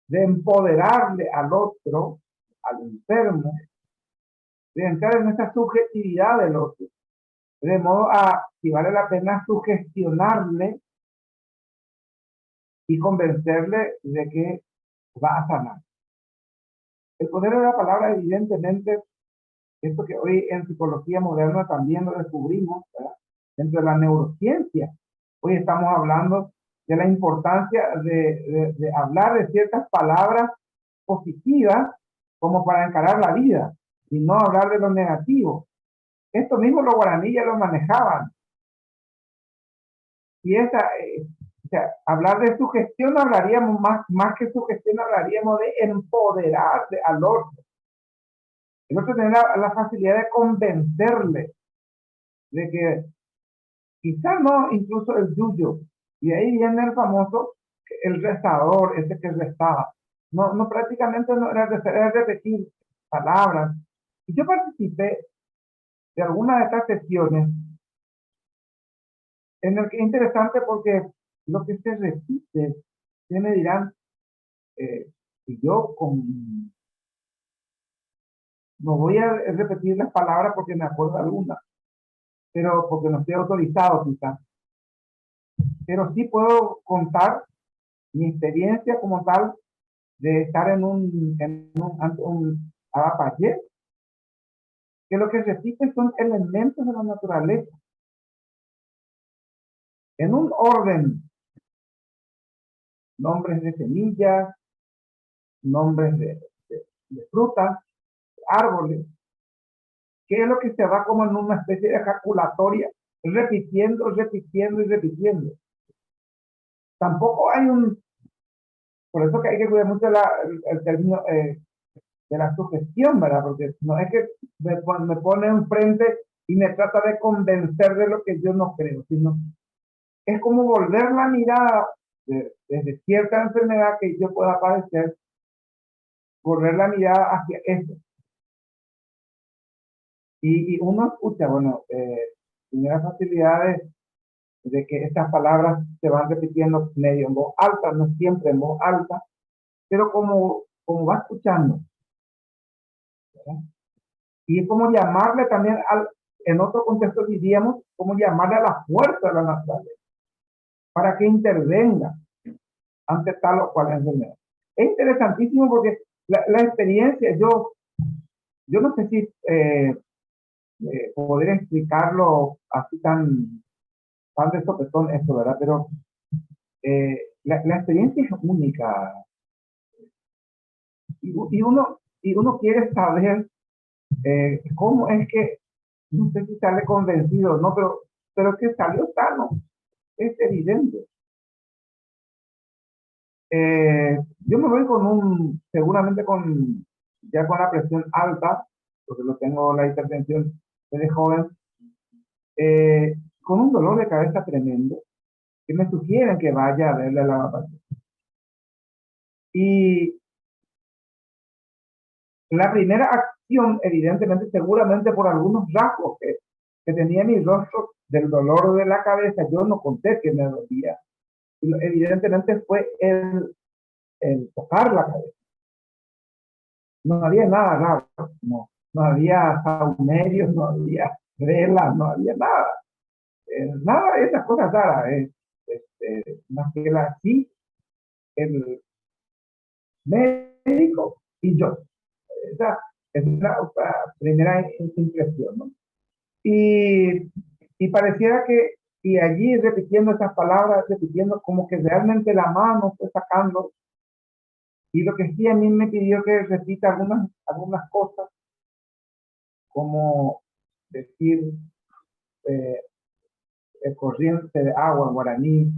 [SPEAKER 2] de empoderarle al otro, al enfermo, de entrar en esa subjetividad del otro, de modo a, si vale la pena, sugestionarle y convencerle de que va a sanar. El poder de la palabra, evidentemente, esto que hoy en psicología moderna también lo descubrimos, ¿verdad? Dentro de la neurociencia. Hoy estamos hablando de la importancia de hablar de ciertas palabras positivas como para encarar la vida y no hablar de lo negativo. Esto mismo los guaraníes ya lo manejaban. Y o sea, hablar de sugestión, hablaríamos más que sugestión, hablaríamos de empoderar al otro. El otro tiene la facilidad de convencerle de que quizá no, incluso el yuyo. Y ahí viene el famoso, el rezador, ese que rezaba. No, prácticamente no era repetir palabras. Y yo participé de algunas de estas sesiones en el que es interesante porque lo que se repite, se me dirán, y yo no voy a repetir las palabras porque me acuerdo algunas, pero porque no estoy autorizado quizás. Pero sí puedo contar mi experiencia como tal de estar ante un Avapallé, que lo que repiten son elementos de la naturaleza. En un orden, nombres de semillas, nombres de frutas, árboles, que es lo que se va como en una especie de ejaculatoria repitiendo, repitiendo y repitiendo. Tampoco hay un, por eso que hay que cuidar mucho el término de la sugestión, ¿verdad? Porque no es que me pone enfrente y me trata de convencer de lo que yo no creo, sino es como volver la mirada desde cierta enfermedad que yo pueda padecer, volver la mirada hacia eso. Y uno escucha, bueno, tiene la facilidad de que estas palabras se van repitiendo medio en voz alta, no siempre en voz alta, pero como va escuchando, ¿verdad? Y es como llamarle también, en otro contexto diríamos, como llamarle a la fuerza de la naturaleza, para que intervenga ante tal o cual enfermedad. Es interesantísimo porque la experiencia, yo no sé si poder explicarlo así tan de sopetón esto, ¿verdad? Pero la experiencia es única. Y uno quiere saber cómo es que, no sé si sale convencido, no, pero que salió sano. Es evidente. Yo me voy seguramente ya con la presión alta, porque lo tengo la hipertensión desde joven, con un dolor de cabeza tremendo, que me sugieren que vaya a verle a la lavapatrias. Y la primera acción, evidentemente, seguramente por algunos rasgos que tenía mi rostro del dolor de la cabeza, yo no conté que me dolía. Evidentemente fue el tocar la cabeza. No había nada raro, no había saumerios, no había velas, no había nada. Nada de esas cosas raras. Más que sí, el médico y yo. Esa es la primera impresión, ¿no? Y pareciera que, y allí repitiendo esas palabras, repitiendo como que realmente la mano fue sacando, y lo que sí a mí me pidió que repita algunas cosas, como decir corriente de agua en guaraní,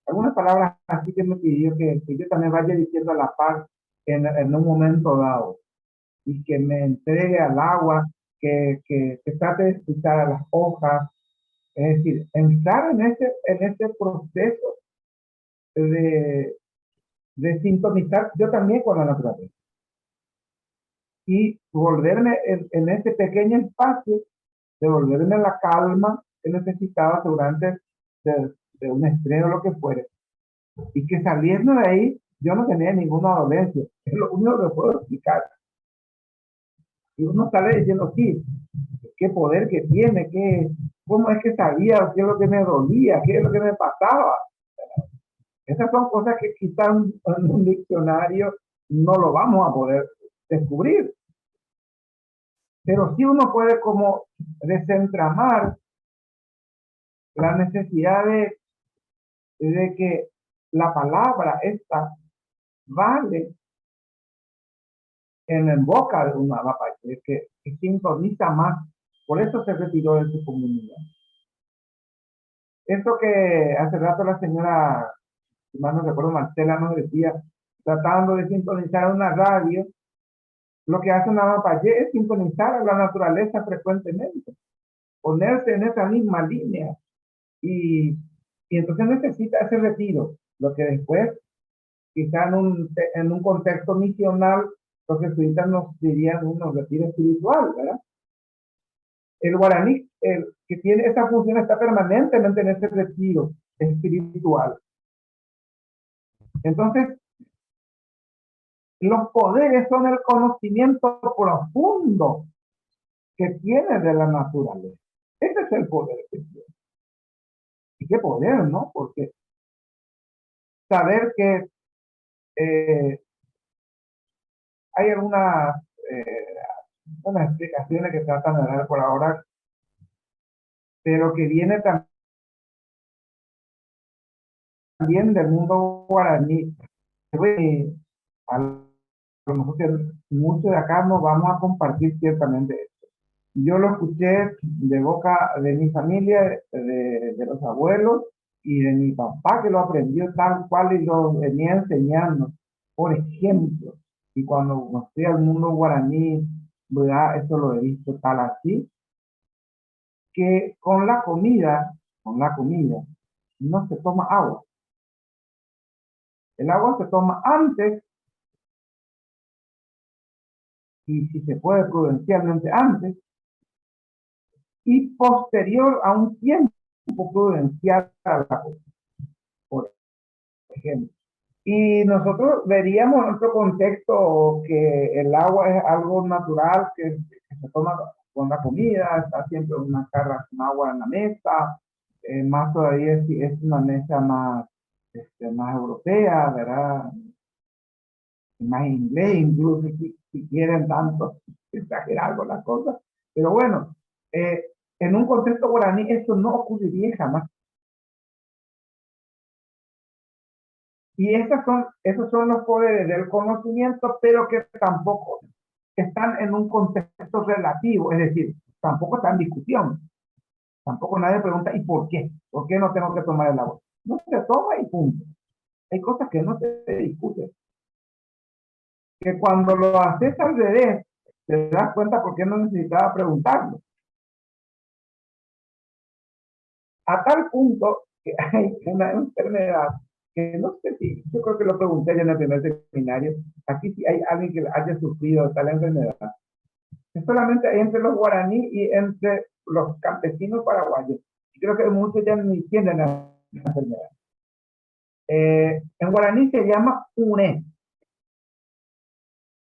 [SPEAKER 2] algunas palabras así que me pidió que yo también vaya diciendo a la par en un momento dado, y que me entregue al agua, que trate de escuchar a las hojas, es decir, entrar en este proceso de sintonizar yo también con la naturaleza. Y volverme en este pequeño espacio, de volverme la calma que necesitaba durante de un estrés o lo que fuere. Y que saliendo de ahí, yo no tenía ninguna dolencia. Es lo único que puedo explicar. Y uno sale diciendo, sí, qué poder que tiene, cómo es que sabía qué es lo que me dolía, qué es lo que me pasaba. Esas son cosas que quizás en un diccionario no lo vamos a poder descubrir. Pero sí uno puede como desentramar la necesidad de que la palabra esta vale en boca de una mapache, que sintoniza más. Por eso se retiró de su comunidad. Esto que hace rato la señora, si mal no recuerdo, Marcela nos decía, tratando de sintonizar una radio, lo que hace una mapache es sintonizar a la naturaleza frecuentemente, ponerse en esa misma línea, y entonces necesita ese retiro, lo que después, quizá en un contexto misional, los jesuitas nos dirían un retiro espiritual, ¿verdad? El guaraní, que tiene esa función, está permanentemente en ese retiro espiritual. Entonces, los poderes son el conocimiento profundo que tiene de la naturaleza. Ese es el poder que tiene. Y qué poder, ¿no? Porque saber que hay algunas explicaciones que tratan de dar por ahora, pero que viene también del mundo guaraní. A lo mejor que muchos de acá no vamos a compartir ciertamente esto. yo lo escuché de boca de mi familia, de los abuelos y de mi papá, que lo aprendió tal cual y lo venía enseñando. Por ejemplo, y cuando fui al mundo guaraní, ¿verdad? Eso lo he visto tal así, que con la comida, no se toma agua. El agua se toma antes, y si se puede prudencialmente antes, y posterior a un tiempo prudencial a la comida, por ejemplo. Y nosotros veríamos en otro contexto que el agua es algo natural que se toma con la comida, está siempre una jarra con agua en la mesa, más todavía si es una mesa más, más europea, ¿verdad? Más inglés, incluso si quieren tanto exagerar con las cosas. Pero bueno, en un contexto guaraní eso no ocurriría jamás. Y esos son los poderes del conocimiento, pero que tampoco están en un contexto relativo, es decir, tampoco está en discusión. Tampoco nadie pregunta, ¿y por qué? ¿Por qué no tengo que tomar el agua? No se toma y punto. Hay cosas que no se discuten. Que cuando lo haces al revés, te das cuenta por qué no necesitaba preguntarlo. A tal punto que hay una enfermedad que no sé si, yo creo que lo pregunté ya en el primer seminario, aquí si hay alguien que haya sufrido tal enfermedad. Es solamente hay entre los guaraní y entre los campesinos paraguayos. Y creo que muchos ya ni tienen la enfermedad. En guaraní se llama UNE.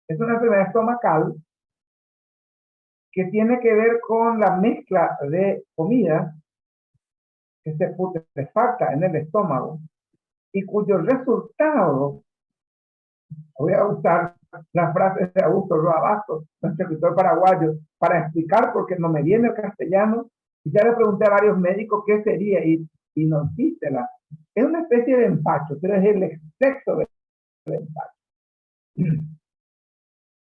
[SPEAKER 2] Es una enfermedad estomacal que tiene que ver con la mezcla de comida que se putrefacta en el estómago y cuyo resultado, voy a usar la frase de Augusto Roa Bastos, nuestro escritor paraguayo, para explicar porque no me viene el castellano, y ya le pregunté a varios médicos qué sería, y no existe es una especie de empacho, pero es el exceso de empacho,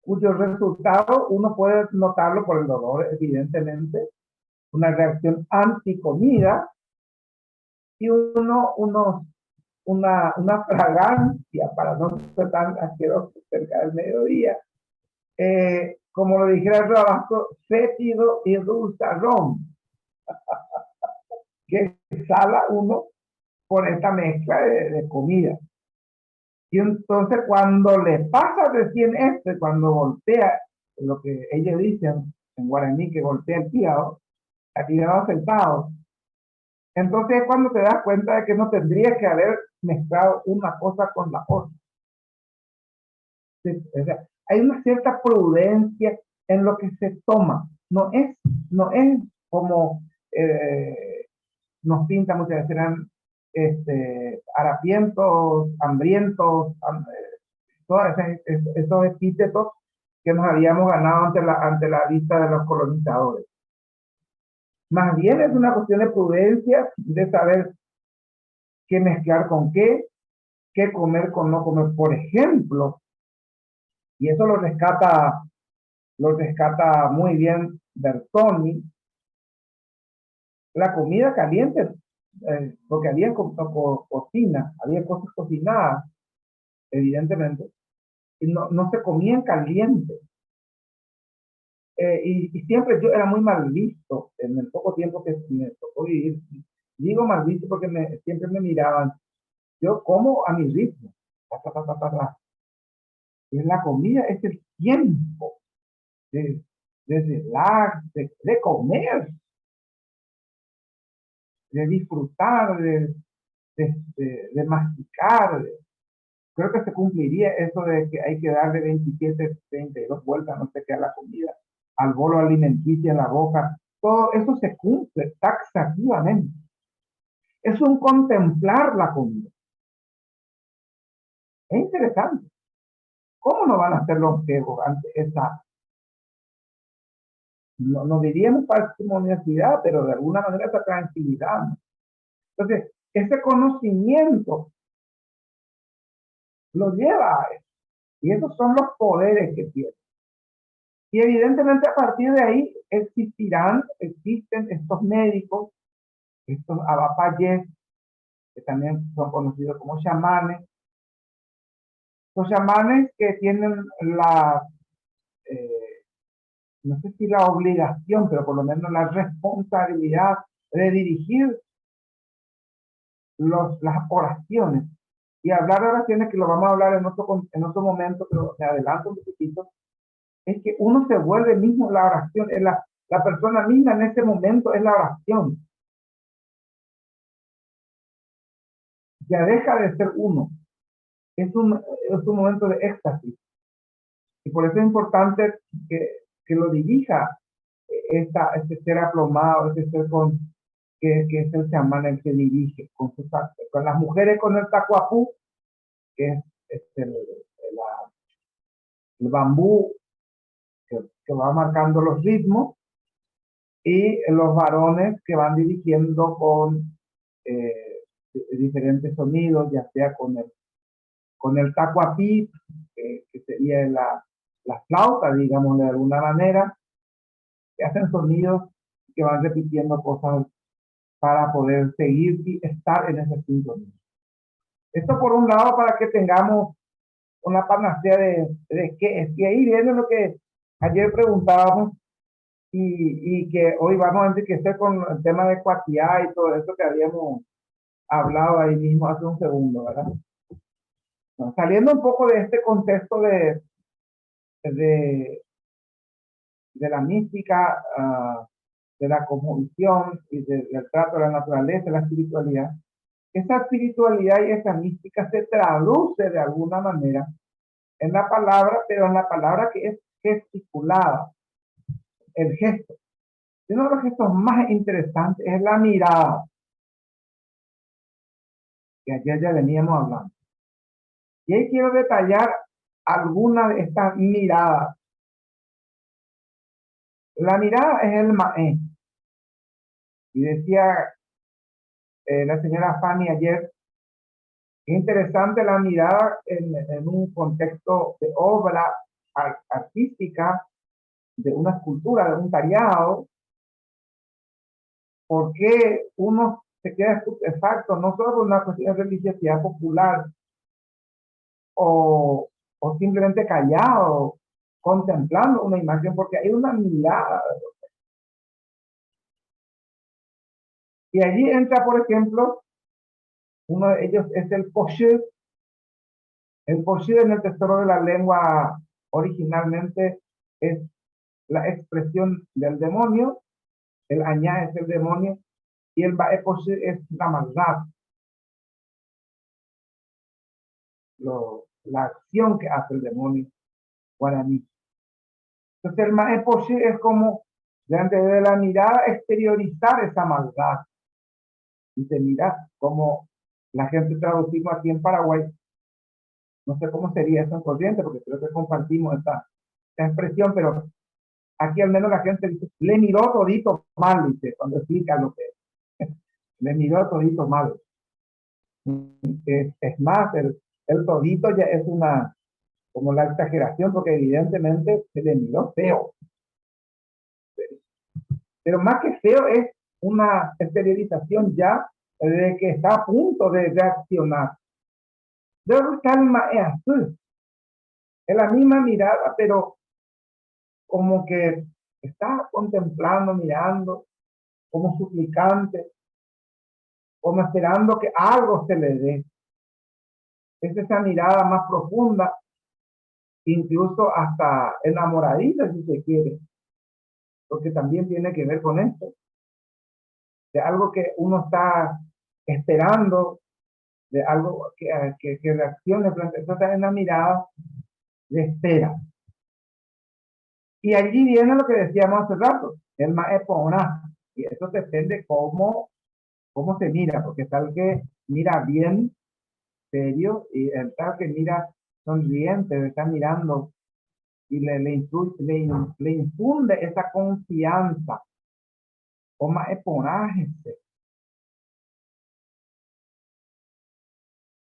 [SPEAKER 2] cuyo resultado uno puede notarlo por el dolor, evidentemente, una reacción anticomida, y una fragancia para no ser tan asqueroso cerca del mediodía, como lo dijera el Rabasco, fétido y dulzarrón, que exhala uno por esta mezcla de comida. Y entonces cuando le pasa recién cuando golpea, lo que ellos dicen en guaraní, que golpea el hígado sentado, entonces es cuando te das cuenta de que no tendría que haber mezclado una cosa con la otra. O sea, hay una cierta prudencia en lo que se toma. No es como nos pinta muchas veces, eran harapientos, hambrientos, todos esos epítetos que nos habíamos ganado ante la vista de los colonizadores. Más bien es una cuestión de prudencia, de saber qué mezclar con qué comer con no comer. Por ejemplo, y eso lo rescata muy bien Bertoni, la comida caliente, porque había cocina, había cosas cocinadas, evidentemente, y no se comían calientes. Y siempre yo era muy mal visto en el poco tiempo que me tocó vivir. Digo mal visto porque siempre me miraban. Yo como a mi ritmo. Y la comida es el tiempo de relax, de comer, de disfrutar, de masticar. Creo que se cumpliría eso de que hay que darle 27, 32 vueltas, no sé qué, a la comida, al bolo alimenticio en la boca. Todo eso se cumple taxativamente. Es un contemplar la comida. Es interesante. ¿Cómo no van a ser longevos ante esa, no diríamos parsimoniosidad, pero de alguna manera esa tranquilidad? Entonces, ese conocimiento lo lleva a eso. Y esos son los poderes que tiene. Y evidentemente a partir de ahí existen estos médicos, estos abapayes, que también son conocidos como chamanes. Los chamanes que tienen la, no sé si la obligación, pero por lo menos la responsabilidad de dirigir las oraciones. Y hablar de oraciones, que lo vamos a hablar en otro momento, pero me adelanto un poquitito, es que uno se vuelve mismo la oración, es la persona misma en ese momento es la oración. Ya deja de ser uno. Es un momento de éxtasis. Y por eso es importante que lo dirija este ser aplomado, este ser que es el chamán el que dirige, con las mujeres con el tacuapú, que es el bambú que va marcando los ritmos, y los varones que van dirigiendo con diferentes sonidos, ya sea con el tacuapí, que sería la flauta, digamos, de alguna manera, que hacen sonidos que van repitiendo cosas para poder seguir y estar en ese sintonía. Esto por un lado para que tengamos una panacea de qué es. Y ahí viene lo que ayer preguntábamos y que hoy vamos a enriquecer con el tema de cuatiá y todo eso que habíamos hablado ahí mismo hace un segundo, ¿verdad? Bueno, saliendo un poco de este contexto de la mística, de la cosmovisión y del trato de la naturaleza, de la espiritualidad, esa espiritualidad y esa mística se traduce de alguna manera en la palabra, pero en la palabra que es gesticulada, el gesto. Y uno de los gestos más interesantes es la mirada, que ayer ya veníamos hablando. Y ahí quiero detallar alguna de estas miradas. La mirada es el maé. Y decía la señora Fanny ayer, es interesante la mirada en un contexto de obra artística, de una escultura, de un tallado, porque uno se queda estupefacto, no solo por una cuestión de religiosidad popular, o simplemente callado, contemplando una imagen, porque hay una mirada. Y allí entra, por ejemplo, uno de ellos es el poshir. El poshir en el tesoro de la lengua originalmente es la expresión del demonio, el añá es el demonio, y el bae poshir es la maldad. La acción que hace el demonio guaraní. Entonces el mae poshir es como, delante de la mirada, exteriorizar esa maldad. Y se mira como la gente traducimos aquí en Paraguay. No sé cómo sería eso en Corrientes, porque creo que compartimos esta expresión, pero aquí al menos la gente dice, le miró todito mal, dice, cuando explica lo que es. Le miró todito mal. Es más, el todito ya es como la exageración, porque evidentemente se le miró feo. Pero más que feo es una exteriorización ya de que está a punto de reaccionar. Luego calma es azul. Es la misma mirada, pero como que está contemplando, mirando, como suplicante, como esperando que algo se le dé. Es esa mirada más profunda, incluso hasta enamoradiza si se quiere, porque también tiene que ver con esto, de algo que uno está esperando, de algo que reaccione frente a eso. Está en la mirada de espera. Y allí viene lo que decíamos hace rato, el maepona, y eso depende cómo se mira, porque tal que mira bien, serio, y el tal que mira sonriente, está mirando y le infunde esa confianza, o maeponaje.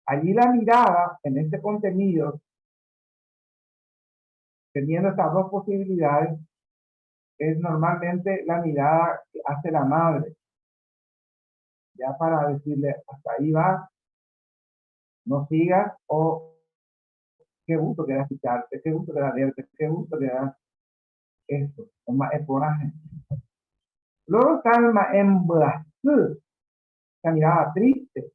[SPEAKER 2] Allí la mirada, en este contenido, teniendo estas dos posibilidades, es normalmente la mirada que hace la madre, ya para decirle, hasta ahí vas, no sigas, o qué gusto que da escucharte, qué gusto que da verte, qué gusto que da esto, el coraje. Luego está el maembrazú, esa mirada triste,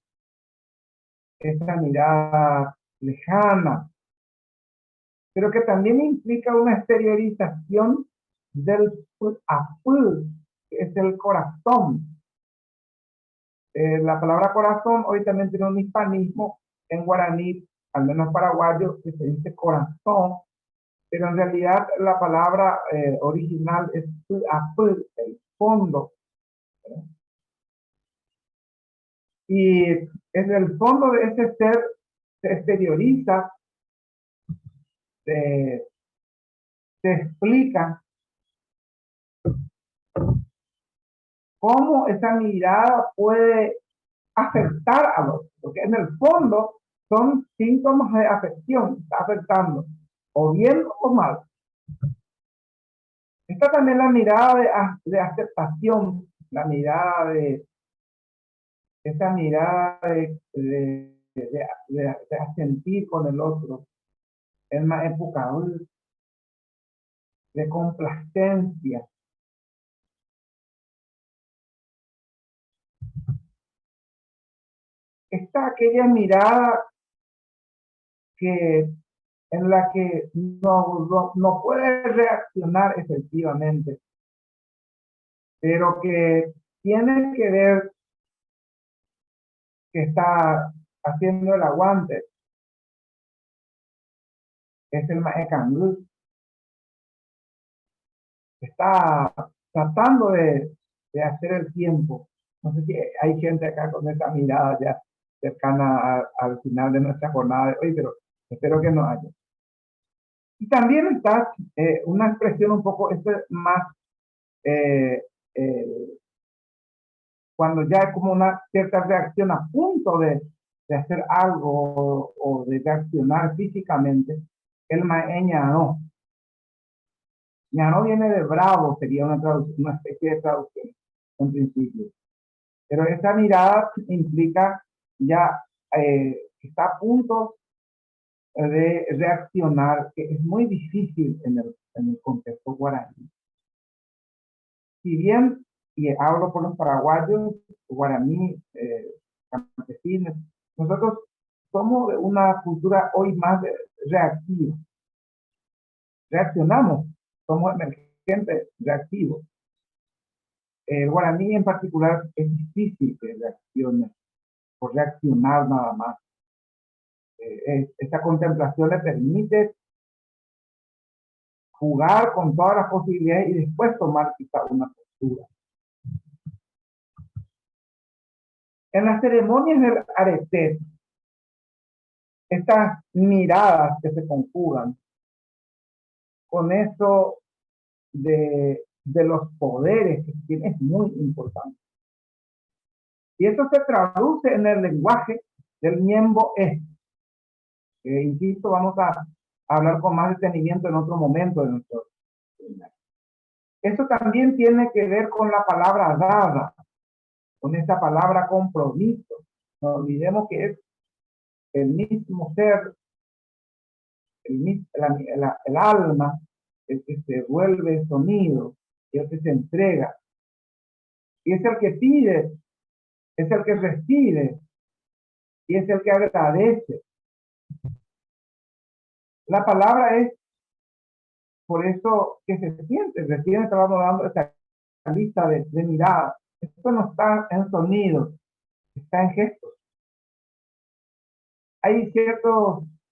[SPEAKER 2] esa mirada lejana, pero que también implica una exteriorización del apú, que es el corazón. La palabra corazón hoy también tiene un hispanismo en guaraní, al menos paraguayo, que se dice corazón, pero en realidad la palabra original es apú, el fondo. Y en el fondo de ese ser se exterioriza, se explica cómo esa mirada puede afectar a los, porque en el fondo son síntomas de afección, está afectando, o bien o mal. Está también la mirada de aceptación, la mirada de, esa mirada de asentir con el otro, en una época de complacencia. Está aquella mirada que en la que no puede reaccionar efectivamente, pero que tiene que ver que está haciendo el aguante. Es el Maekangú. Está tratando de hacer el tiempo. No sé si hay gente acá con esa mirada ya cercana al final de nuestra jornada de hoy, pero espero que no haya. Y también está una expresión un poco más cuando ya hay como una cierta reacción a punto de hacer algo o de reaccionar físicamente, el no. Ñano viene de bravo, sería una especie de traducción en principio. Pero esa mirada implica ya que está a punto de reaccionar, que es muy difícil en el contexto guaraní. Si bien, y hablo por los paraguayos, guaraní, campesinos, nosotros somos de una cultura hoy más reactiva. Reaccionamos, somos emergentes, reactivos. El guaraní en particular es difícil que reaccione, por reaccionar nada más. Esta contemplación le permite jugar con todas las posibilidades y después tomar quizá una postura. En las ceremonias del arete, estas miradas que se conjugan con eso de los poderes que tiene es muy importante. Y eso se traduce en el lenguaje del Ñembo insisto, vamos a hablar con más detenimiento en otro momento de nuestro seminario. Eso también tiene que ver con la palabra dada, con esa palabra compromiso. No olvidemos que es el mismo ser, el alma, el que se vuelve sonido, el que se entrega. Y es el que pide, es el que recibe, y es el que agradece. La palabra es por eso que se siente. Recién estábamos dando esta lista de miradas. Esto no está en sonidos, está en gestos. Hay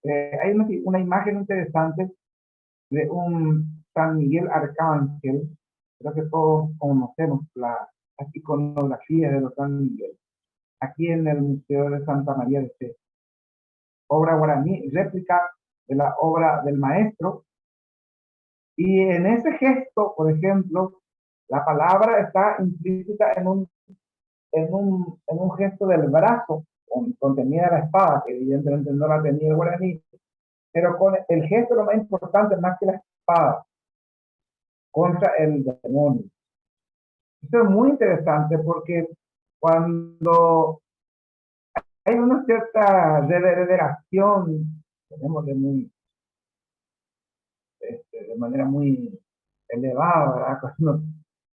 [SPEAKER 2] hay una imagen interesante de un San Miguel Arcángel. Creo que todos conocemos la iconografía de los San Miguel. Aquí en el Museo de Santa María de Fe. Obra guaraní, réplica de la obra del maestro. Y en ese gesto, por ejemplo, la palabra está implícita en un gesto del brazo, contenida la espada, que evidentemente no la tenía el guaraní, pero con el gesto lo más importante, más que la espada, contra el demonio. Esto es muy interesante porque cuando hay una cierta reverberación, tenemos de manera muy elevada, ¿verdad? Cuando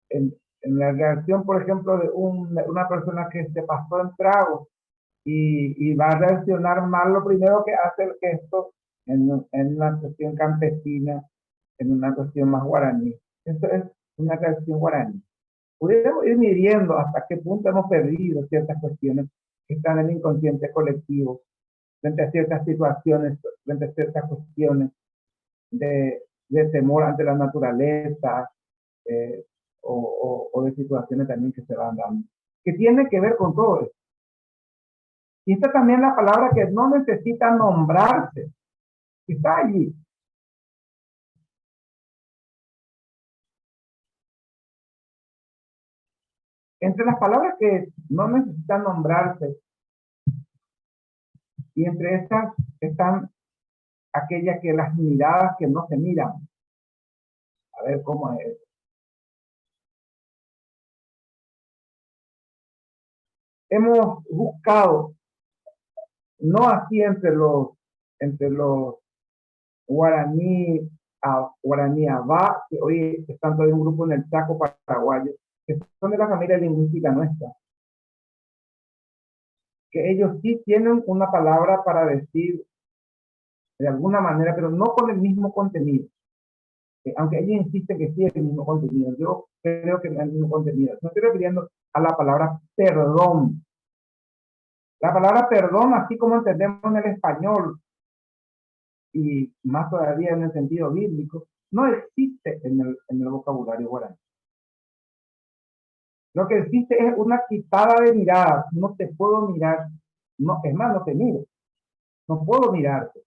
[SPEAKER 2] en la reacción, por ejemplo, de una persona que se pasó en trago y va a reaccionar mal, lo primero que hace el gesto en una cuestión campesina, en una cuestión más guaraní. Esto es una reacción guaraní. Pudiéramos ir midiendo hasta qué punto hemos perdido ciertas cuestiones que están en el inconsciente colectivo frente a ciertas situaciones, frente a ciertas cuestiones de temor ante la naturaleza, o de situaciones también que se van dando, que tiene que ver con todo esto. Y esta también la palabra que no necesita nombrarse, está allí. Entre las palabras que no necesitan nombrarse, y entre estas están aquellas que las miradas que no se miran. A ver cómo es. Hemos buscado, no así entre los guaraní, guaraní Abá, que hoy están todavía un grupo en el Chaco paraguayo, que son de la familia lingüística nuestra, que ellos sí tienen una palabra para decir de alguna manera, pero no con el mismo contenido. Aunque ellos insisten que sí es el mismo contenido, yo creo que no es el mismo contenido. Me estoy refiriendo a la palabra perdón. La palabra perdón, así como entendemos en el español, y más todavía en el sentido bíblico, no existe en el vocabulario guaraní. Lo que existe es una quitada de miradas. No te puedo mirar. No, es más, no te miro. No puedo mirarte.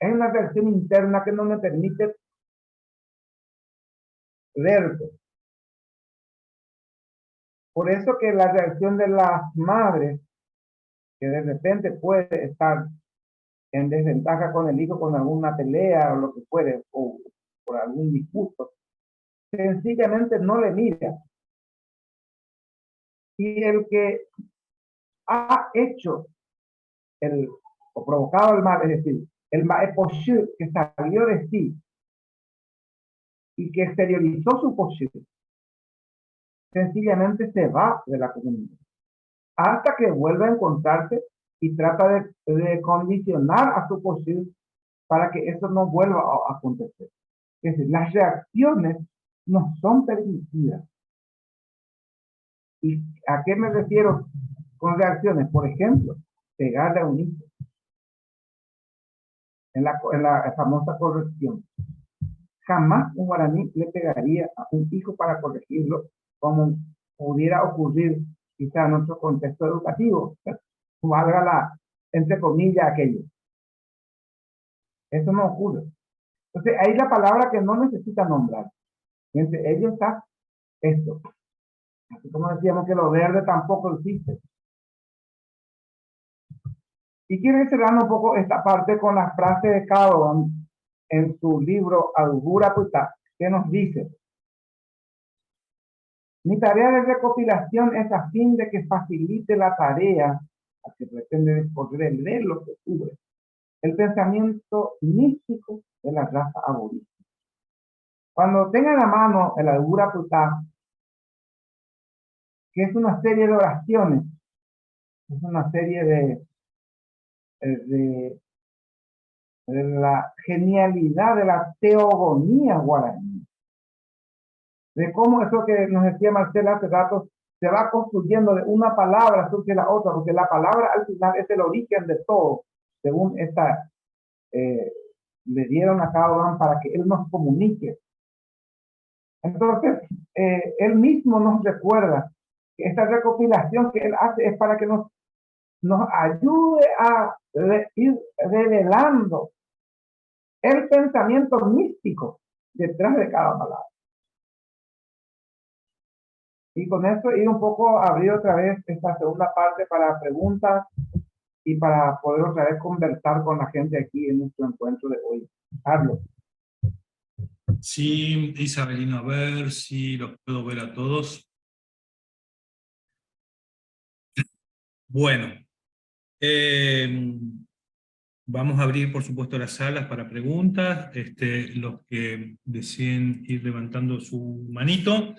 [SPEAKER 2] Es una reacción interna que no me permite verte. Por eso que la reacción de las madres, que de repente puede estar en desventaja con el hijo, con alguna pelea o lo que fuere, o por algún disgusto, sencillamente no le mira. Y el que ha hecho o provocado el mal, es decir, el Maeposhir que salió de sí y que exteriorizó su Poshir, sencillamente se va de la comunidad hasta que vuelve a encontrarse y trata de condicionar a su Poshir para que eso no vuelva a acontecer. Es decir, las reacciones no son permitidas. ¿Y a qué me refiero con reacciones? Por ejemplo, pegarle a un hijo en la famosa corrección. Jamás un guaraní le pegaría a un hijo para corregirlo, como pudiera ocurrir quizá en nuestro contexto educativo, valga la, entre comillas, aquello. Eso no ocurre. Entonces, ahí la palabra que no necesita nombrar. Y entre ellos está esto. Así como decíamos que lo verde tampoco existe. Y quiero ir cerrando un poco esta parte con la frase de Caldwell en su libro Algura Putá, que nos dice: mi tarea de recopilación es a fin de que facilite la tarea a que pretende poder leer lo que cubre el pensamiento místico de la raza aborigen. Cuando tenga en la mano el Algura Putá, que es una serie de oraciones, es una serie de la genialidad de la teogonía guaraní, de cómo eso que nos decía Marcela hace rato se va construyendo de una palabra surge la otra, porque la palabra al final es el origen de todo, según esta le dieron a Caldwell para que él nos comunique. Entonces, él mismo nos recuerda que esta recopilación que él hace es para que nos ayude a ir revelando el pensamiento místico detrás de cada palabra. Y con esto ir un poco a abrir otra vez esta segunda parte para preguntas y para poder otra vez conversar con la gente aquí en nuestro encuentro de hoy. Carlos.
[SPEAKER 1] Sí, Isabelino, a ver si los puedo ver a todos. Bueno, vamos a abrir, por supuesto, las salas para preguntas. Los que deseen ir levantando su manito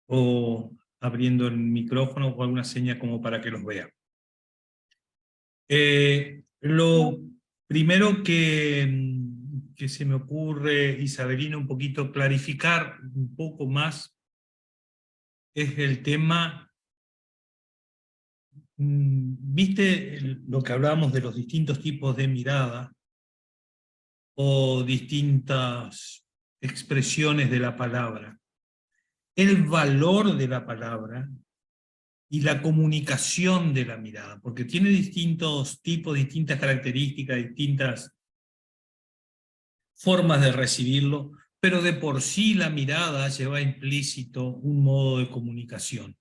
[SPEAKER 1] o abriendo el micrófono o alguna seña como para que los vean. Lo primero que se me ocurre, Isabelino, un poquito clarificar un poco más es el tema, ¿viste lo que hablábamos de los distintos tipos de mirada o distintas expresiones de la palabra? El valor de la palabra y la comunicación de la mirada, porque tiene distintos tipos, distintas características, distintas formas de recibirlo, pero de por sí la mirada lleva implícito un modo de comunicación.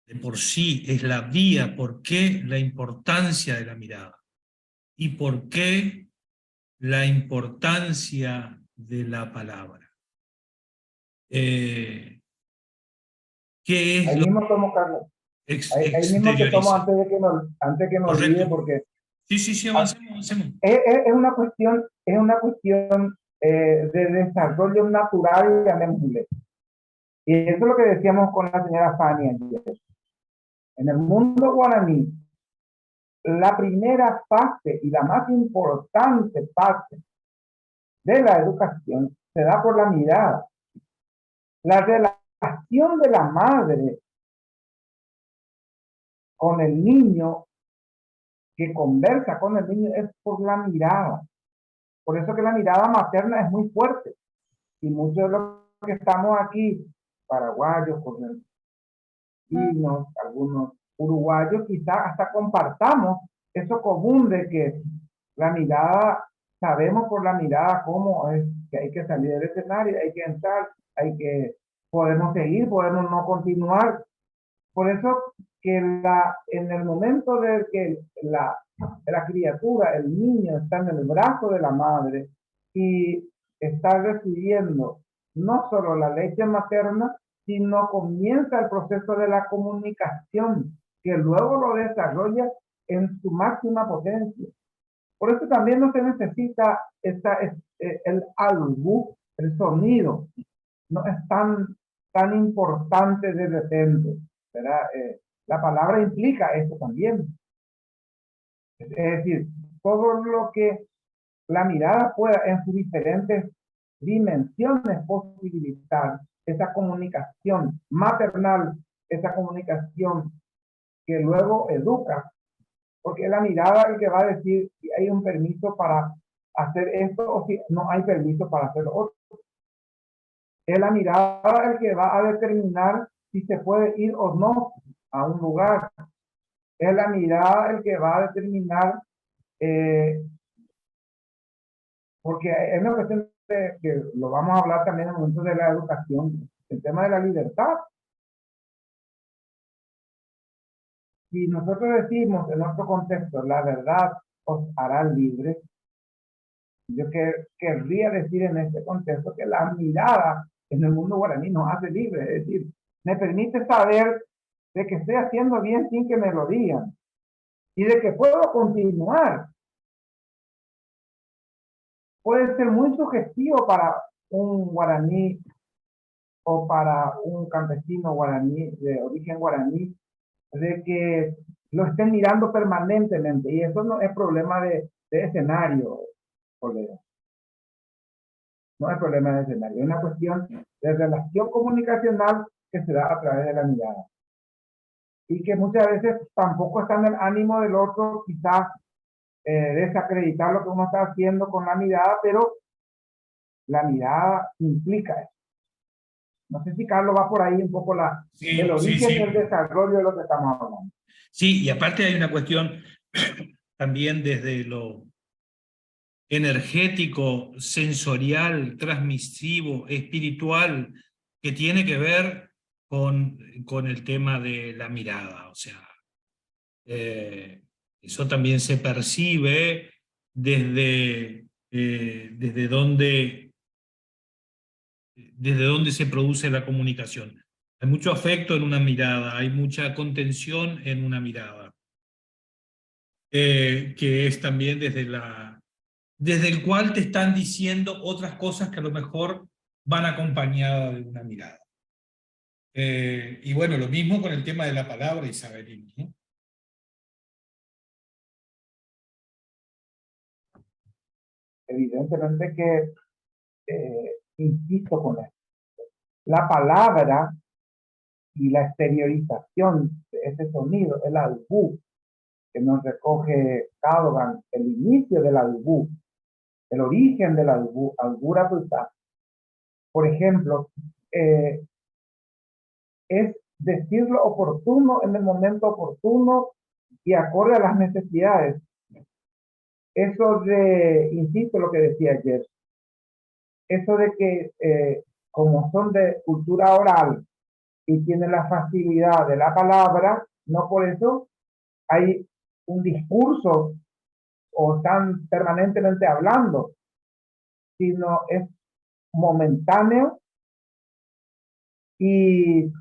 [SPEAKER 1] De por sí es la vía. ¿Por qué la importancia de la mirada? ¿Y por qué la importancia de la palabra? ¿Qué es
[SPEAKER 2] Ahí
[SPEAKER 1] lo
[SPEAKER 2] mismo tomo, Carlos.
[SPEAKER 1] que
[SPEAKER 2] Ahí mismo te tomo
[SPEAKER 1] exterioriza?
[SPEAKER 2] antes que me
[SPEAKER 1] Correcto.
[SPEAKER 2] olvide, porque
[SPEAKER 1] Sí, avancemos.
[SPEAKER 2] es una cuestión de desarrollo natural, llamémosle. Y eso es lo que decíamos con la señora Fanny ayer. En el mundo guaraní, la primera fase y la más importante fase de la educación se da por la mirada. La relación de la madre con el niño, que conversa con el niño, es por la mirada. Por eso que la mirada materna es muy fuerte. Y muchos de los que estamos aquí, paraguayos, argentinos, algunos uruguayos, quizás hasta compartamos eso común de que la mirada, sabemos por la mirada cómo es que hay que salir del escenario, hay que entrar, podemos seguir, podemos no continuar. Por eso que en el momento de que la criatura, el niño, está en el brazo de la madre y está recibiendo no solo la leche materna, sino comienza el proceso de la comunicación, que luego lo desarrolla en su máxima potencia. Por eso también no se necesita el albú, el sonido, no es tan importante de repente, ¿verdad? La palabra implica eso también. Es decir, todo lo que la mirada pueda en sus diferentes dimensiones posibilitar esa comunicación maternal, esa comunicación que luego educa, porque la mirada es el que va a decir si hay un permiso para hacer esto o si no hay permiso para hacer otro. Es la mirada el que va a determinar si se puede ir o no a un lugar. Es la mirada el que va a determinar, porque es una cuestión que lo vamos a hablar también en el momento de la educación, el tema de la libertad. Si nosotros decimos en nuestro contexto, la verdad os hará libres, yo querría decir en este contexto que la mirada en el mundo guaraní nos hace libres, es decir, me permite saber de que estoy haciendo bien sin que me lo digan y de que puedo continuar. Puede ser muy sugestivo para un guaraní o para un campesino guaraní de origen guaraní de que lo estén mirando permanentemente, y eso no es problema de escenario, colega. No es problema de escenario, es una cuestión de relación comunicacional que se da a través de la mirada. Y que muchas veces tampoco está en el ánimo del otro, quizás desacreditar lo que uno está haciendo con la mirada, pero la mirada implica eso. No sé si Carlos va por ahí un poco el origen y el desarrollo de lo que estamos hablando.
[SPEAKER 1] Sí, y aparte hay una cuestión también desde lo energético, sensorial, transmisivo, espiritual, que tiene que ver con el tema de la mirada. O sea, eso también se percibe desde donde desde dónde se produce la comunicación. Hay mucho afecto en una mirada, hay mucha contención en una mirada, que es también desde el cual te están diciendo otras cosas que a lo mejor van acompañadas de una mirada. Y bueno, lo mismo con el tema de la palabra, Isabelino, ¿no?
[SPEAKER 2] Evidentemente que insisto con esto. La palabra y la exteriorización de ese sonido, el albú, que nos recoge Calogan, el inicio del albú, el origen del albú, albura tuta, por ejemplo, es decir lo oportuno en el momento oportuno y acorde a las necesidades. Eso de, insisto lo que decía ayer, eso de que como son de cultura oral y tienen la facilidad de la palabra, no por eso hay un discurso o están permanentemente hablando, sino es momentáneo y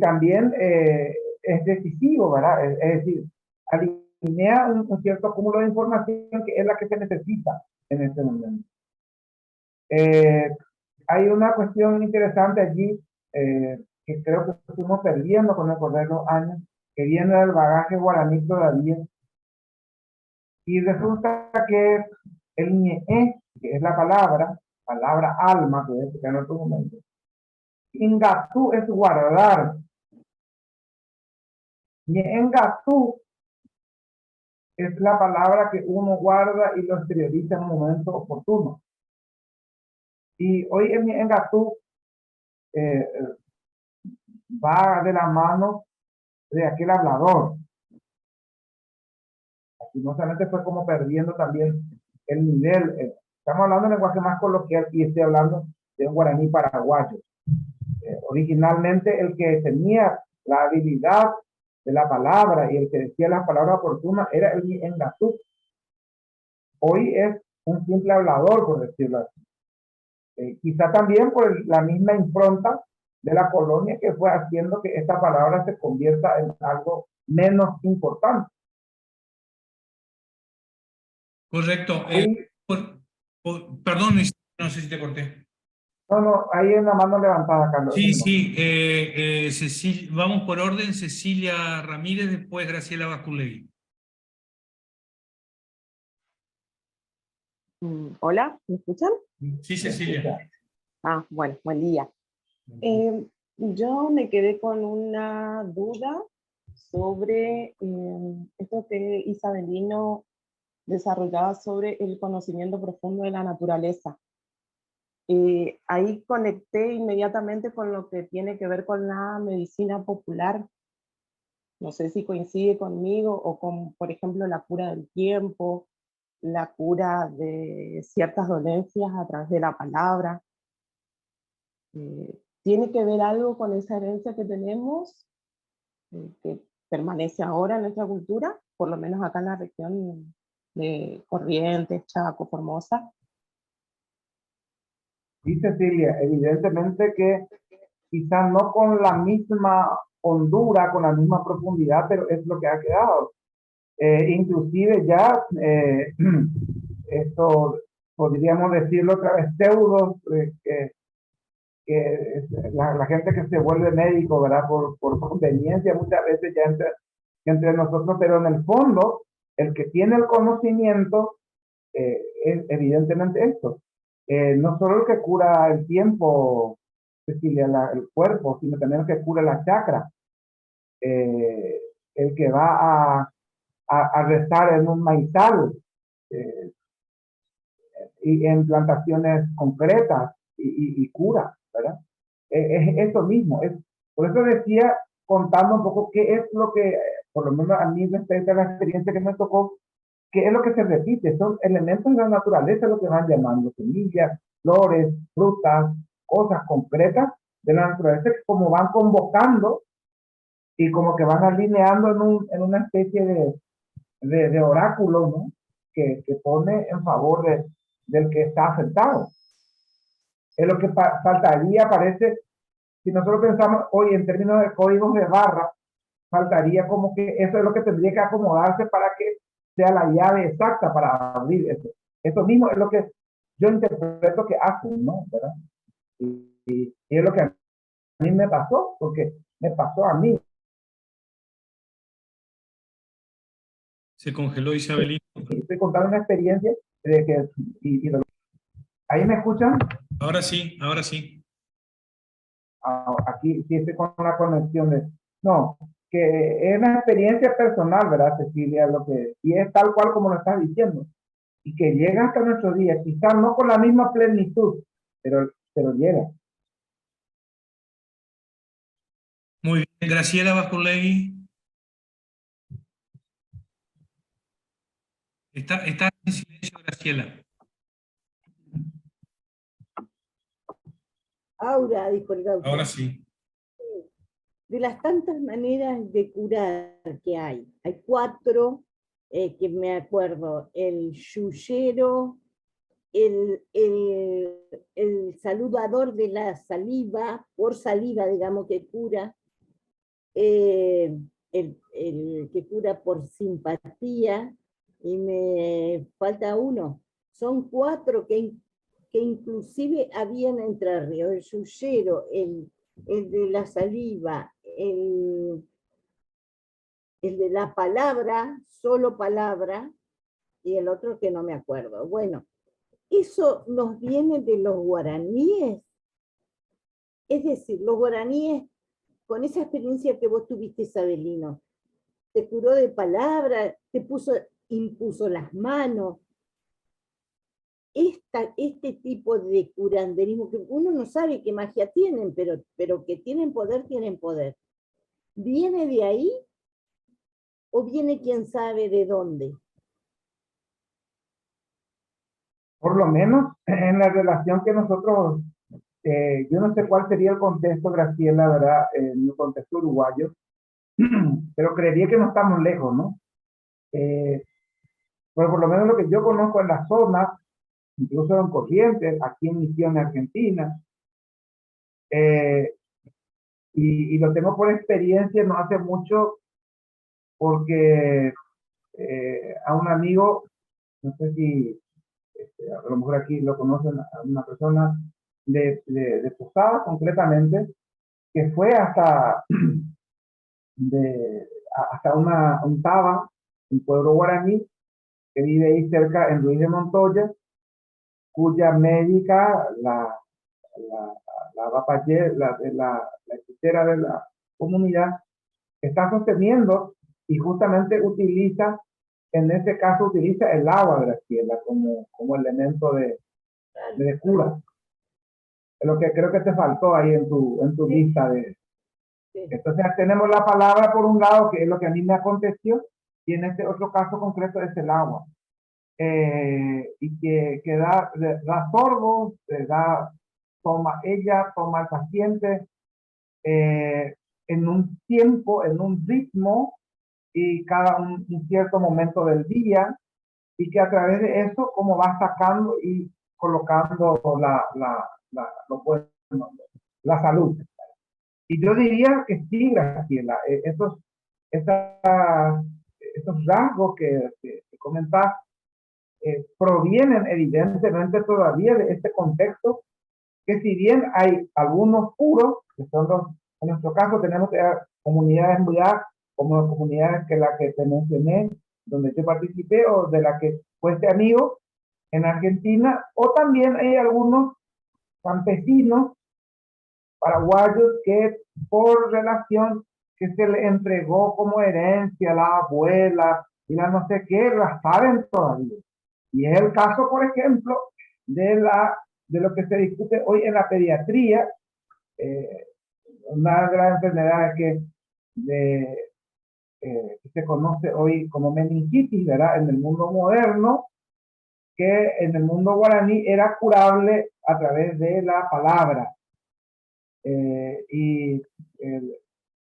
[SPEAKER 2] también es decisivo, ¿verdad? Es decir, alinea un cierto cúmulo de información que es la que se necesita en este momento. Hay una cuestión interesante allí que creo que estuvimos perdiendo con el correr de los años, que viene del bagaje guaraní todavía. Y resulta que el ñe, que es la palabra alma, que voy a explicar en otro momento, ingatú es guardar. Ñe-engatú es la palabra que uno guarda y lo exterioriza en un momento oportuno. Y hoy en ñe-engatú va de la mano de aquel hablador. Así no solamente fue como perdiendo también el nivel. Estamos hablando de lenguaje más coloquial y estoy hablando de un guaraní paraguayo. Originalmente el que tenía la habilidad de la palabra y el que decía las palabras oportunas era el ñe-engatú. Hoy es un simple hablador, por decirlo así. Quizá también por la misma impronta de la colonia que fue haciendo que esta palabra se convierta en algo menos importante.
[SPEAKER 1] Correcto. Perdón, no sé si te corté.
[SPEAKER 2] No, ahí hay una mano levantada, Carlos.
[SPEAKER 1] Sí, sí. Vamos por orden. Cecilia Ramírez, después Graciela Basculegui.
[SPEAKER 9] Hola, ¿me escuchan?
[SPEAKER 1] Sí, Cecilia.
[SPEAKER 9] Bueno, buen día. Yo me quedé con una duda sobre esto que Isabelino desarrollaba sobre el conocimiento profundo de la naturaleza. Ahí conecté inmediatamente con lo que tiene que ver con la medicina popular. No sé si coincide conmigo o con, por ejemplo, la cura del tiempo, la cura de ciertas dolencias a través de la palabra. ¿Tiene que ver algo con esa herencia que tenemos, que permanece ahora en nuestra cultura, por lo menos acá en la región de Corrientes, Chaco, Formosa?
[SPEAKER 2] Sí, Cecilia, evidentemente que quizás no con la misma hondura, con la misma profundidad, pero es lo que ha quedado. Inclusive ya, esto podríamos decirlo otra vez, pseudos, que la gente que se vuelve médico, ¿verdad? Por conveniencia, muchas veces ya entre nosotros, pero en el fondo, el que tiene el conocimiento es evidentemente esto. No solo el que cura el tiempo, Cecilia, el cuerpo, sino también el que cura la chakra. El que va a rezar en un maizal y en plantaciones concretas y cura, ¿verdad? Es eso mismo. Por eso decía, contando un poco qué es lo que, por lo menos a mí respecto a la experiencia que me tocó, qué es lo que se repite. Son elementos de la naturaleza lo que van llamando, semillas, flores, frutas, cosas concretas de la naturaleza que como van convocando y como que van alineando en una especie de oráculo, ¿no? Que pone en favor del que está afectado. Es lo que faltaría, parece, si nosotros pensamos hoy en términos de códigos de barra, faltaría como que eso es lo que tendría que acomodarse para que sea la llave exacta para abrir eso. Eso mismo es lo que yo interpreto que hacen, ¿no? ¿Verdad? Y es lo que a mí me pasó, porque me pasó a mí.
[SPEAKER 1] Se congeló Isabelino.
[SPEAKER 2] Estoy contando una experiencia de que... ¿Ahí me escuchan?
[SPEAKER 1] Ahora sí, ahora sí.
[SPEAKER 2] Aquí sí estoy con una conexión de... No, que es una experiencia personal, ¿verdad, Cecilia? Y es tal cual como lo estás diciendo. Y que llega hasta nuestros días, quizás no con la misma plenitud, pero llega.
[SPEAKER 1] Muy bien, Graciela Basculegui. Está en silencio, Graciela.
[SPEAKER 5] Aura, dijo el gaucho.
[SPEAKER 1] Ahora sí.
[SPEAKER 5] De las tantas maneras de curar que hay 4 que me acuerdo: el yuyero, el saludador de la saliva, por saliva, digamos, que cura, el que cura por simpatía, y me falta uno. Son 4 que inclusive habían en Entre Ríos: el yuyero, el de la saliva, el de la palabra, solo palabra, y el otro que no me acuerdo. Bueno, eso nos viene de los guaraníes. Es decir, los guaraníes, con esa experiencia que vos tuviste, Isabelino, te curó de palabra, impuso las manos. Este tipo de curanderismo, que uno no sabe qué magia tienen, pero que tienen poder, ¿viene de ahí o viene quién sabe de dónde?
[SPEAKER 2] Por lo menos en la relación que nosotros, yo no sé cuál sería el contexto, Graciela, ¿verdad? En el contexto uruguayo, pero creería que no estamos lejos, ¿no? Pues por lo menos lo que yo conozco en la zona, incluso en Corrientes, aquí en Misiones, Argentina, y lo tengo por experiencia no hace mucho, porque a un amigo, no sé si a lo mejor aquí lo conocen, a una persona de Posada concretamente, que fue hasta un Taba, un pueblo guaraní que vive ahí cerca en Ruiz de Montoya, cuya médica, la Bapayer, la hechicera de la comunidad, está sosteniendo, y justamente en este caso utiliza el agua, Graciela, como elemento de cura. Es lo que creo que te faltó ahí en tu lista de...
[SPEAKER 5] Sí.
[SPEAKER 2] Entonces tenemos la palabra por un lado, que es lo que a mí me aconteció, y en este otro caso concreto es el agua. Y que da sorbo, toma el paciente en un tiempo, en un ritmo, y cada un cierto momento del día, y que a través de eso como va sacando y colocando la salud. Y yo diría que sí, Graciela, estos rasgos que comentás provienen evidentemente todavía de este contexto, que si bien hay algunos puros, que son en nuestro caso tenemos comunidades muy como comunidades que la que te mencioné, donde yo participé, o de la que fuiste amigo en Argentina, o también hay algunos campesinos paraguayos que por relación que se le entregó como herencia a la abuela y la no sé qué, la saben todavía. Y es el caso, por ejemplo, de lo que se discute hoy en la pediatría, una de las enfermedades que se conoce hoy como meningitis, ¿verdad? En el mundo moderno, que en el mundo guaraní era curable a través de la palabra.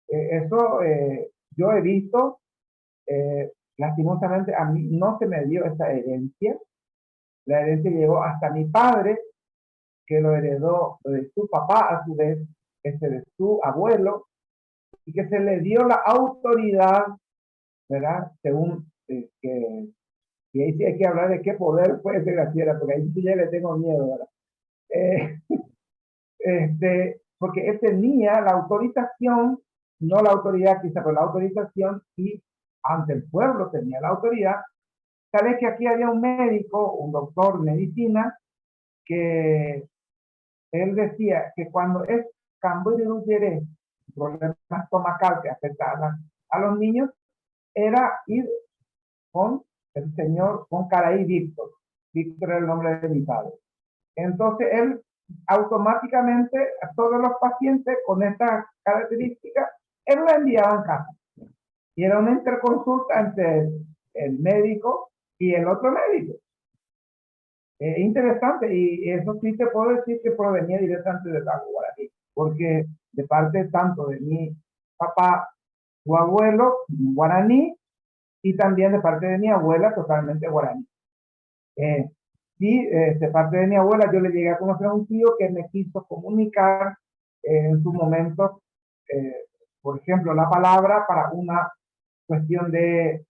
[SPEAKER 2] Eso yo he visto, lastimosamente a mí no se me dio esa herencia. La herencia llegó hasta mi padre, que lo heredó de su papá, a su vez, de su abuelo, y que se le dio la autoridad, ¿verdad? Según y ahí sí hay que hablar de qué poder fue ese Graciela, porque ahí sí ya le tengo miedo, ¿verdad? Porque él tenía la autorización, no la autoridad quizá, pero la autorización, y ante el pueblo tenía la autoridad. Sabes que aquí había un médico, un doctor de medicina, que él decía que cuando es cambio de un problema estomacal que afecta a los niños, era ir con el señor, con Caray Víctor. Víctor era el nombre de mi padre. Entonces él automáticamente a todos los pacientes con estas características, él la enviaba en casa. Y era una interconsulta entre el médico y el otro médico. Interesante, y eso sí te puedo decir que provenía directamente del lago Guaraní, porque de parte tanto de mi papá, su abuelo, guaraní, y también de parte de mi abuela, totalmente guaraní. De parte de mi abuela, yo le llegué a conocer a un tío que me quiso comunicar en su momento, por ejemplo, la palabra para una cuestión de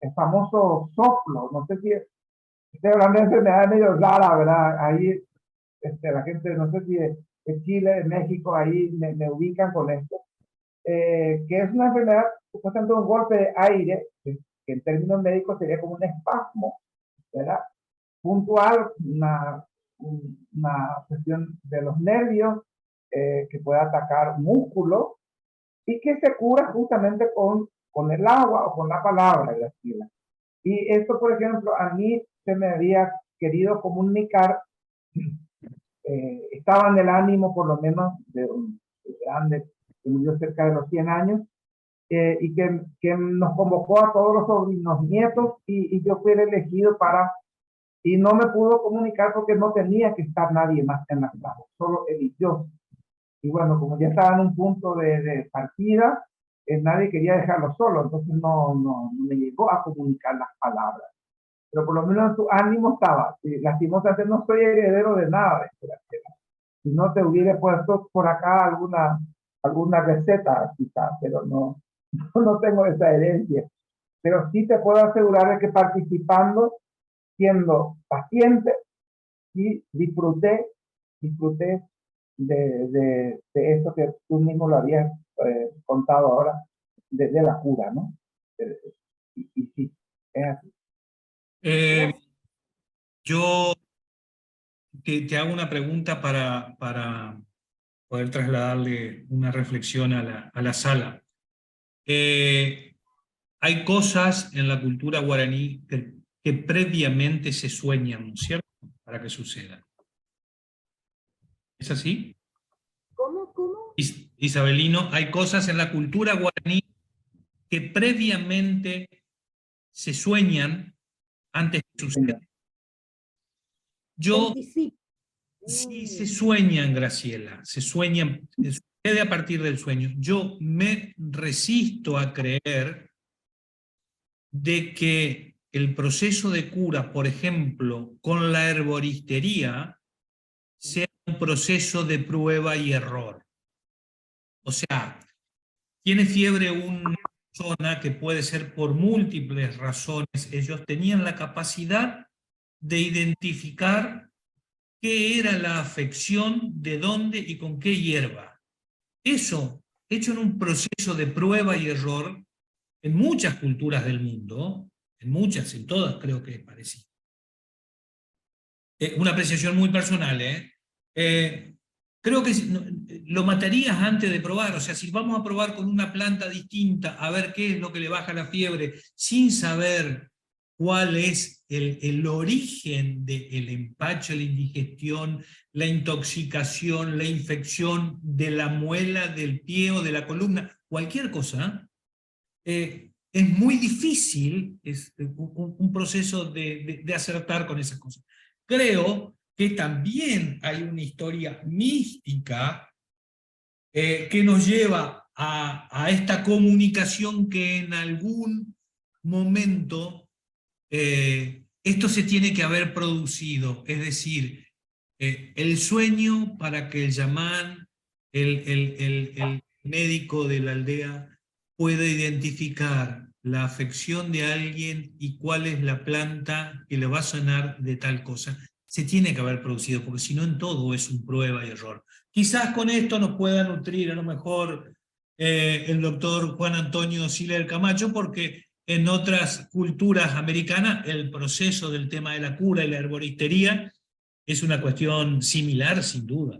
[SPEAKER 2] el famoso soplo, no sé si estoy hablando de enfermedades medio raras, ¿verdad? Ahí la gente, no sé si de Chile, de México, ahí me ubican con esto, que es una enfermedad, supuestamente un golpe de aire, que en términos médicos sería como un espasmo, ¿verdad? Puntual, una cuestión de los nervios, que puede atacar músculos, y que se cura justamente con el agua o con la palabra de la esquila. Y esto, por ejemplo, a mí se me había querido comunicar, estaba en el ánimo por lo menos de un grande, que murió cerca de los 100 años, y que nos convocó a todos los sobrinos nietos, y yo fui el elegido y no me pudo comunicar porque no tenía que estar nadie más en la sala, solo él y yo. Y bueno, como ya estaba en un punto de partida, nadie quería dejarlo solo, entonces no me llegó a comunicar las palabras. Pero por lo menos en su ánimo estaba. Lastimosamente no soy heredero de nada. Si no te hubiera puesto por acá alguna receta, quizás, pero no tengo esa herencia. Pero sí te puedo asegurar de que participando, siendo paciente, y disfruté de eso que tú mismo lo habías contado ahora, de la cura, ¿no? Y sí, es así.
[SPEAKER 1] Yo te hago una pregunta para poder trasladarle una reflexión a la sala. Hay cosas en la cultura guaraní que previamente se sueñan, ¿no es cierto?, para que sucedan. ¿Es así?
[SPEAKER 5] ¿Cómo?
[SPEAKER 1] Isabelino, hay cosas en la cultura guaraní que previamente se sueñan antes que sucedan. Sí se sueñan, Graciela, se sucede a partir del sueño. Yo me resisto a creer de que el proceso de cura, por ejemplo, con la herboristería, sea un proceso de prueba y error. O sea, tiene fiebre una persona que puede ser por múltiples razones. Ellos tenían la capacidad de identificar qué era la afección, de dónde y con qué hierba. Eso, hecho en un proceso de prueba y error, en muchas culturas del mundo, en todas creo que es parecido. Una apreciación muy personal, creo que lo matarías antes de probar. O sea, si vamos a probar con una planta distinta, a ver qué es lo que le baja la fiebre, sin saber cuál es el origen del empacho, la indigestión, la intoxicación, la infección de la muela, del pie o de la columna, cualquier cosa, es muy difícil, es un proceso de acertar con esas cosas. Creo que también hay una historia mística que nos lleva a esta comunicación que en algún momento esto se tiene que haber producido. Es decir, el sueño para que el chamán, el médico de la aldea, pueda identificar la afección de alguien y cuál es la planta que le va a sanar de tal cosa. Se tiene que haber producido, porque si no en todo es un prueba y error. Quizás con esto nos pueda nutrir a lo mejor el doctor Juan Antonio Siller Camacho, porque en otras culturas americanas el proceso del tema de la cura y la herboristería es una cuestión similar, sin duda.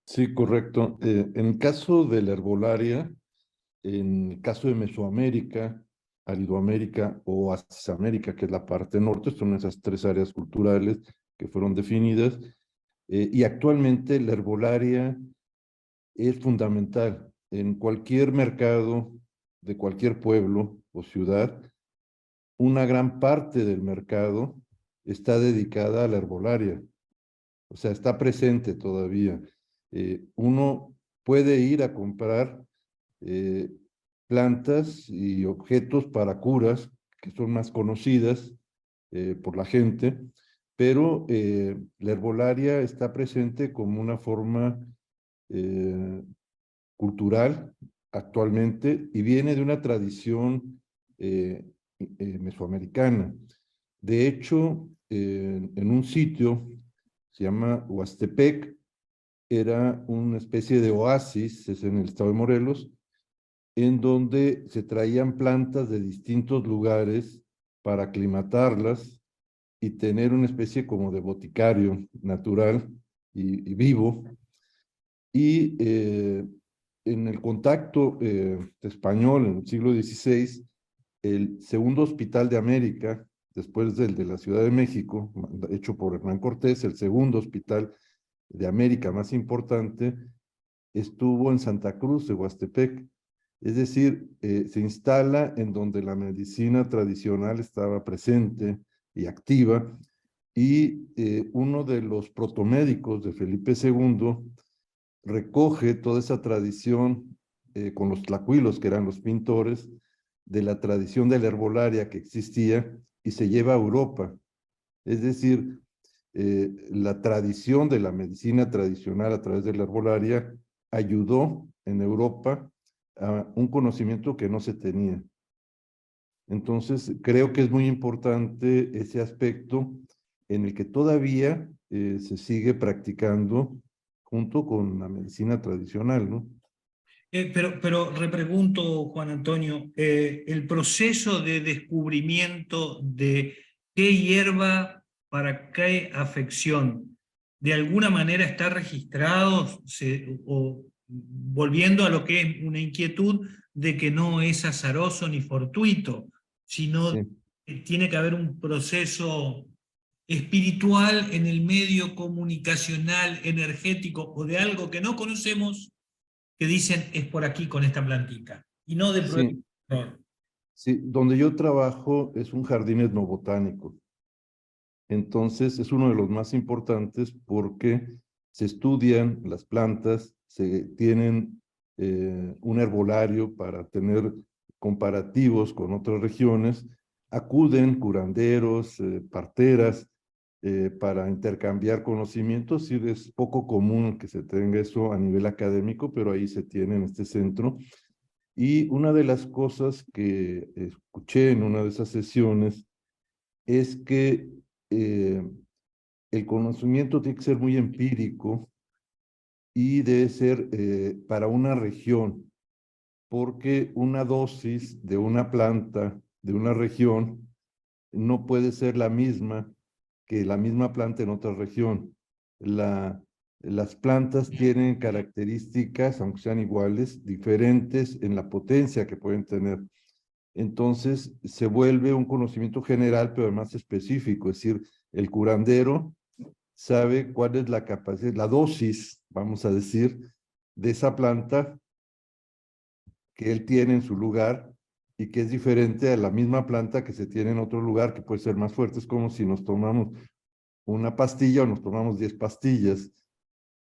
[SPEAKER 10] Sí, correcto. En el caso de la herbolaria, en el caso de Mesoamérica, Aridoamérica o Asisamérica, que es la parte norte, son esas tres áreas culturales que fueron definidas, y actualmente la herbolaria es fundamental en cualquier mercado de cualquier pueblo o ciudad. Una gran parte del mercado está dedicada a la herbolaria, o sea, está presente todavía. Uno puede ir a comprar plantas y objetos para curas que son más conocidas por la gente, pero la herbolaria está presente como una forma cultural actualmente y viene de una tradición mesoamericana. De hecho, en un sitio, se llama Huastepec, era una especie de oasis, es en el estado de Morelos, en donde se traían plantas de distintos lugares para aclimatarlas y tener una especie como de boticario natural y vivo. Y en el contacto español en el siglo XVI, el segundo hospital de América, después del de la Ciudad de México, hecho por Hernán Cortés, el segundo hospital de América más importante, estuvo en Santa Cruz de Huastepec. Es decir, se instala en donde la medicina tradicional estaba presente y activa, y uno de los protomédicos de Felipe II recoge toda esa tradición con los tlacuilos, que eran los pintores, de la tradición de la herbolaria que existía, y se lleva a Europa. Es decir, la tradición de la medicina tradicional a través de la herbolaria ayudó en Europa a un conocimiento que no se tenía. Entonces, creo que es muy importante ese aspecto en el que todavía se sigue practicando junto con la medicina tradicional, ¿no?
[SPEAKER 1] Pero repregunto, Juan Antonio, el proceso de descubrimiento de qué hierba para qué afección, ¿de alguna manera está registrado? O volviendo a lo que es una inquietud de que no es azaroso ni fortuito, sino
[SPEAKER 10] Sí.
[SPEAKER 1] tiene que haber un proceso espiritual en el medio comunicacional, energético o de algo que no conocemos, que dicen es por aquí con esta plantita, y no de prueba.
[SPEAKER 10] Sí. Sí, donde yo trabajo es un jardín etnobotánico. Entonces es uno de los más importantes porque se estudian las plantas, se tienen un herbolario para tener comparativos con otras regiones, acuden curanderos, parteras, para intercambiar conocimientos, y es poco común que se tenga eso a nivel académico, pero ahí se tiene en este centro. Y una de las cosas que escuché en una de esas sesiones es que el conocimiento tiene que ser muy empírico y debe ser para una región, porque una dosis de una planta de una región no puede ser la misma que la misma planta en otra región. Las plantas tienen características, aunque sean iguales, diferentes en la potencia que pueden tener. Entonces se vuelve un conocimiento general, pero además específico, es decir, el curandero sabe cuál es la capacidad, la dosis, vamos a decir, de esa planta que él tiene en su lugar y que es diferente a la misma planta que se tiene en otro lugar, que puede ser más fuerte. Es como si nos tomamos una pastilla o nos tomamos 10 pastillas.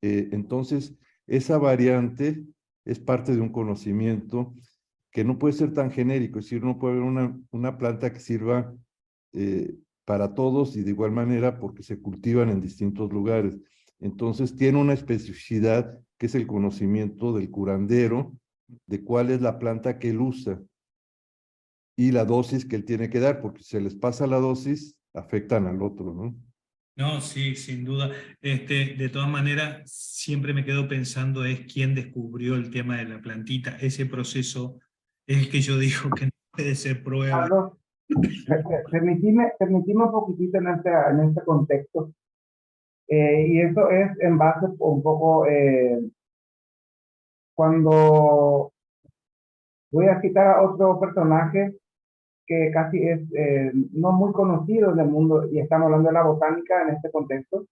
[SPEAKER 10] Entonces, esa variante es parte de un conocimiento que no puede ser tan genérico, es decir, no puede haber una planta que sirva para todos y de igual manera porque se cultivan en distintos lugares. Entonces tiene una especificidad que es el conocimiento del curandero de cuál es la planta que él usa y la dosis que él tiene que dar, porque si se les pasa la dosis, afectan al otro, ¿no?
[SPEAKER 1] No, sí, sin duda. De todas maneras, siempre me quedo pensando es quién descubrió el tema de la plantita. Ese proceso es el que yo digo que no puede ser prueba.
[SPEAKER 2] Carlos, permitime un poquitito en este contexto. Y eso es en base un poco, cuando voy a citar a otro personaje que casi es no muy conocido en el mundo, y estamos hablando de la botánica en este contexto,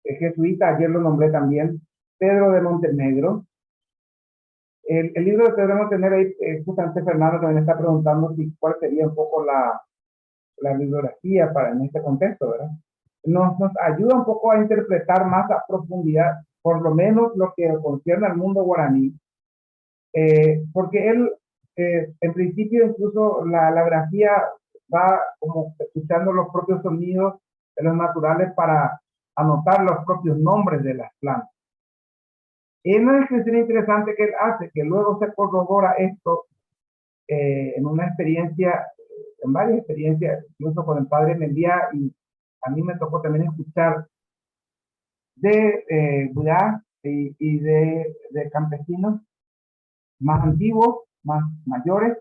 [SPEAKER 2] jesuita, ayer lo nombré también, Pedro de Montenegro. El libro de Pedro de Montenegro, justamente Fernando también está preguntando cuál sería un poco la bibliografía en este contexto, ¿verdad? Nos ayuda un poco a interpretar más a profundidad, por lo menos lo que concierne al mundo guaraní, porque él, en principio, incluso la grafía va como escuchando los propios sonidos de los naturales para anotar los propios nombres de las plantas. Y una descripción interesante que él hace, que luego se corrobora esto en una experiencia, en varias experiencias, incluso con el padre Mendía, y a mí me tocó también escuchar de Budá y de campesinos más antiguos, más mayores,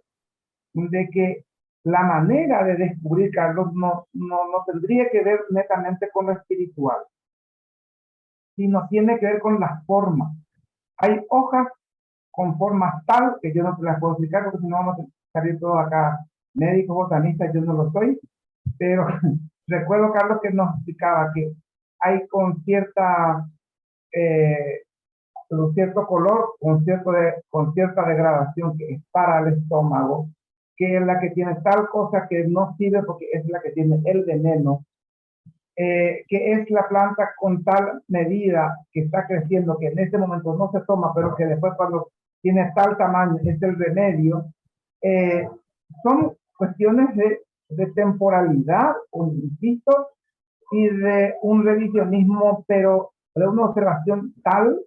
[SPEAKER 2] de que la manera de descubrir, Carlos, no tendría que ver netamente con lo espiritual, sino tiene que ver con las formas. Hay hojas con formas tal que yo no te las puedo explicar, porque si no vamos a salir todos acá médicos, botanistas, yo no lo soy, pero recuerdo, Carlos, que nos explicaba que hay con cierto color, con cierta degradación que es para el estómago, que es la que tiene tal cosa que no sirve porque es la que tiene el veneno, que es la planta con tal medida que está creciendo que en este momento no se toma, pero que después cuando tiene tal tamaño es el remedio. Son cuestiones de temporalidad, insisto, y de un revisionismo, pero de una observación tal,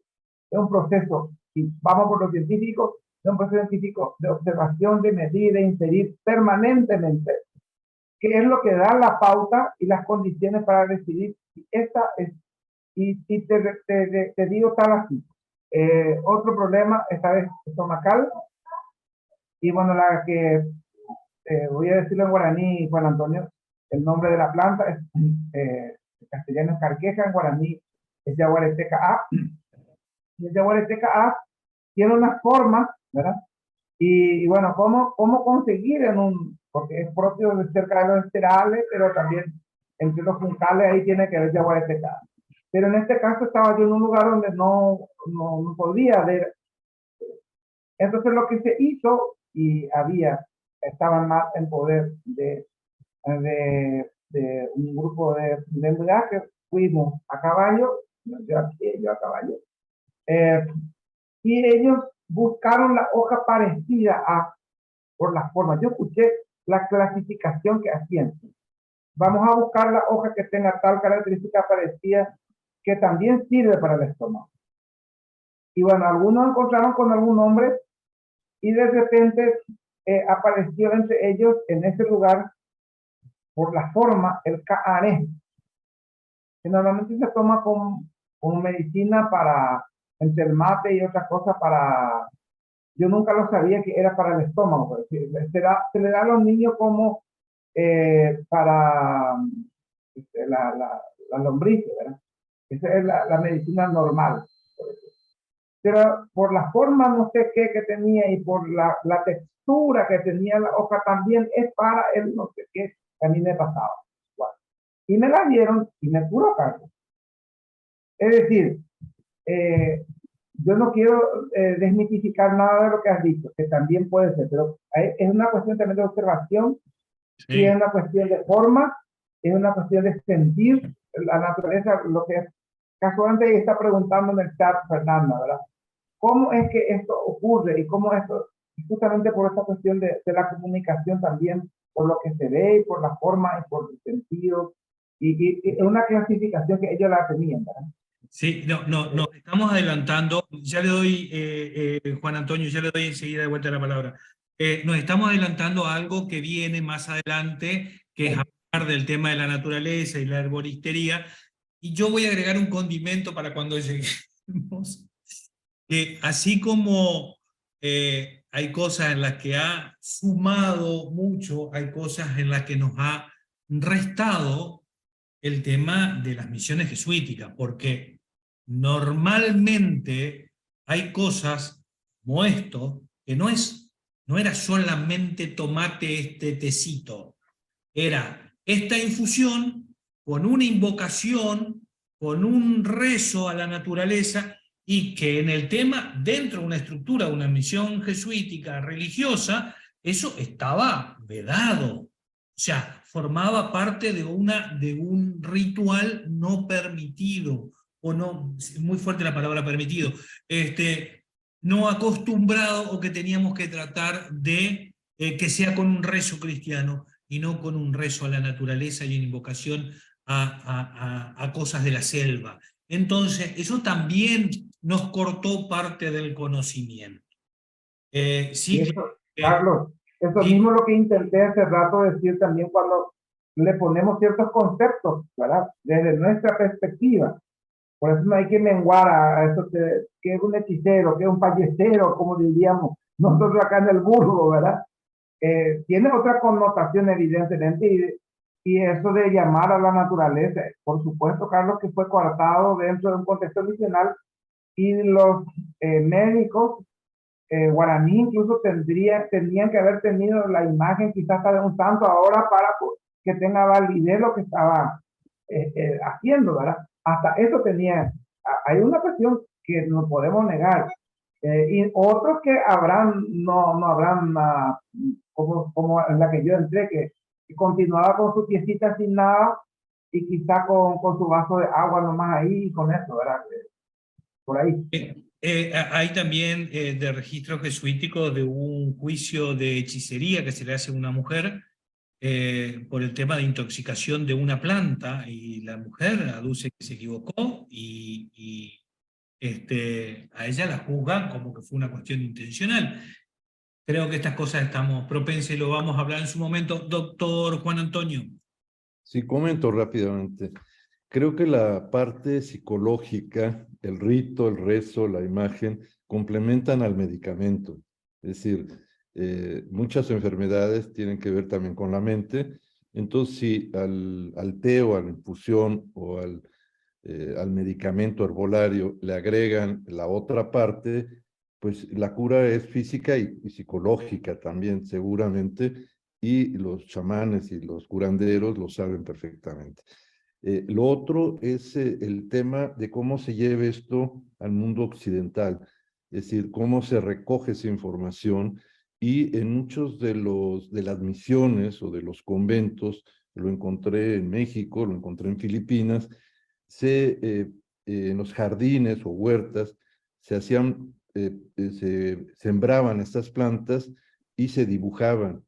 [SPEAKER 2] de un proceso, si vamos por lo científico, de un proceso científico de observación, de medir, de inferir permanentemente, que es lo que da la pauta y las condiciones para decidir si esta es, y te digo tal así. Otro problema, esta vez estomacal, y bueno, la que voy a decirlo en guaraní, Juan Antonio, el nombre de la planta es, en castellano es carqueja, en guaraní es yaguareteca A. Y el yaguareteca A tiene unas formas, ¿verdad? Y bueno, ¿cómo conseguir porque es propio de cerca de los esterales, pero también entre los juncales ahí tiene que haber yaguareteca A. Pero en este caso estaba yo en un lugar donde no podía ver. Entonces lo que se hizo, y estaban más en poder de un grupo de mujeres que fuimos a caballo, yo a caballo, y ellos buscaron la hoja parecida por las formas. Yo escuché la clasificación que hacían. Vamos a buscar la hoja que tenga tal característica parecida que también sirve para el estómago. Y bueno, algunos encontraron con algún nombre y de repente apareció entre ellos en ese lugar, por la forma, el caaré, que normalmente se toma como medicina entre el mate y otras cosas yo nunca lo sabía que era para el estómago, pero se le da a los niños como para la lombriz, ¿verdad? Esa es la medicina normal. Pero por la forma no sé qué que tenía y por la textura que tenía la hoja también es para el no sé qué que a mí me pasaba. Bueno, y me la dieron y me curó, Carlos. Es decir, yo no quiero desmitificar nada de lo que has dicho, que también puede ser, pero es una cuestión también de observación, sí. Y es una cuestión de forma, es una cuestión de sentir la naturaleza, lo que casualmente está preguntando en el chat Fernanda, ¿verdad? ¿Cómo es que esto ocurre y cómo esto justamente por esta cuestión de la comunicación también, por lo que se ve y por la forma y por el sentido, y es una clasificación que ellos la tenían, ¿verdad?
[SPEAKER 1] Sí, nos estamos adelantando. Ya le doy, Juan Antonio, ya le doy enseguida de vuelta la palabra. Nos estamos adelantando a algo que viene más adelante, que es hablar del tema de la naturaleza y la herboristería. Y yo voy a agregar un condimento para cuando lleguemos, que así como hay cosas en las que ha sumado mucho, hay cosas en las que nos ha restado el tema de las misiones jesuíticas, porque normalmente hay cosas como esto, que no era solamente tomate este tecito, era esta infusión con una invocación, con un rezo a la naturaleza, y que en el tema, dentro de una estructura, de una misión jesuítica religiosa, eso estaba vedado. O sea, formaba parte de un ritual no permitido, o no, muy fuerte la palabra permitido, no acostumbrado, o que teníamos que tratar de que sea con un rezo cristiano y no con un rezo a la naturaleza y una invocación a cosas de la selva. Entonces, eso también nos cortó parte del conocimiento. Sí,
[SPEAKER 2] eso, Carlos, eso
[SPEAKER 1] sí.
[SPEAKER 2] mismo es lo que intenté hace rato decir también cuando le ponemos ciertos conceptos, ¿verdad? Desde nuestra perspectiva. Por eso no hay que menguar a eso que es un hechicero, que es un fallecero, como diríamos nosotros acá en el Burgo, ¿verdad? Tiene otra connotación evidentemente, y eso de llamar a la naturaleza, por supuesto, Carlos, que fue coartado dentro de un contexto misional, y los médicos guaraní incluso tenían que haber tenido la imagen quizás hasta de un santo ahora para que tenga validez lo que estaba haciendo, ¿verdad? Hasta eso tenía. Hay una cuestión que no podemos negar. Y otros que no habrán, como en la que yo entré, que continuaba con su piecita sin nada y quizá con su vaso de agua nomás ahí y con eso, ¿verdad? Por ahí.
[SPEAKER 1] Hay también de registro jesuítico de un juicio de hechicería que se le hace a una mujer por el tema de intoxicación de una planta, y la mujer aduce que se equivocó y a ella la juzgan como que fue una cuestión intencional. Creo que estas cosas estamos propensos y lo vamos a hablar en su momento. Doctor Juan Antonio.
[SPEAKER 10] Sí, comento rápidamente. Creo que la parte psicológica, el rito, el rezo, la imagen, complementan al medicamento. Es decir, muchas enfermedades tienen que ver también con la mente. Entonces, si al té o a la infusión o al medicamento herbolario le agregan la otra parte, pues la cura es física y psicológica también, seguramente, y los chamanes y los curanderos lo saben perfectamente. Lo otro es el tema de cómo se lleve esto al mundo occidental, es decir, cómo se recoge esa información, y en muchos de las misiones o de los conventos, lo encontré en México, lo encontré en Filipinas, en los jardines o huertas se sembraban estas plantas y se dibujaban.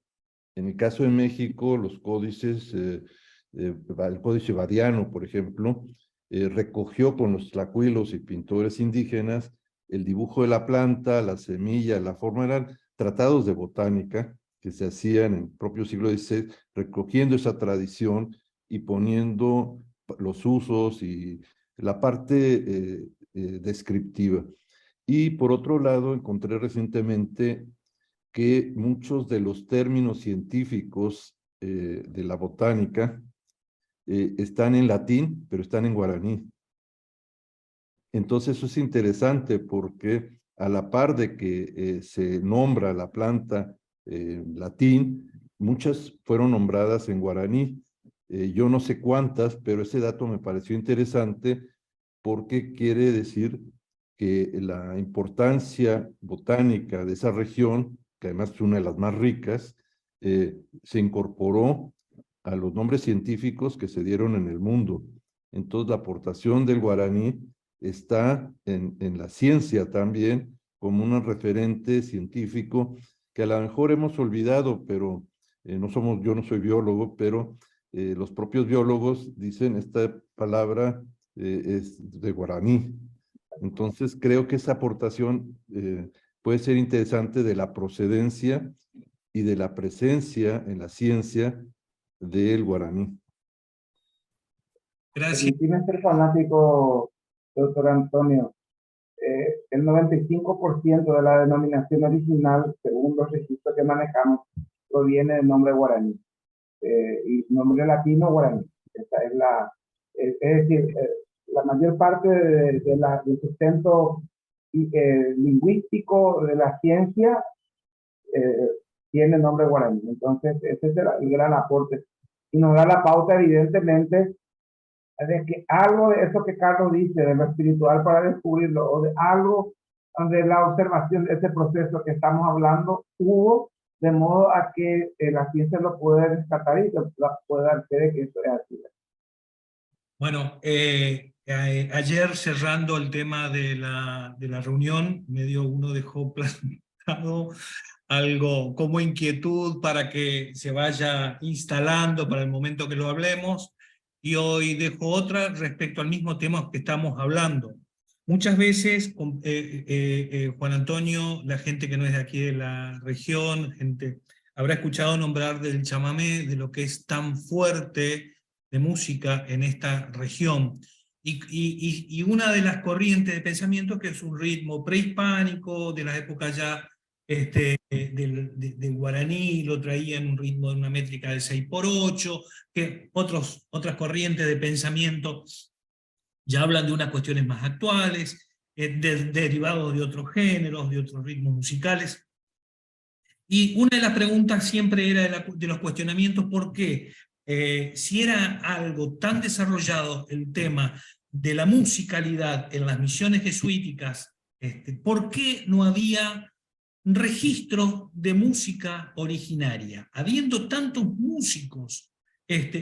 [SPEAKER 10] En el caso de México, los códices, el códice badiano, por ejemplo, recogió con los tlacuilos y pintores indígenas el dibujo de la planta, la semilla, la forma, eran tratados de botánica que se hacían en el propio siglo XVI, recogiendo esa tradición y poniendo los usos y la parte descriptiva. Y por otro lado, encontré recientemente que muchos de los términos científicos de la botánica están en latín, pero están en guaraní. Entonces eso es interesante porque a la par de que se nombra la planta en latín, muchas fueron nombradas en guaraní. Yo no sé cuántas, pero ese dato me pareció interesante porque quiere decir que la importancia botánica de esa región, que además es una de las más ricas, se incorporó a los nombres científicos que se dieron en el mundo. Entonces la aportación del guaraní está en la ciencia también, como un referente científico que a lo mejor hemos olvidado, pero yo no soy biólogo, pero los propios biólogos dicen esta palabra es de guaraní. Entonces creo que esa aportación puede ser interesante de la procedencia y de la presencia en la ciencia del guaraní.
[SPEAKER 1] Gracias.
[SPEAKER 2] Permíteme ser fanático, doctor Antonio. El 95% de la denominación original, según los registros que manejamos, proviene del nombre guaraní. Y nombre latino guaraní. Esa es decir, la mayor parte del sustento lingüístico de la ciencia tiene nombre guaraní. Entonces, ese es el gran aporte. Y nos da la pauta, evidentemente, de que algo de eso que Carlos dice, de lo espiritual para descubrirlo, o de algo de la observación de ese proceso que estamos hablando, hubo, de modo a que la ciencia lo puede rescatar y puede dar fe de que eso es así.
[SPEAKER 1] Bueno, ayer cerrando el tema de la reunión, uno dejó plantado algo como inquietud para que se vaya instalando para el momento que lo hablemos, y hoy dejo otra respecto al mismo tema que estamos hablando. Muchas veces, Juan Antonio, la gente que no es de aquí de la región, habrá escuchado nombrar del chamamé, de lo que es tan fuerte de música en esta región. Y una de las corrientes de pensamiento que es un ritmo prehispánico, de la época ya del guaraní, lo traía en un ritmo de una métrica de 6/8, que otras corrientes de pensamiento ya hablan de unas cuestiones más actuales, derivados de otros géneros, de otros ritmos musicales. Y una de las preguntas siempre era de los cuestionamientos, ¿por qué? Si era algo tan desarrollado el tema de la musicalidad en las misiones jesuíticas, ¿por qué no había registro de música originaria? Habiendo tantos músicos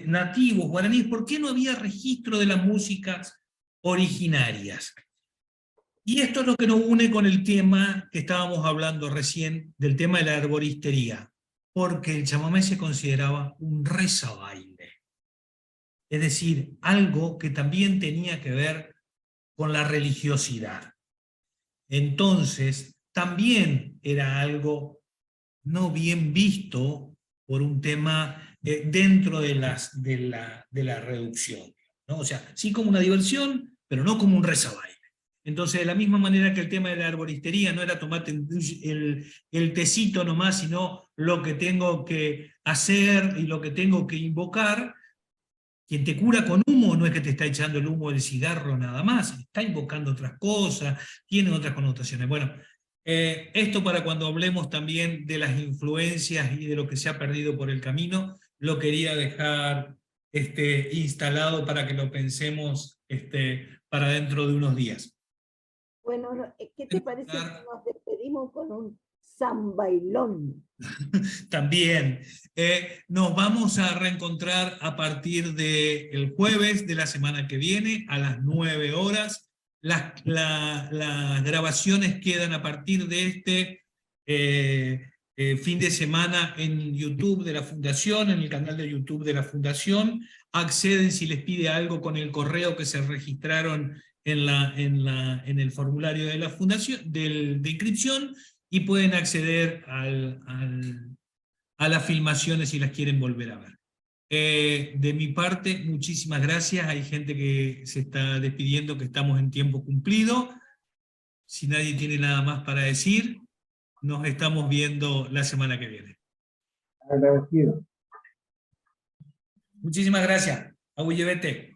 [SPEAKER 1] nativos guaraníes, ¿por qué no había registro de las músicas originarias? Y esto es lo que nos une con el tema que estábamos hablando recién, del tema de la herboristería, porque el chamamé se consideraba un rezabaile, es decir, algo que también tenía que ver con la religiosidad. Entonces, también era algo no bien visto por un tema dentro de la reducción, ¿no? O sea, sí como una diversión, pero no como un rezabaile. Entonces, de la misma manera que el tema de la herboristería no era tomarte el tecito nomás, sino lo que tengo que hacer y lo que tengo que invocar. Quien te cura con humo no es que te está echando el humo del cigarro nada más, está invocando otras cosas, tiene otras connotaciones. Bueno, esto para cuando hablemos también de las influencias y de lo que se ha perdido por el camino, lo quería dejar instalado para que lo pensemos para dentro de unos días.
[SPEAKER 5] Bueno, ¿qué te parece si nos despedimos con un zambailón?
[SPEAKER 1] También. Nos vamos a reencontrar a partir del jueves de la semana que viene, a las 9 horas. Las grabaciones quedan a partir de fin de semana en YouTube de la Fundación, en el canal de YouTube de la Fundación. Acceden si les pide algo con el correo que se registraron en el formulario de la Fundación, de inscripción, y pueden acceder a las filmaciones si las quieren volver a ver. De mi parte, muchísimas gracias. Hay gente que se está despidiendo, que estamos en tiempo cumplido. Si nadie tiene nada más para decir, nos estamos viendo la semana que viene.
[SPEAKER 2] Agradecido.
[SPEAKER 1] Muchísimas gracias. Abullevete.